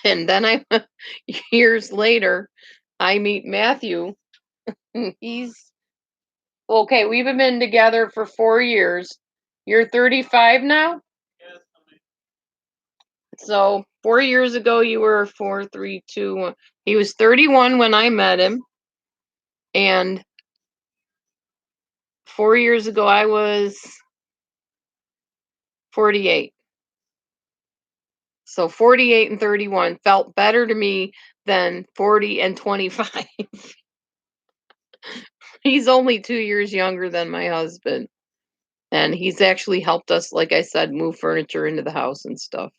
And then years later, I meet Matthew. He's okay. We've been together for 4 years. You're 35 now. Yes, So 4 years ago, you were 4, 3, 2, 1. He was 31 when I met him, and 4 years ago, I was 48. So 48 and 31 felt better to me than 40 and 25. He's only 2 years younger than my husband. And he's actually helped us, like I said, move furniture into the house and stuff.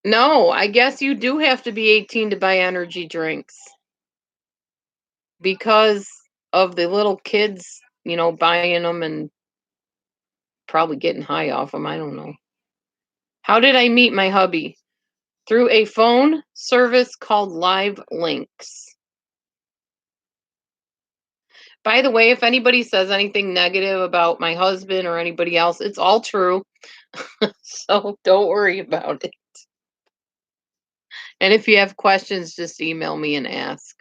No, I guess you do have to be 18 to buy energy drinks because of the little kids, buying them and probably getting high off them. I don't know. How did I meet my hubby? Through a phone service called Live Links. By the way, if anybody says anything negative about my husband or anybody else, it's all true. So don't worry about it. And if you have questions, just email me and ask.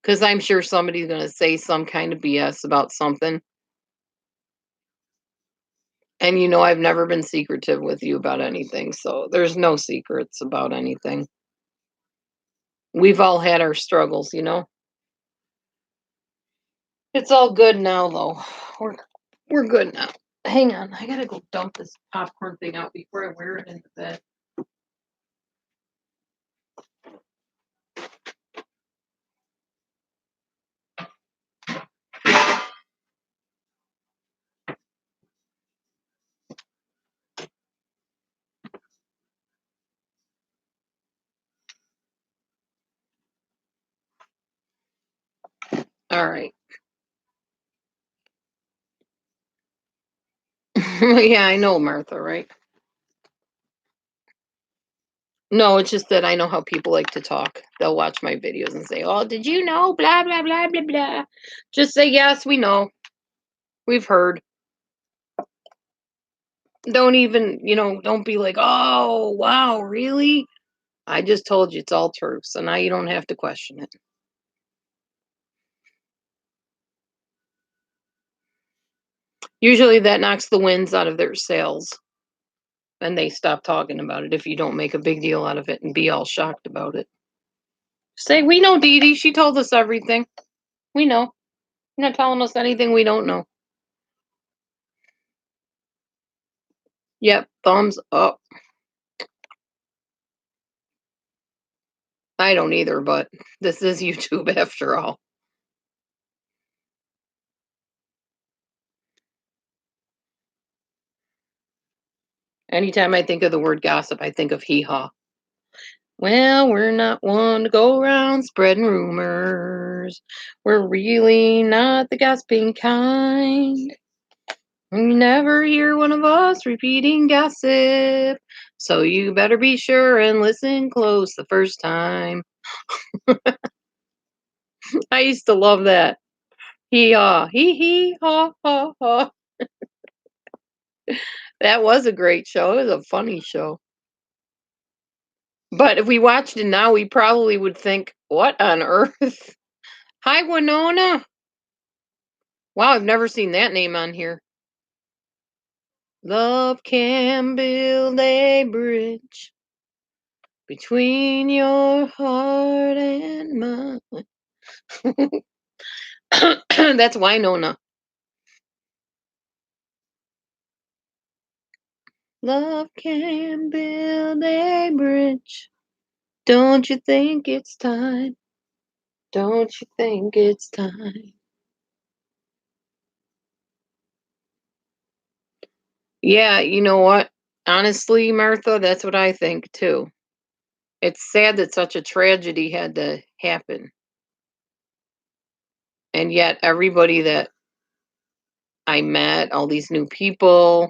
Because I'm sure somebody's going to say some kind of BS about something. And I've never been secretive with you about anything. So there's no secrets about anything. We've all had our struggles, It's all good now, though. We're good now. Hang on. I got to go dump this popcorn thing out before I wear it into bed. All right. Yeah, I know, Martha, right? No, it's just that I know how people like to talk. They'll watch my videos and say, "Oh, did you know? Blah, blah, blah, blah, blah." Just say, "Yes, we know. We've heard." Don't even, don't be like, "Oh, wow, really?" I just told you it's all true. So now you don't have to question it. Usually that knocks the winds out of their sails and they stop talking about it if you don't make a big deal out of it and be all shocked about it. Say, "We know Dee Dee. She told us everything. We know. You're not telling us anything we don't know." Yep, thumbs up. I don't either, but this is YouTube after all. Anytime I think of the word gossip, I think of hee haw. Well, we're not one to go around spreading rumors. We're really not the gossiping kind. You never hear one of us repeating gossip, so you better be sure and listen close the first time. I used to love that. Hee haw, hee haw, haw, haw. That was a great show. It was a funny show. But if we watched it now, we probably would think, what on earth? Hi, Winona. Wow, I've never seen that name on here. Love can build a bridge between your heart and mine. That's Winona. Love can build a bridge. Don't you think it's time? Don't you think it's time? Yeah, you know what? Honestly, Martha, that's what I think too. It's sad that such a tragedy had to happen. And yet, everybody that I met, all these new people,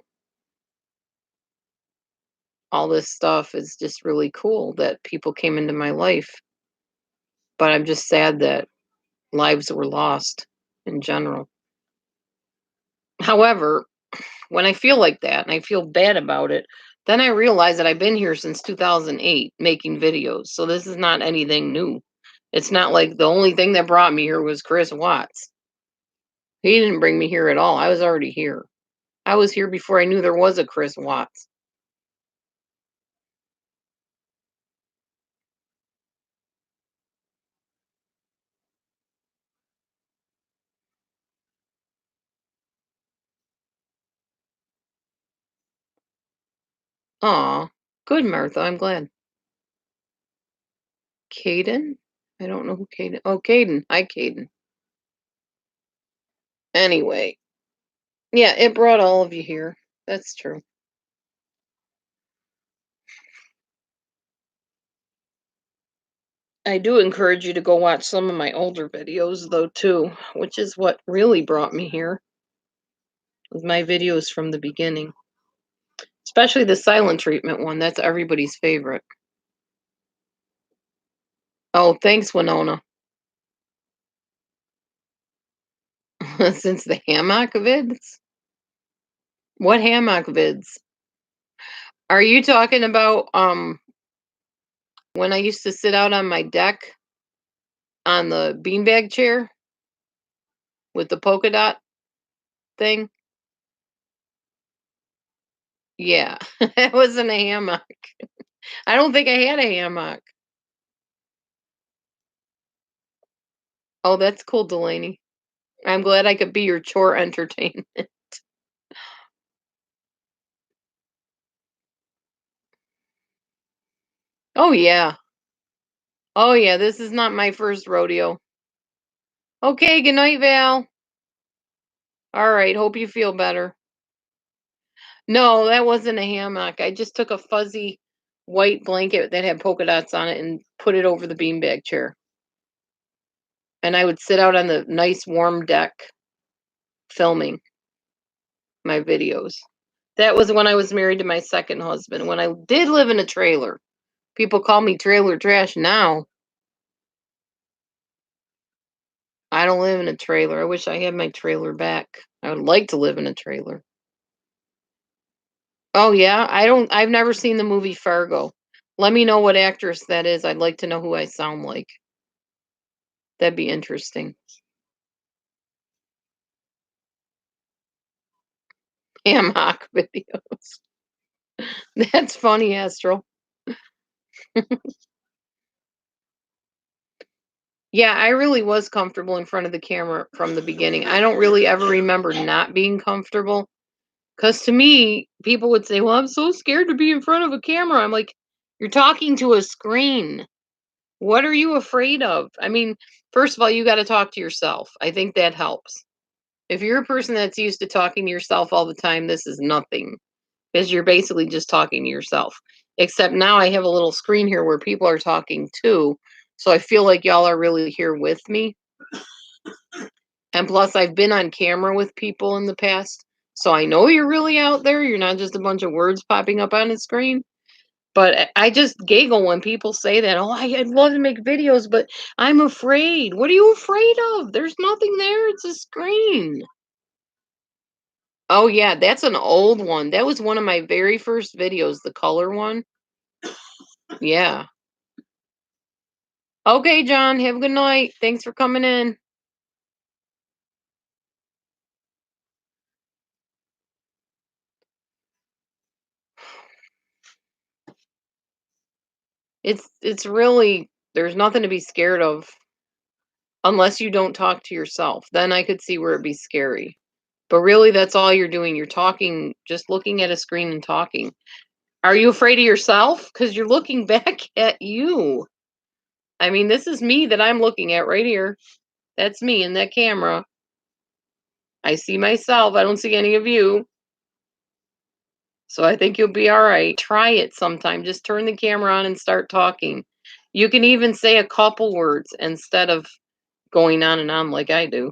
all this stuff is just really cool that people came into my life. But I'm just sad that lives were lost in general. However, when I feel like that and I feel bad about it, then I realize that I've been here since 2008 making videos. So this is not anything new. It's not like the only thing that brought me here was Chris Watts. He didn't bring me here at all. I was already here. I was here before I knew there was a Chris Watts. Aw, good, Martha. I'm glad. Caden? I don't know who Caden. Oh, Caden. Hi, Caden. Anyway, yeah, it brought all of you here. That's true. I do encourage you to go watch some of my older videos, though, too, which is what really brought me here. Was my videos from the beginning, especially the silent treatment one. That's everybody's favorite. Oh, thanks, Winona. Since the hammock vids? What hammock vids? Are you talking about when I used to sit out on my deck on the beanbag chair with the polka dot thing? Yeah, that wasn't a hammock. I don't think I had a hammock. Oh, that's cool, Delaney. I'm glad I could be your chore entertainment. Oh yeah. Oh yeah, this is not my first rodeo. Okay, good night, Val. All right, hope you feel better. No, that wasn't a hammock. I just took a fuzzy white blanket that had polka dots on it and put it over the beanbag chair. And I would sit out on the nice warm deck filming my videos. That was when I was married to my second husband. When I did live in a trailer. People call me trailer trash now. I don't live in a trailer. I wish I had my trailer back. I would like to live in a trailer. Oh yeah, I've never seen the movie Fargo. Let me know what actress that is. I'd like to know who I sound like. That'd be interesting. Hammock videos. That's funny, Astral. Yeah, I really was comfortable in front of the camera from the beginning. I don't really ever remember not being comfortable. Because to me, people would say, well, I'm so scared to be in front of a camera. I'm like, you're talking to a screen. What are you afraid of? I mean, first of all, you got to talk to yourself. I think that helps. If you're a person that's used to talking to yourself all the time, this is nothing because you're basically just talking to yourself. Except now I have a little screen here where people are talking too. So I feel like y'all are really here with me. And plus, I've been on camera with people in the past. So I know you're really out there. You're not just a bunch of words popping up on the screen. But I just giggle when people say that. Oh, I'd love to make videos, but I'm afraid. What are you afraid of? There's nothing there. It's a screen. Oh, yeah, that's an old one. That was one of my very first videos, the color one. Yeah. Okay, John, have a good night. Thanks for coming in. It's really there's nothing to be scared of unless you don't talk to yourself. Then I could see where it'd be scary. But really that's all you're doing. You're talking, just looking at a screen and talking. Are you afraid of yourself? Because you're looking back at you. I mean, this is me that I'm looking at right here. That's me in that camera. I see myself. I don't see any of you. So I think you'll be all right. Try it sometime. Just turn the camera on and start talking. You can even say a couple words instead of going on and on like I do.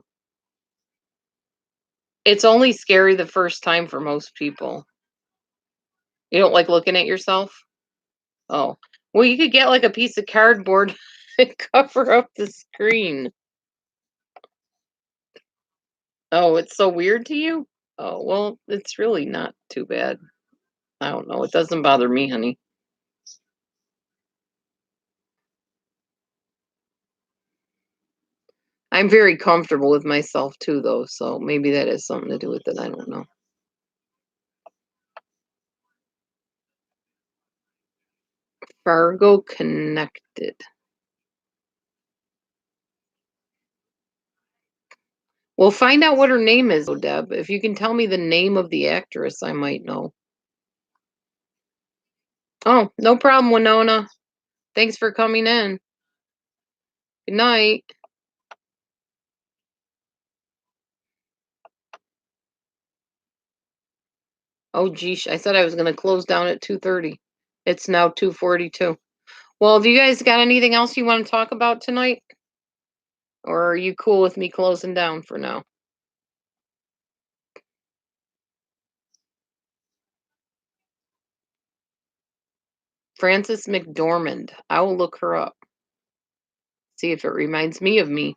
It's only scary the first time for most people. You don't like looking at yourself? Oh. Well, you could get like a piece of cardboard and cover up the screen. Oh, it's so weird to you? Oh, well, it's really not too bad. I don't know. It doesn't bother me, honey. I'm very comfortable with myself too, though, so maybe that has something to do with it. I don't know. Fargo Connected. Well, find out what her name is, though, Deb. If you can tell me the name of the actress, I might know. Oh, no problem, Winona. Thanks for coming in. Good night. Oh, geez, I said I was going to close down at 2:30. It's now 2:42. Well, do you guys got anything else you want to talk about tonight? Or are you cool with me closing down for now? Frances McDormand. I will look her up. See if it reminds me of me.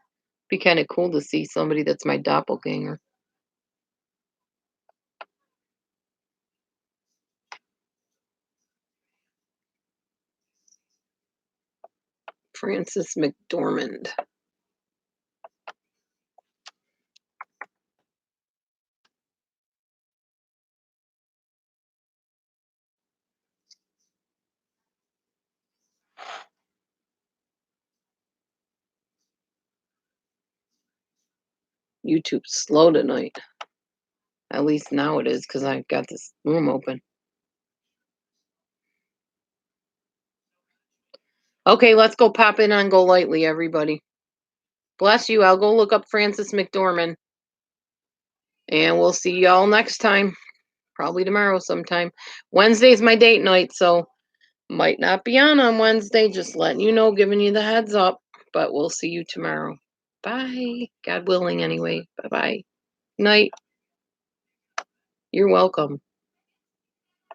Be kind of cool to see somebody that's my doppelganger. Frances McDormand. YouTube's slow tonight. At least now it is because I've got this room open. Okay, let's go pop in on Go Lightly, everybody. Bless you. I'll go look up Frances McDormand. And we'll see y'all next time. Probably tomorrow sometime. Wednesday's my date night, so might not be on Wednesday. Just letting you know, giving you the heads up. But we'll see you tomorrow. Bye. God willing, anyway. Bye bye. Night. You're welcome.